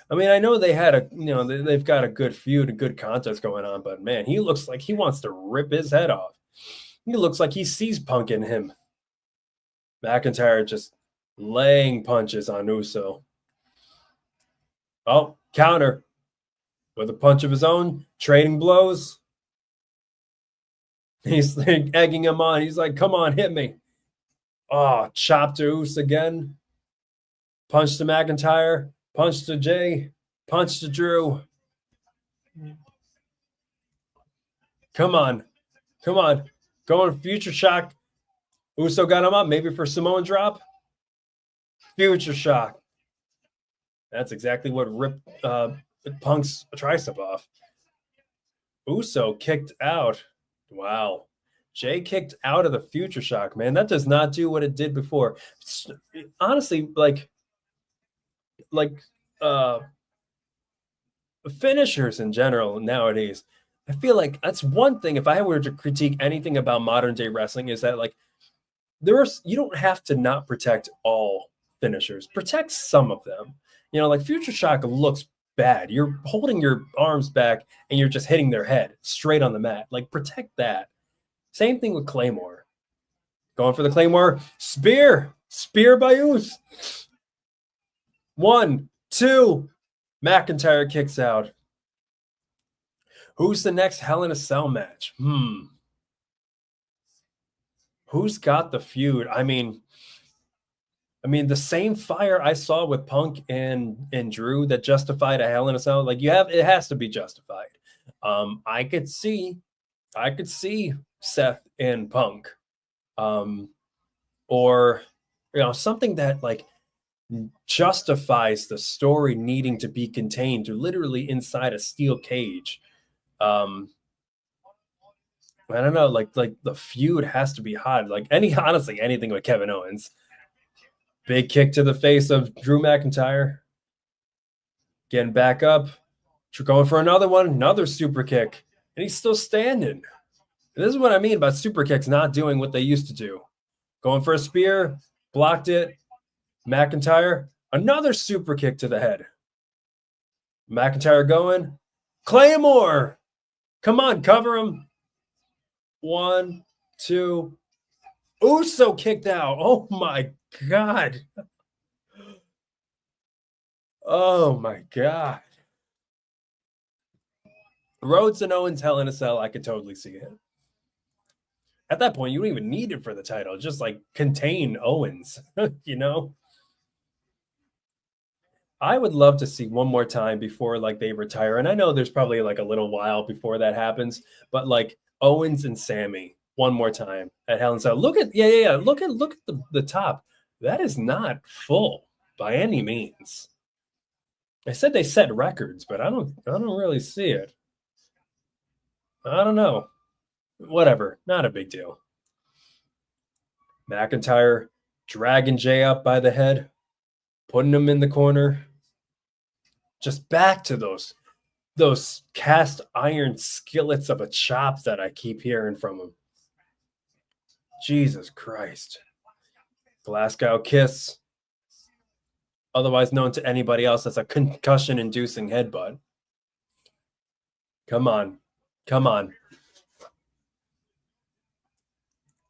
I mean, I know they've got a good feud, a good contest going on, but man, he looks like he wants to rip his head off. He looks like he sees Punk in him. McIntyre just laying punches on Uso. Oh, counter with a punch of his own, trading blows. He's egging him on. He's like, come on, hit me. Oh, chop to Uso again. Punch to McIntyre. Punch to Jey. Punch to Drew. Come on. Come on. Going future shock. Uso got him up. Maybe for Samoan drop. Future shock. That's exactly what ripped Punk's tricep off. Uso kicked out. Wow. Jey kicked out of the future shock, man. That does not do what it did before. Honestly, like finishers in general nowadays, I feel like that's one thing. If I were to critique anything about modern day wrestling, is that like you don't have to not protect all finishers. Protect some of them. You know, like Future Shock looks bad. You're holding your arms back and you're just hitting their head straight on the mat. Like protect that. Same thing with Claymore. Going for the Claymore. Spear by Uso. 1, 2. McIntyre kicks out. Who's the next Hell in a Cell match? Who's got the feud? I mean, the same fire I saw with Punk and Drew that justified a Hell in a Cell. Like it has to be justified. I could see Seth and Punk, or something that like justifies the story needing to be contained to literally inside a steel cage. I don't know, like the feud has to be hot. Like honestly, anything with Kevin Owens. Big kick to the face of Drew McIntyre. Getting back up. Going for another one, another super kick. And he's still standing. And this is what I mean about super kicks not doing what they used to do. Going for a spear, blocked it. McIntyre, another super kick to the head. McIntyre going. Claymore! Come on, cover him. 1, 2. Uso kicked out. Oh my God. Oh my God. Rhodes and Owens Hell in a Cell, I could totally see it. At that point, you don't even need it for the title. Just like contain Owens, you know? I would love to see one more time before like they retire. And I know there's probably like a little while before that happens, but like Owens and Sammy one more time at Hell in a Cell. Look at Look at the top. That is not full by any means. I said they set records, but I don't really see it. I don't know. Whatever, not a big deal. McIntyre dragging Jey up by the head, putting him in the corner. Just back to those cast iron skillets of a chop that I keep hearing from him. Jesus Christ. Glasgow kiss. Otherwise known to anybody else as a concussion-inducing headbutt. Come on. Come on.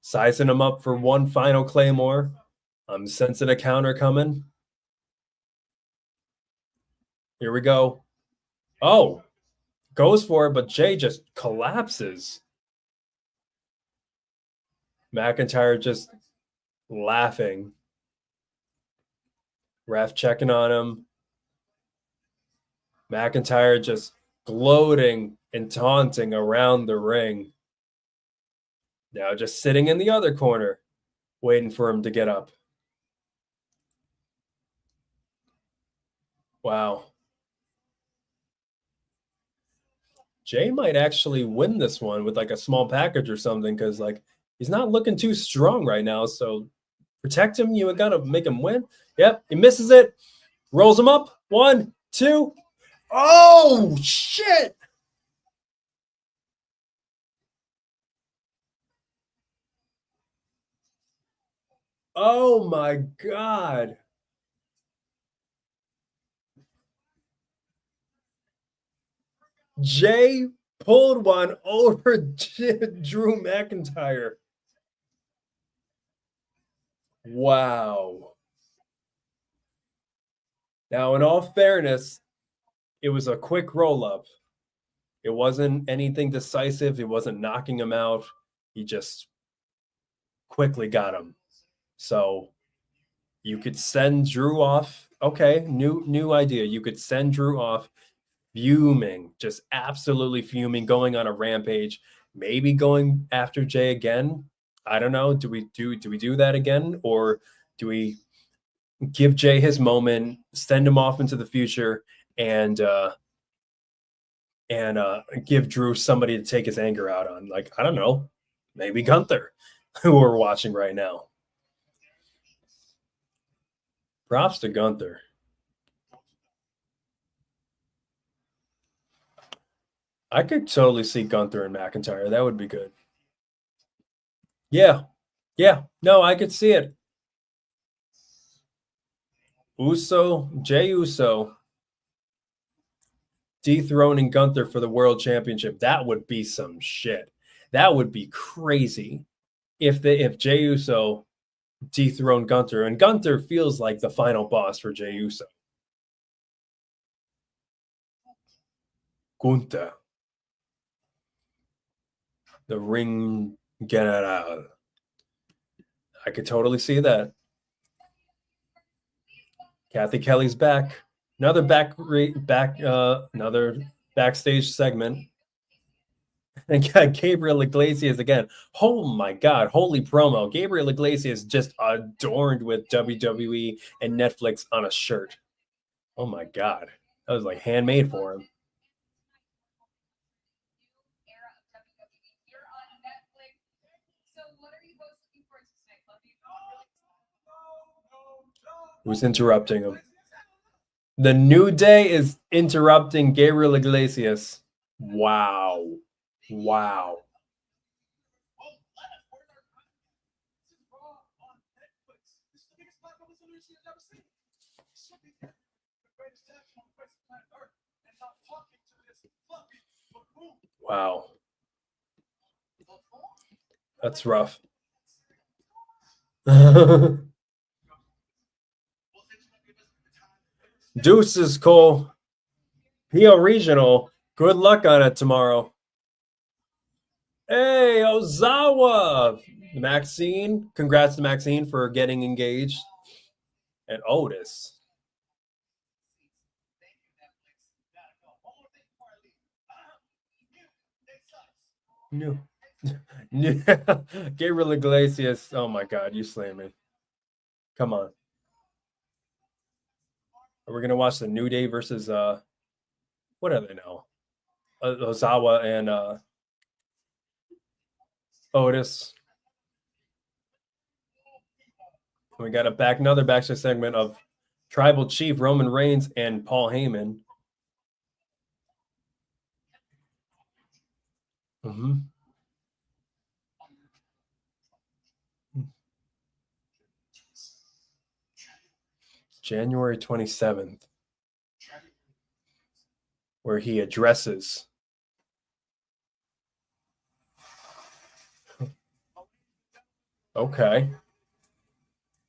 Sizing him up for one final Claymore. I'm sensing a counter coming. Here we go. Oh, goes for it, but Jey just collapses. McIntyre just laughing. Ref checking on him. McIntyre just gloating and taunting around the ring. Now just sitting in the other corner, waiting for him to get up. Wow. Jey might actually win this one with like a small package or something, because like he's not looking too strong right now. So protect him. You got to make him win. Yep, he misses it. Rolls him up. 1, 2. Oh, shit. Oh, my God. Jey pulled one over Drew McIntyre. Wow. Now, in all fairness, it was a quick roll-up. It wasn't anything decisive. It wasn't knocking him out. He just quickly got him. So you could send Drew off. Okay, new idea. You could send Drew off fuming, just absolutely fuming, going on a rampage, maybe going after Jey again. I don't know. Do we do that again, or do we give Jey his moment, send him off into the future, and give Drew somebody to take his anger out on? Like, I don't know, maybe Gunther, who we're watching right now. Props to Gunther. I could totally see Gunther and McIntyre. That would be good. Yeah. Yeah. No, I could see it. Jey Uso dethroning Gunther for the world championship. That would be some shit. That would be crazy if Jey Uso dethroned Gunther, and Gunther feels like the final boss for Jey Uso. Gunther, the ring general. I could totally see that. Kathy Kelly's back. Another another backstage segment. And Gabriel Iglesias again. Oh my God, holy promo. Gabriel Iglesias just adorned with WWE and Netflix on a shirt. Oh my God. That was like handmade for him. Who's interrupting him? The New Day is interrupting Gabriel Iglesias. Wow. Wow. Wow. That's rough. Deuces, Cole. PO Regional. Good luck on it tomorrow. Hey, Ozawa. Maxine. Congrats to Maxine for getting engaged. And Otis. No. Gabriel Iglesias. Oh my God, you slay me. Come on. Are we gonna watch the New Day versus what are they now? Ozawa and Otis. We got another backstage segment of Tribal Chief Roman Reigns and Paul Heyman. January 27th, where he addresses. Okay.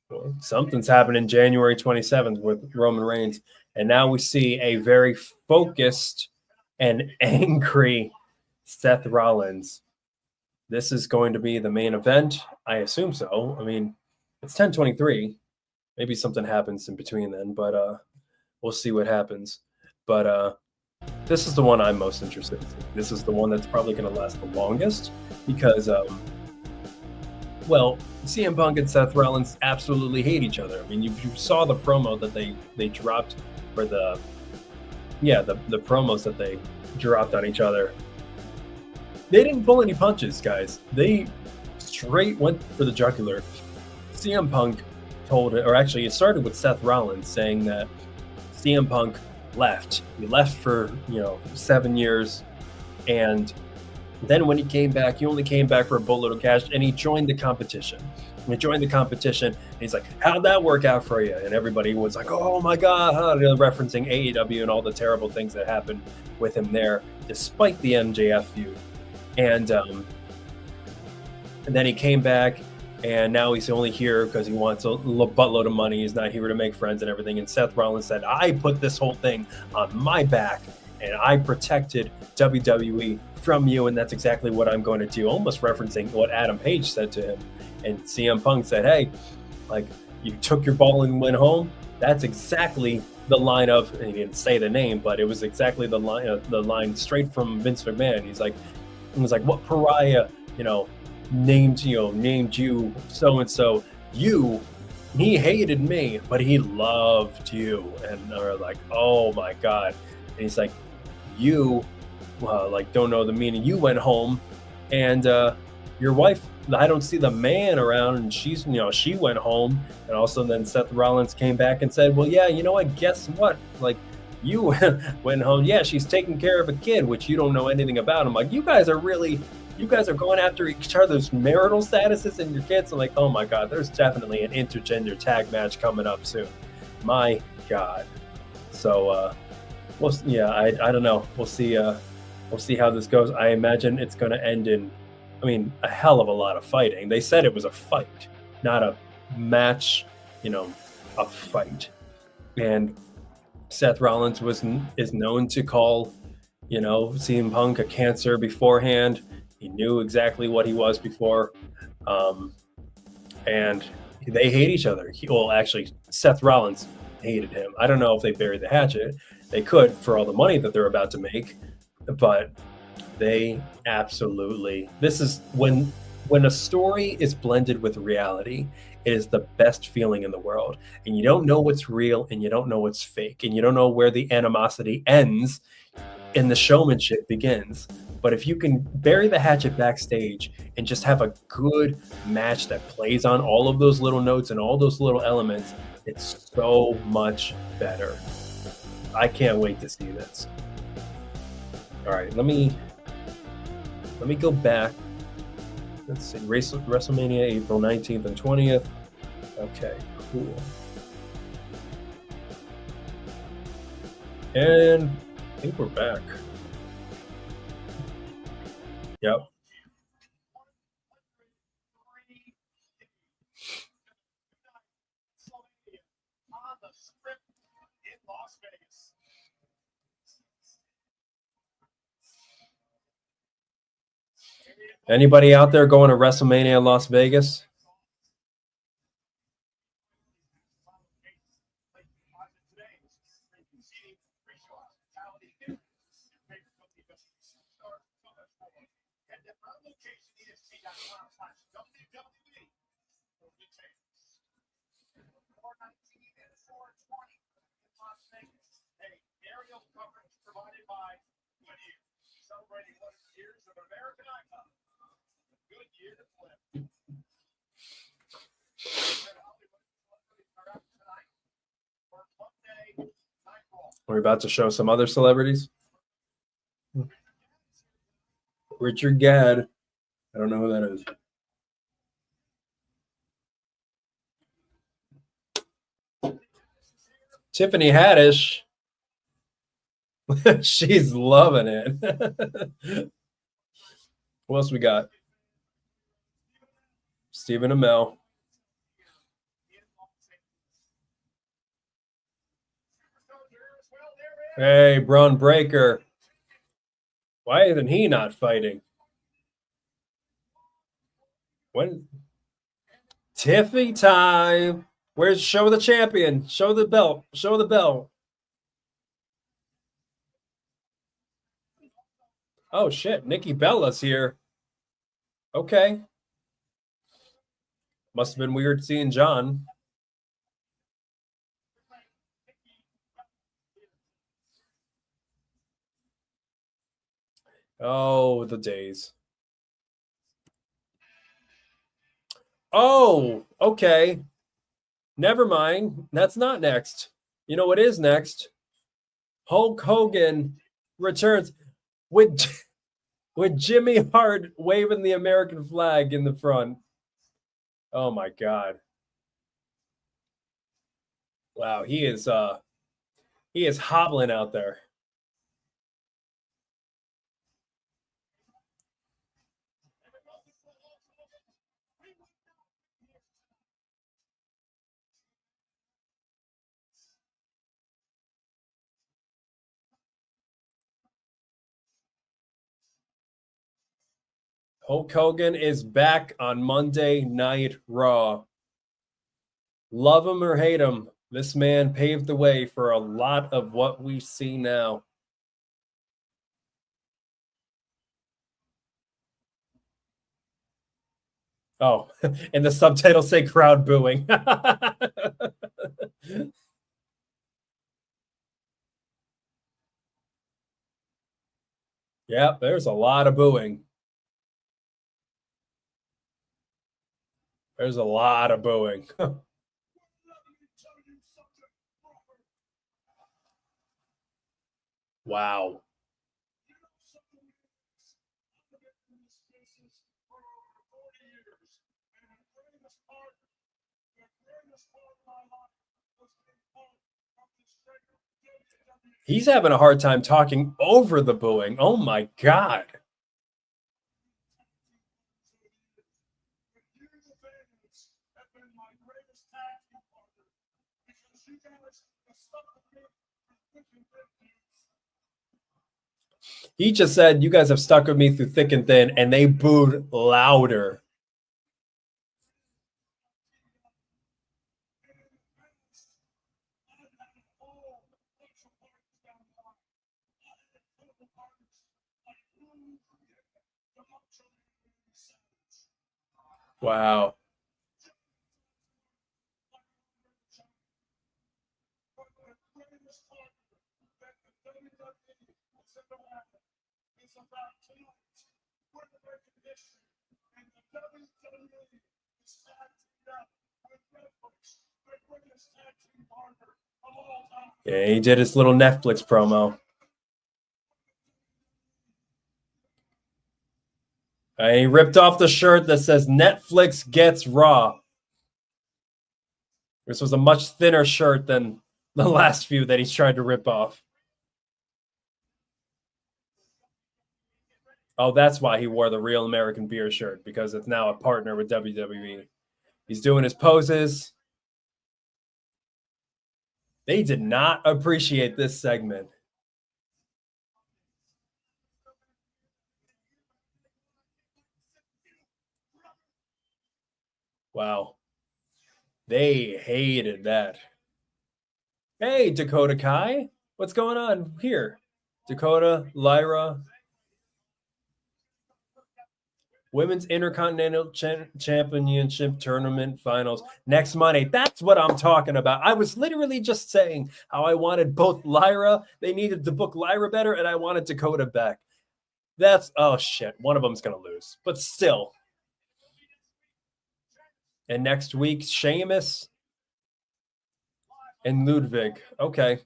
Well, something's happening January 27th with Roman Reigns. And now we see a very focused and angry Seth Rollins. This is going to be the main event. I assume so. I mean, it's 10:23. Maybe something happens in between then, but we'll see what happens. But this is the one I'm most interested in. This is the one that's probably going to last the longest because, well, CM Punk and Seth Rollins absolutely hate each other. I mean, you saw the promo that they dropped for the promos that they dropped on each other. They didn't pull any punches, guys. They straight went for the jugular. CM Punk told it, or actually it started with Seth Rollins saying that CM Punk left. He left for 7 years, and then when he came back, he only came back for a boatload of cash, and he joined the competition. And he's like, "How'd that work out for you?" And everybody was like, "Oh my God," referencing AEW and all the terrible things that happened with him there, despite the MJF feud. And then he came back, and now he's only here because he wants a buttload of money. He's not here to make friends and everything. And Seth Rollins said, "I put this whole thing on my back, and I protected WWE from you, and that's exactly what I'm going to do," almost referencing what Adam Page said to him. And CM Punk said, "Hey, like, you took your ball and went home." That's exactly the line of, and he didn't say the name, but it was exactly the line straight from Vince McMahon. He was like, "What pariah, named you so-and-so? He hated me, but he loved you." And they're like, "Oh my God." And he's like, "You don't know the meaning. You went home, and your wife, I don't see the man around, and she went home." And also then Seth Rollins came back and said, "Well, yeah, you know what? Guess what? Like, you went home. Yeah, she's taking care of a kid, which you don't know anything about. I'm like, you guys are going after each other's marital statuses and your kids. I'm like, oh my God, there's definitely an intergender tag match coming up soon. My God. So, I don't know. We'll see how this goes. I imagine it's going to end in, a hell of a lot of fighting. They said it was a fight, not a match, a fight. And Seth Rollins is known to call, CM Punk a cancer beforehand. He knew exactly what he was before, and they hate each other. Actually, Seth Rollins hated him. I don't know if they buried the hatchet. They could for all the money that they're about to make, but they absolutely. This is when a story is blended with reality. It is the best feeling in the world, and you don't know what's real and you don't know what's fake, and you don't know where the animosity ends and the showmanship begins. But if you can bury the hatchet backstage and just have a good match that plays on all of those little notes and all those little elements, it's so much better. I can't wait to see this. All right, let me go back. Let's see, WrestleMania, April 19th and 20th. Okay, cool. And I think we're back. Yep. Anybody out there going to WrestleMania Las Vegas? We're about to show some other celebrities. Richard Gadd. I don't know who that is. Tiffany Haddish. She's loving it. Who else we got? Stephen Amell. Hey, Braun Breaker. Why isn't he not fighting? When? Tiffy time. Where's show the champion? Show the belt. Show the belt. Oh shit, Nikki Bella's here. Okay. Must have been weird seeing John. Oh, the days. Oh, okay. Never mind. That's not next. You know what is next? Hulk Hogan returns with Jimmy Hart waving the American flag in the front. Oh my God. Wow, he is hobbling out there. Hulk Hogan is back on Monday Night Raw. Love him or hate him, this man paved the way for a lot of what we see now. Oh, and the subtitles say crowd booing. Yeah, there's a lot of booing. There's a lot of booing. Wow. He's having a hard time talking over the booing. Oh my God. He just said, "You guys have stuck with me through thick and thin," and they booed louder. Wow. Yeah, he did his little Netflix promo. And he ripped off the shirt that says Netflix gets Raw. This was a much thinner shirt than the last few that he's tried to rip off. Oh, that's why he wore the Real American Beer shirt, because it's now a partner with WWE. He's doing his poses. They did not appreciate this segment. Wow. They hated that. Hey, Dakota Kai. What's going on here? Dakota, Lyra. Women's Intercontinental Championship Tournament Finals next Monday. That's what I'm talking about. I was literally just saying how I wanted both Lyra. They needed to book Lyra better, and I wanted Dakota back. That's, oh shit, one of them's going to lose. But still. And next week, Sheamus and Ludwig. Okay.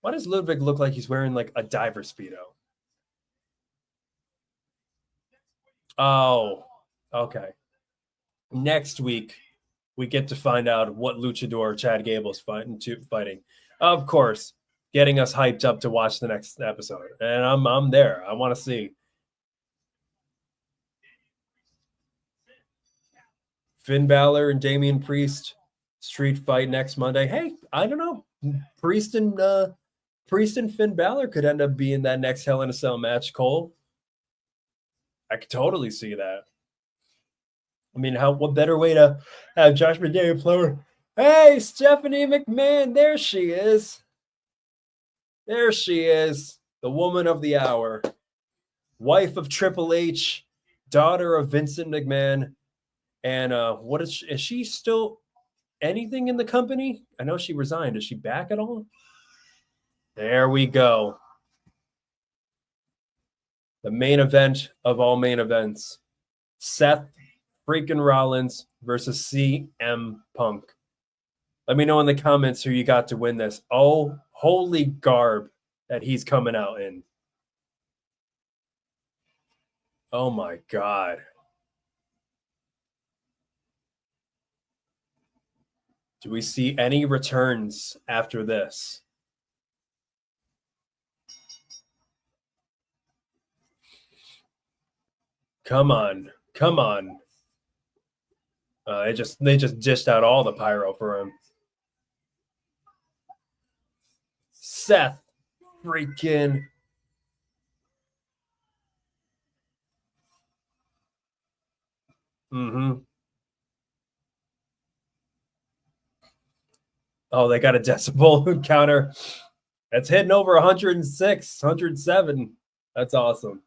Why does Ludwig look like he's wearing like a diver Speedo? Oh, okay. Next week, we get to find out what luchador Chad Gable's fighting. Of course, getting us hyped up to watch the next episode. And I'm there. I want to see. Finn Balor and Damian Priest street fight next Monday. Hey, I don't know. Priest and Finn Balor could end up being that next Hell in a Cell match, Cole. I could totally see that. I mean, what better way to have Josh McDaniel play? Hey, Stephanie McMahon, there she is. There she is, the woman of the hour, wife of Triple H, daughter of Vincent McMahon, and what is she still anything in the company? I know she resigned. Is she back at all? There we go. The main event of all main events. Seth freaking Rollins versus CM Punk. Let me know in the comments who you got to win this. Oh, holy garb that he's coming out in. Oh my God. Do we see any returns after this? Come on. Come on. They just dished out all the pyro for him. Seth freaking Oh, they got a decibel counter. That's hitting over 106, 107. That's awesome.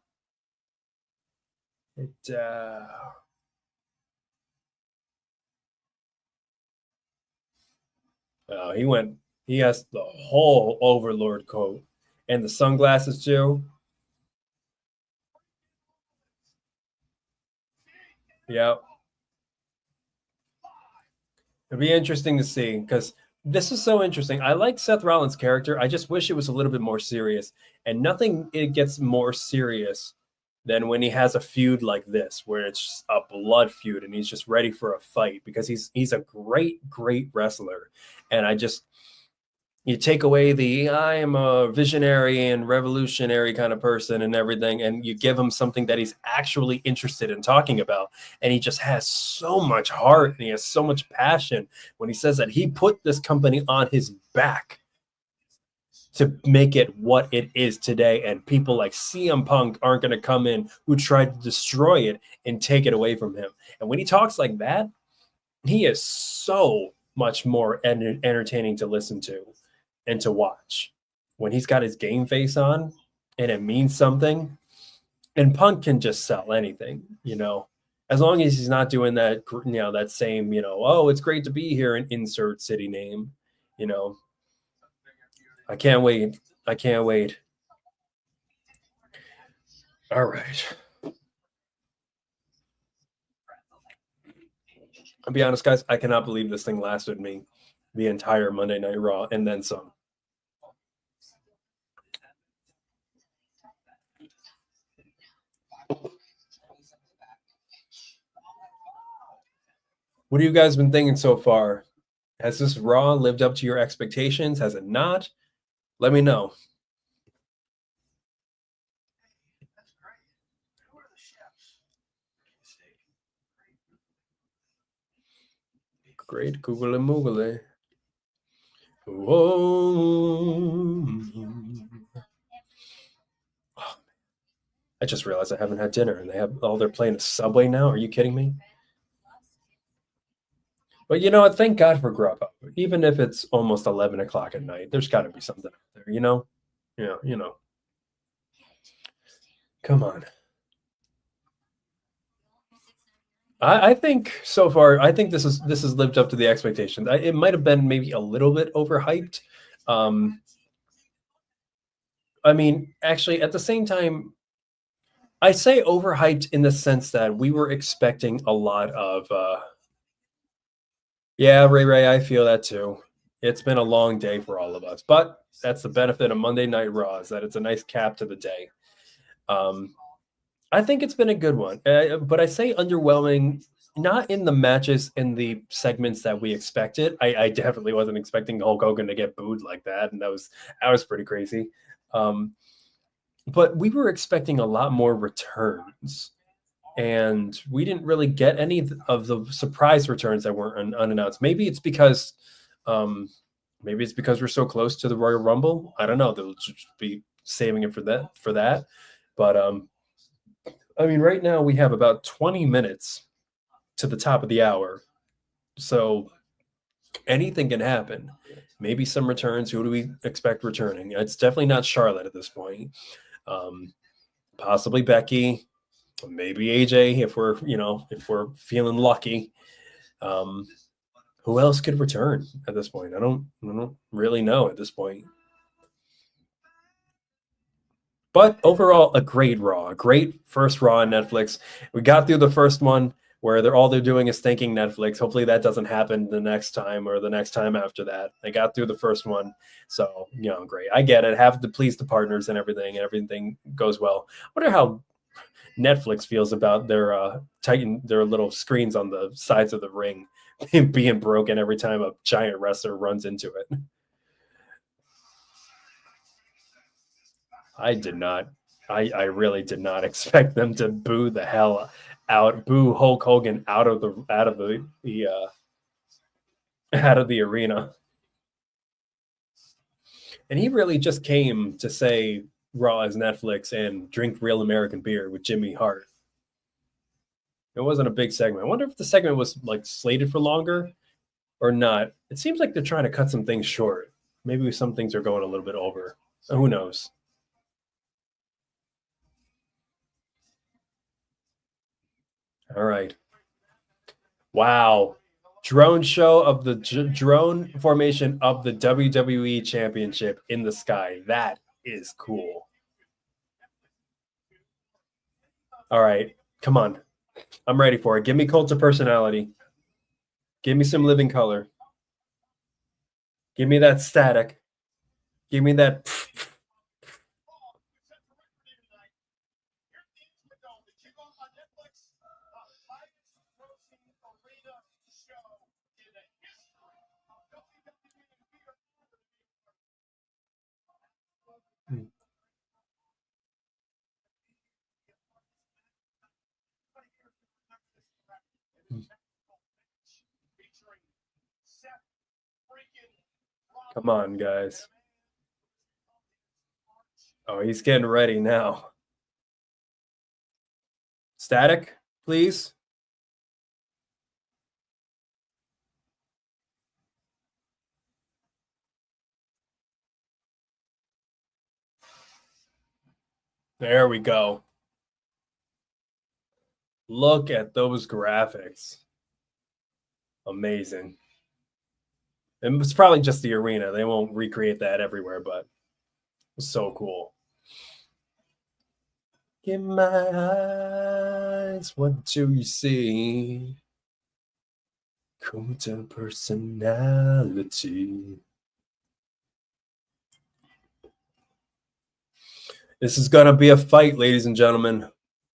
He has the whole Overlord coat and the sunglasses too. Yep. It'll be interesting to see because This is so interesting. I like Seth Rollins' character. I just wish it was a little bit more serious. And nothing it gets more serious than when he has a feud like this, where it's just a blood feud and he's just ready for a fight because he's a great wrestler. And you take away the I am a visionary and revolutionary kind of person and everything, and you give him something that he's actually interested in talking about. And he just has so much heart and he has so much passion when he says that he put this company on his back to make it what it is today. And people like CM Punk aren't going to come in who tried to destroy it and take it away from him. And when he talks like that, he is so much more entertaining to listen to and to watch. When he's got his game face on and it means something, and Punk can just sell anything, as long as he's not doing that, that same, oh, it's great to be here and insert city name, I can't wait. I can't wait. All right. I'll be honest, guys, I cannot believe this thing lasted me the entire Monday Night Raw and then some. What have you guys been thinking so far? Has this Raw lived up to your expectations? Has it not? Let me know. Great Google and Moogle. Whoa. I just realized I haven't had dinner and they're playing the Subway now. Are you kidding me? But you know what? Thank God for Grubhub. Even if it's almost 11 o'clock at night, there's got to be something out there, Yeah, Come on. I think so far, I think this has lived up to the expectations. It might have been maybe a little bit overhyped. I mean, actually, at the same time, I say overhyped in the sense that we were expecting a lot of. Yeah, Ray, I feel that too. It's been a long day for all of us, but that's the benefit of Monday Night Raw is that it's a nice cap to the day. I think it's been a good one, but I say underwhelming, not in the matches in the segments that we expected. I definitely wasn't expecting Hulk Hogan to get booed like that, and that was pretty crazy. But we were expecting a lot more returns, and we didn't really get any of the surprise returns that weren't unannounced. Maybe it's because we're so close to the Royal Rumble. I don't know. They'll just be saving it for that. But I mean, right now we have about 20 minutes to the top of the hour, so anything can happen. Maybe some returns. Who do we expect returning? It's definitely not Charlotte at this point. Possibly Becky, maybe AJ if we're feeling lucky. Who else could return at this point? I don't really know at this point. But overall, a great Raw, a great first Raw on Netflix. We got through the first one where they're doing is thanking Netflix. Hopefully that doesn't happen the next time or the next time after that. They got through the first one. So, great. I get it. Have to please the partners and everything goes well. I wonder how Netflix feels about their their little screens on the sides of the ring being broken every time a giant wrestler runs into it. I really did not expect them to boo the hell out, boo Hulk Hogan out of the arena. And he really just came to say Raw is Netflix and drink real American beer with Jimmy Hart. It wasn't a big segment. I wonder if the segment was like slated for longer or not. It seems like they're trying to cut some things short. Maybe some things are going a little bit over. Who knows? All right. Wow. Drone show of the drone formation of the WWE Championship in the sky. That is cool. All right. Come on. I'm ready for it. Give me cult of personality. Give me some living color. Give me that static. Give me that. Come on, guys. Oh, he's getting ready now. Static, please. There we go. Look at those graphics. Amazing. And it's probably just the arena. They won't recreate that everywhere, but it's so cool. In my eyes, what do you see? Cult of personality. This is going to be a fight, ladies and gentlemen.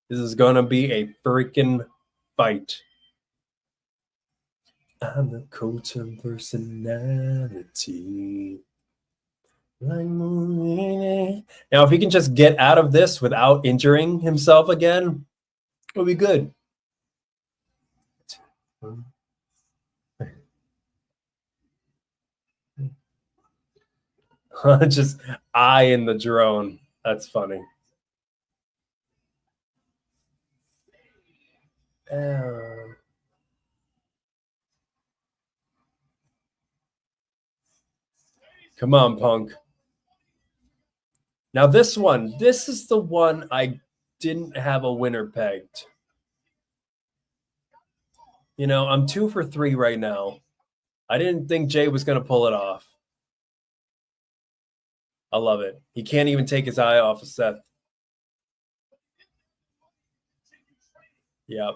This is going to be a freaking fight. I'm the cult of personality. Now, if he can just get out of this without injuring himself again, it'll be good. Just eyeing the drone. That's funny. Come on, Punk. Now this is the one I didn't have a winner pegged. You know, I'm 2 for 3 right now. I didn't think Jey was going to pull it off. I love it. He can't even take his eye off of Seth. Yep.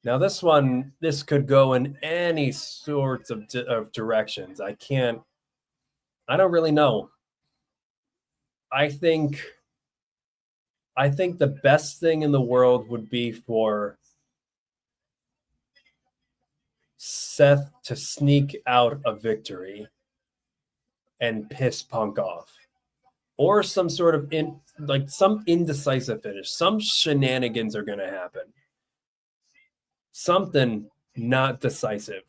Now this could go in any sorts of directions. I don't really know. I think the best thing in the world would be for Seth to sneak out a victory and piss Punk off. Or some sort of some indecisive finish. Some shenanigans are going to happen. Something not decisive.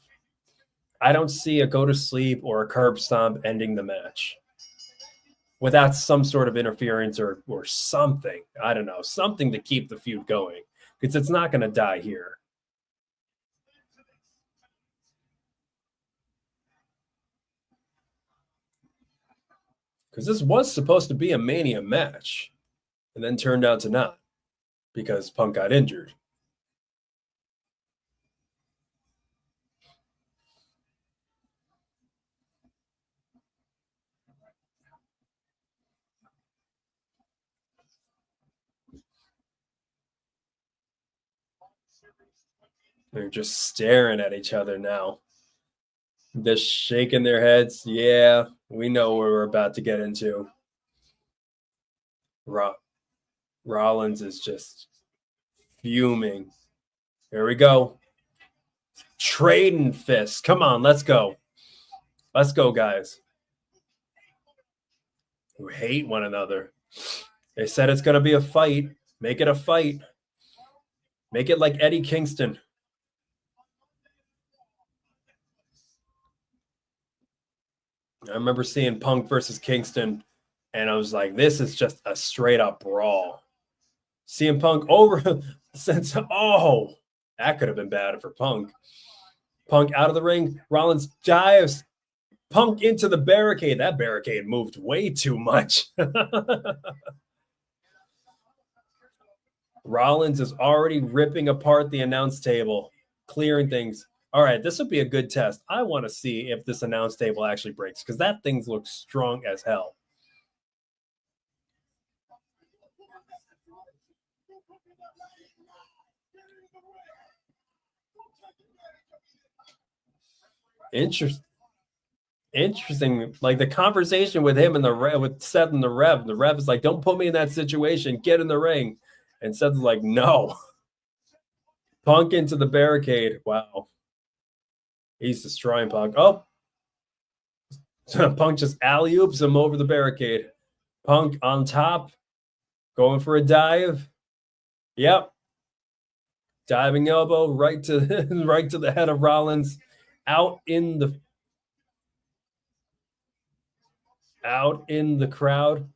I don't see a go to sleep or a curb stomp ending the match without some sort of interference or something. I don't know. Something to keep the feud going because it's not going to die here. Because this was supposed to be a Mania match and then turned out to not because Punk got injured. They're just staring at each other now. Just shaking their heads. Yeah, we know what we're about to get into. Rollins is just fuming. Here we go. Trading fists. Come on, let's go. Let's go, guys. Who hate one another. They said it's going to be a fight. Make it a fight. Make it like Eddie Kingston. I remember seeing Punk versus Kingston, and I was like, this is just a straight-up brawl. CM Punk over since that could have been bad for Punk. Punk out of the ring. Rollins dives. Punk into the barricade. That barricade moved way too much. Rollins is already ripping apart the announce table, clearing things. All right, this would be a good test. I want to see if this announce table actually breaks because that thing looks strong as hell. Interesting. Like the conversation with him and with Seth and the Rev. The Rev is like, "Don't put me in that situation. Get in the ring." And Seth's like, "No." Punk into the barricade. Wow. He's destroying Punk. Oh, Punk just alley-oops him over the barricade. Punk on top, going for a dive. Yep. Diving elbow right to right to the head of Rollins. Out in the crowd.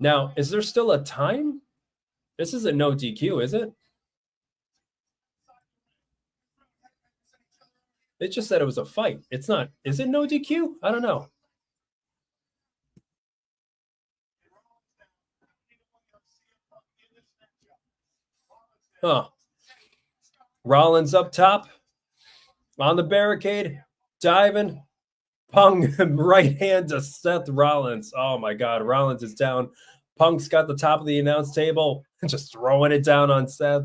Now, is there still a time? This isn't no DQ, is it? It just said it was a fight. It's not. Is it no DQ? I don't know. Huh. Rollins up top on the barricade, diving. Punk right hand to Seth Rollins. Oh my God. Rollins is down. Punk's got the top of the announce table, just throwing it down on Seth.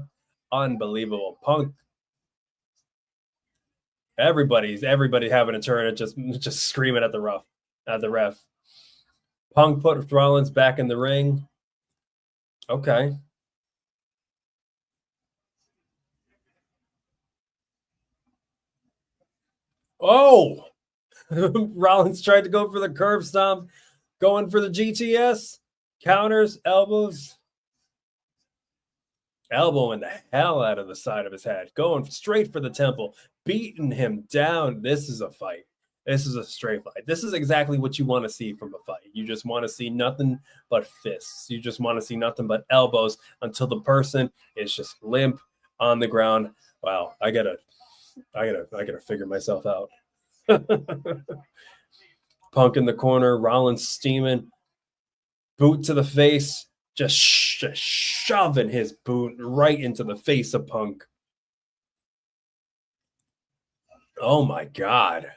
Unbelievable. Punk. Everybody having a turn and just screaming at the ref. Punk put Rollins back in the ring. Okay. Oh, Rollins tried to go for the curb stomp, going for the GTS, counters, elbows. Elbowing the hell out of the side of his head, going straight for the temple, beating him down. This is a fight. This is a straight fight. This is exactly what you want to see from a fight. You just want to see nothing but fists. You just want to see nothing but elbows until the person is just limp on the ground. Wow, I gotta figure myself out. Punk in the corner, Rollins steaming, boot to the face. Just shoving his boot right into the face of Punk. Oh my God.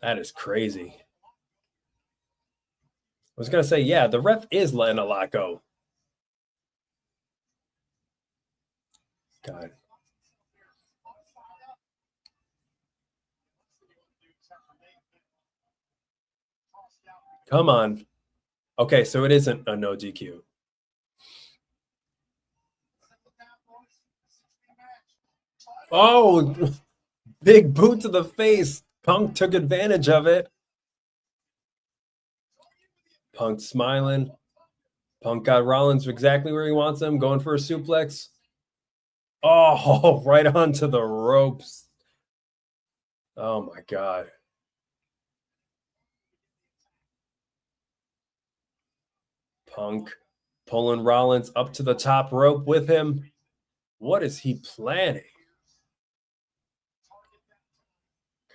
That is crazy. I was going to say, yeah, the ref is letting a lot go. God. Come on. Okay, so it isn't a no DQ. Oh, big boot to the face. Punk took advantage of it. Punk smiling. Punk got Rollins exactly where he wants him, going for a suplex. Oh, right onto the ropes. Oh my God. Punk pulling Rollins up to the top rope with him. What is he planning?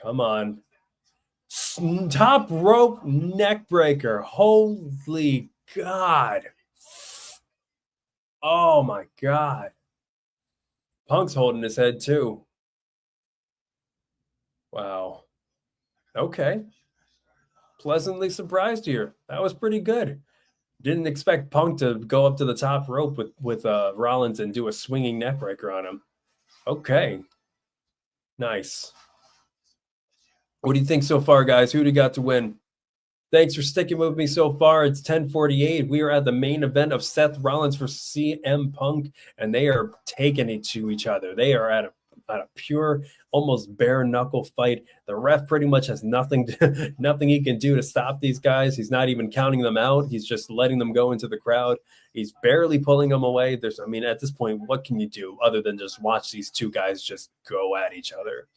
Come on. Top rope neck breaker. Holy God. Oh my God. Punk's holding his head too. Wow. Okay. Pleasantly surprised here. That was pretty good. Didn't expect Punk to go up to the top rope with Rollins and do a swinging neck breaker on him. Okay. Nice. What do you think so far, guys? Who do you got to win? Thanks for sticking with me so far. It's 10:48. We are at the main event of Seth Rollins for CM Punk, and they are taking it to each other. They are at a pure, almost bare knuckle fight. The ref pretty much has nothing he can do to stop these guys. He's not even counting them out. He's just letting them go into the crowd. He's barely pulling them away. At this point, what can you do other than just watch these two guys just go at each other?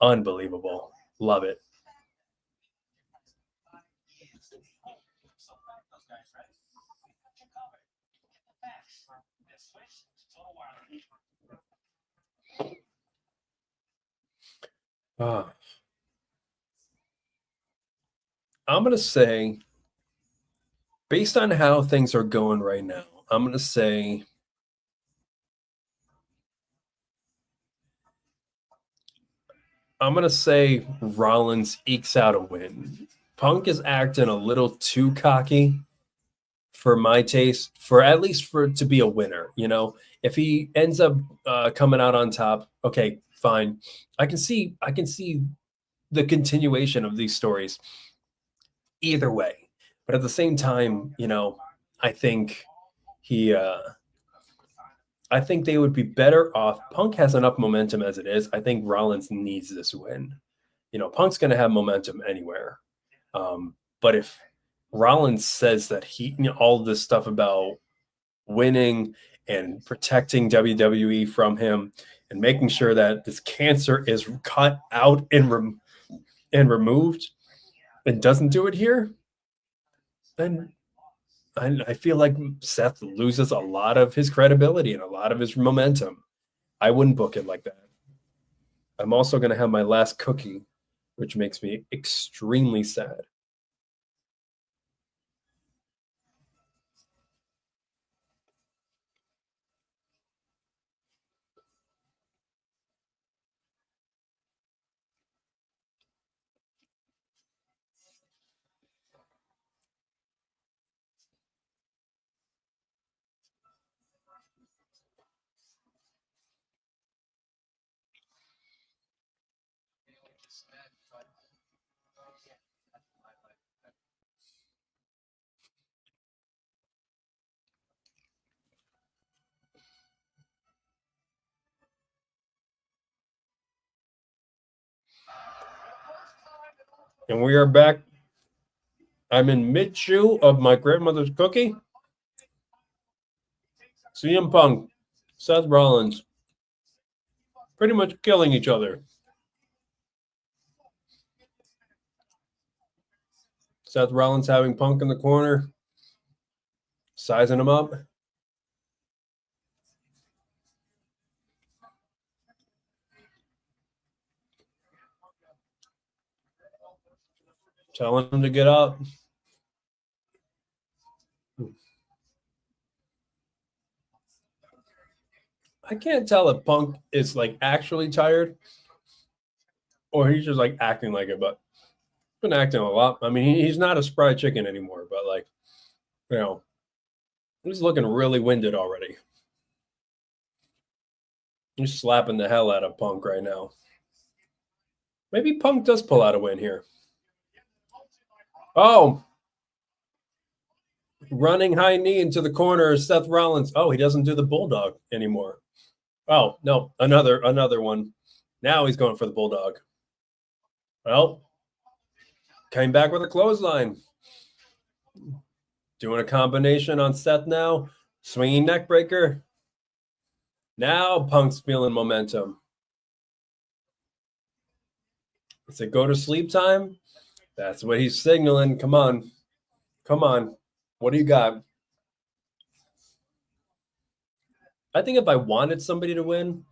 Unbelievable. Love it. I'm going to say, based on how things are going right now, I'm going to say Rollins ekes out a win. Punk is acting a little too cocky for my taste, for at least for to be a winner. You know, if he ends up coming out on top, okay, fine. I can see the continuation of these stories either way. But at the same time, you know, I think he I think they would be better off. Punk has enough momentum as it is. I think Rollins needs this win. You know, Punk's going to have momentum anywhere. But if Rollins says that he, you know, all this stuff about winning and protecting WWE from him and making sure that this cancer is cut out and removed and doesn't do it here, then I feel like Seth loses a lot of his credibility and a lot of his momentum. I wouldn't book it like that. I'm also going to have my last cookie, which makes me extremely sad. And we are back. I'm in mid-chew of my grandmother's cookie. CM Punk, Seth Rollins, pretty much killing each other. Seth Rollins having Punk in the corner, sizing him up. Telling him to get up. I can't tell if Punk is like actually tired or he's just like acting like it, but he's been acting a lot. I mean, he's not a spry chicken anymore, but like, you know, he's looking really winded already. He's slapping the hell out of Punk right now. Maybe Punk does pull out a win here. Oh, running high knee into the corner is Seth Rollins. Oh, he doesn't do the bulldog anymore. Oh, no, another one. Now he's going for the bulldog. Well, came back with a clothesline. Doing a combination on Seth now. Swinging neck breaker. Now Punk's feeling momentum. It's a go to sleep time. That's what he's signaling. Come on. Come on. What do you got? I think if I wanted somebody to win,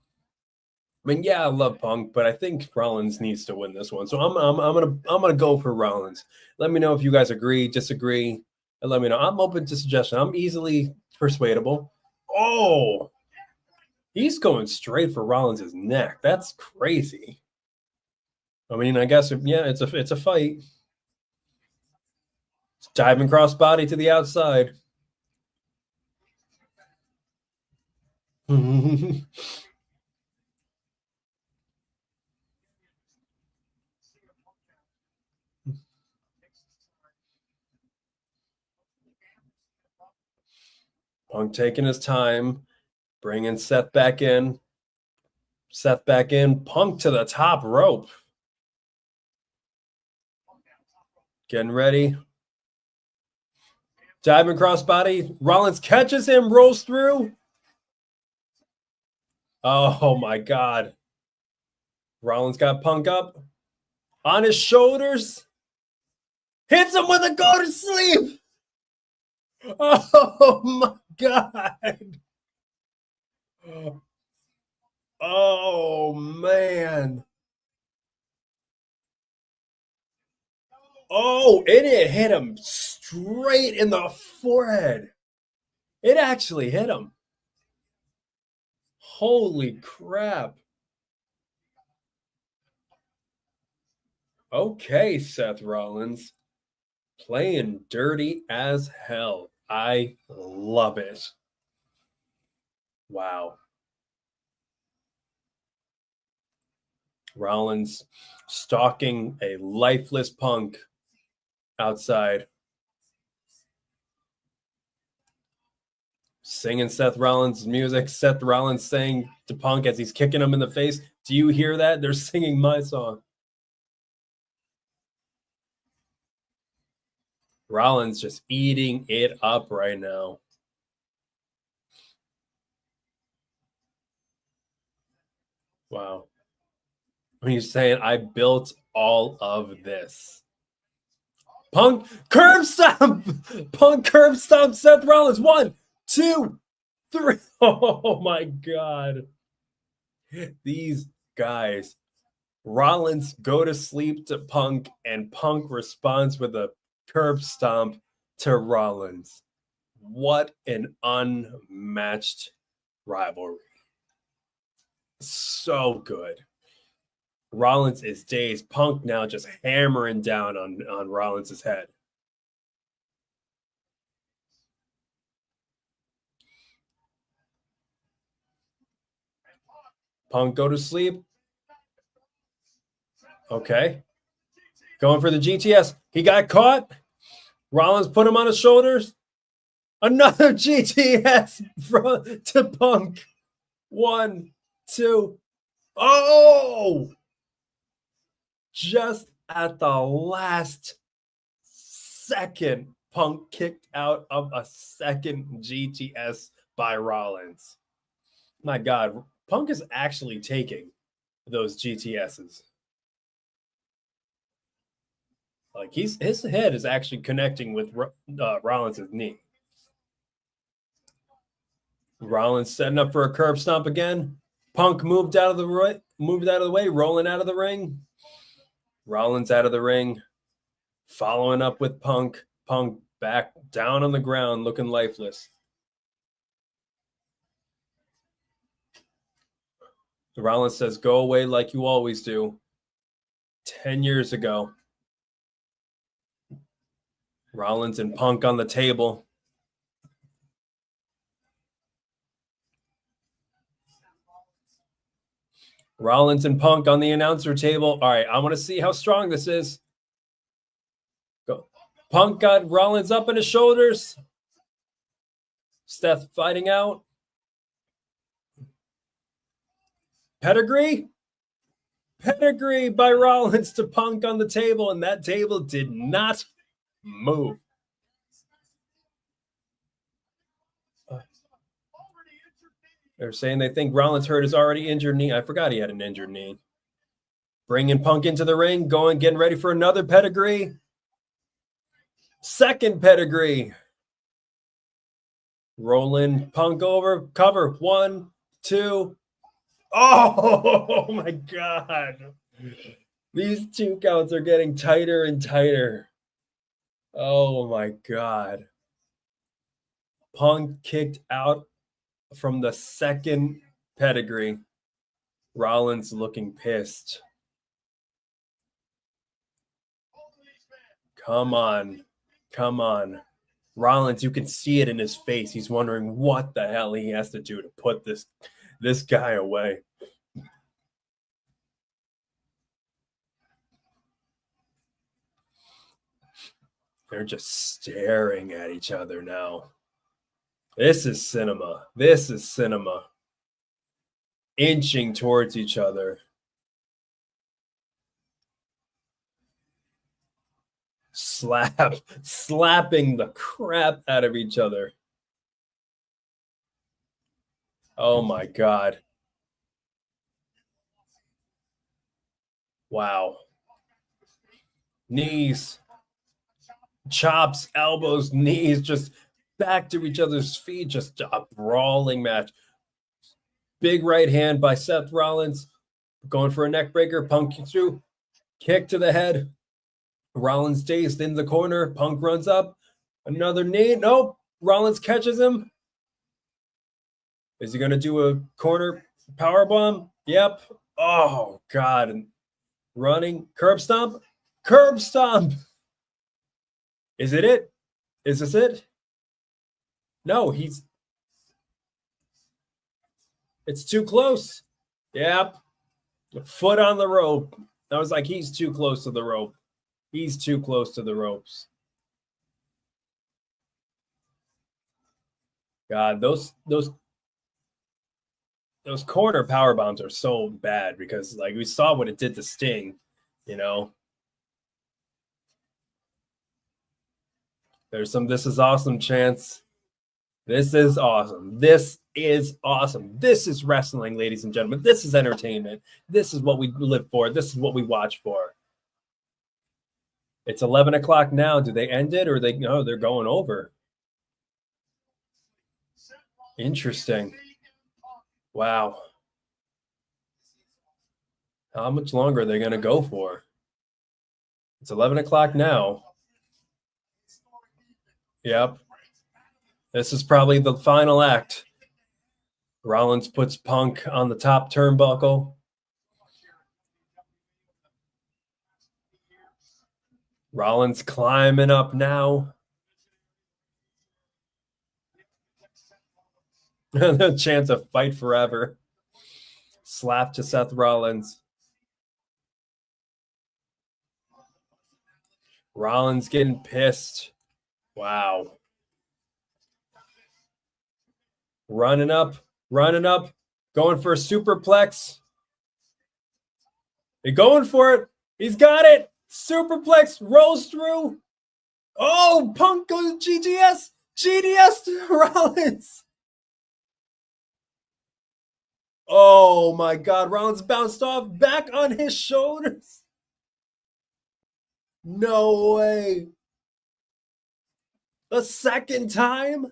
I mean, yeah, I love Punk, but I think Rollins needs to win this one. So I'm gonna go for Rollins. Let me know if you guys agree, disagree, and let me know. I'm open to suggestion. I'm easily persuadable. Oh, he's going straight for Rollins' neck. That's crazy. I mean, I guess yeah, it's a fight. Diving crossbody to the outside. Punk taking his time, bringing Seth back in. Seth back in. Punk to the top rope. Getting ready. Diving crossbody. Rollins catches him, rolls through. Oh my God. Rollins got Punk up on his shoulders. Hits him with a go to sleep. Oh my God. Oh man. Oh, and it hit him straight in the forehead. It actually hit him. Holy crap. Okay, Seth Rollins. Playing dirty as hell. I love it. Wow. Rollins stalking a lifeless Punk outside. Singing Seth Rollins' music. Seth Rollins saying to Punk as he's kicking him in the face, "Do you hear that? They're singing my song." Rollins just eating it up right now. Wow. When he's saying, "I built all of this." Punk curb stomp. Punk curb stomp Seth Rollins. 1, 2, 3. Oh my God. These guys. Rollins go to sleep to Punk, and Punk responds with a curb stomp to Rollins. What an unmatched rivalry. So good. Rollins is dazed. Punk now just hammering down on Rollins' head. Punk go to sleep. Okay. Going for the GTS. He got caught. Rollins put him on his shoulders. Another GTS to Punk. 1, 2. Oh! Just at the last second, Punk kicked out of a second GTS by Rollins. My God, Punk is actually taking those GTSs. Like his head is actually connecting with Rollins' knee. Rollins setting up for a curb stomp again. Punk moved out of the way, rolling out of the ring. Rollins out of the ring, following up with Punk. Punk back down on the ground, looking lifeless. Rollins says, "Go away like you always do." 10 years ago. Rollins and Punk on the table. Rollins and Punk on the announcer table. All right, I want to see how strong this is. Go. Punk got Rollins up in his shoulders. Seth fighting out. Pedigree? Pedigree by Rollins to Punk on the table, and that table did not move. They're saying they think Rollins hurt his already injured knee. I forgot he had an injured knee. Bringing Punk into the ring, getting ready for another pedigree. Second pedigree. Rolling Punk over, cover. 1, 2. Oh my God. These 2 counts are getting tighter and tighter. Oh my God. Punk kicked out from the second pedigree. Rollins looking pissed. Come on. Come on. Rollins, you can see it in his face. He's wondering what the hell he has to do to put this guy away. They're just staring at each other now. This is cinema. This is cinema. Inching towards each other. Slapping the crap out of each other. Oh my God. Wow. Knees, chops, elbows, knees, just back to each other's feet. Just a brawling match. Big right hand by Seth Rollins. Going for a neck breaker. Punk through. Kick to the head. Rollins dazed in the corner. Punk runs up. Another knee. Nope. Rollins catches him. Is he going to do a corner powerbomb? Yep. Oh, God. Running. Curb stomp. Curb stomp. Is it? Is this it? No, it's too close. Yep. Foot on the rope. I was like, he's too close to the rope. He's too close to the ropes. God, those corner power bombs are so bad because, like, we saw what it did to Sting, you know. There's some "this is awesome" chants. This is awesome. This is awesome. This is wrestling, ladies and gentlemen. This is entertainment. This is what we live for. This is what we watch for. It's 11 o'clock now. Do they end it or no, they're going over? Interesting. Wow. How much longer are they going to go for? It's 11 o'clock now. Yep. This is probably the final act. Rollins puts Punk on the top turnbuckle. Rollins climbing up now. The chance of fight forever. Slap to Seth Rollins. Rollins getting pissed. Wow. Running up, going for a superplex. They're going for it. He's got it. Superplex rolls through. Oh, Punk goes GTS to Rollins. Oh my God, Rollins bounced off back on his shoulders. No way. The second time?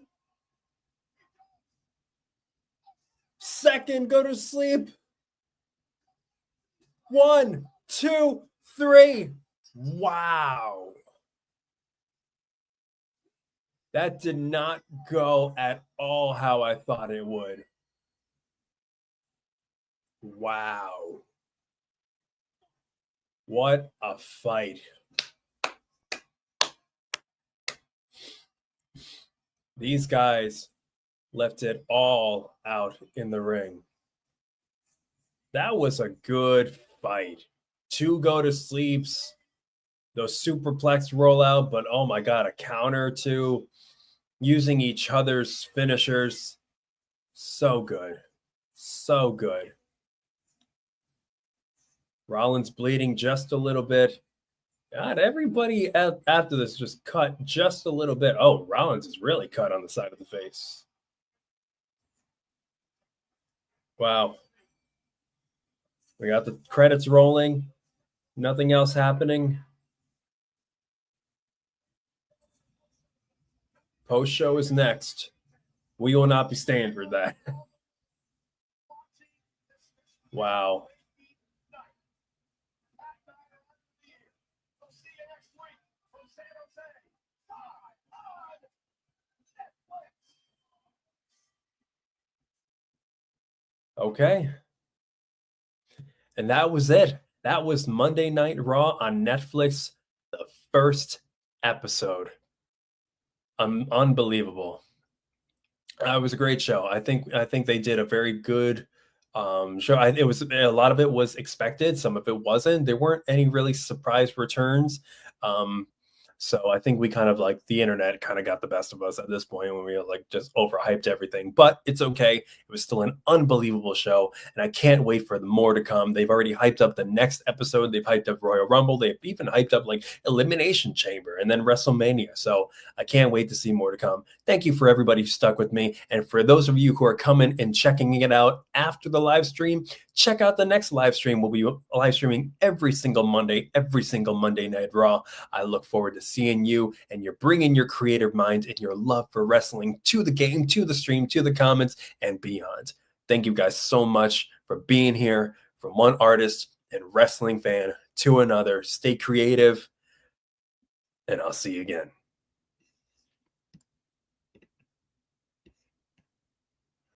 Second, go to sleep. 1, 2, 3. Wow. That did not go at all how I thought it would. Wow. What a fight. These guys left it all out in the ring. That was a good fight. 2 go to sleeps, those superplex rollout, but oh my God, a counter to using each other's finishers. So good. So good. Rollins bleeding just a little bit. God, everybody after this just cut just a little bit. Oh, Rollins is really cut on the side of the face. Wow. We got the credits rolling. Nothing else happening. Post show is next. We will not be staying for that. Wow. Okay. And that was it. That was Monday Night Raw on Netflix, the first episode. Unbelievable. It was a great show. I think they did a very good show. It was a lot of it was expected, some of it wasn't. There weren't any really surprise returns. So I think we kind of like the internet kind of got the best of us at this point when we like just overhyped everything, but it's okay. It was still an unbelievable show. And I can't wait for the more to come. They've already hyped up the next episode. They've hyped up Royal Rumble. They've even hyped up like Elimination Chamber and then WrestleMania. So I can't wait to see more to come. Thank you for everybody who stuck with me. And for those of you who are coming and checking it out after the live stream, check out the next live stream. We'll be live streaming every single Monday Night Raw. I look forward to seeing you, and you're bringing your creative mind and your love for wrestling to the game, to the stream, to the comments, and beyond. Thank you guys so much for being here, from one artist and wrestling fan to another. Stay creative, and I'll see you again.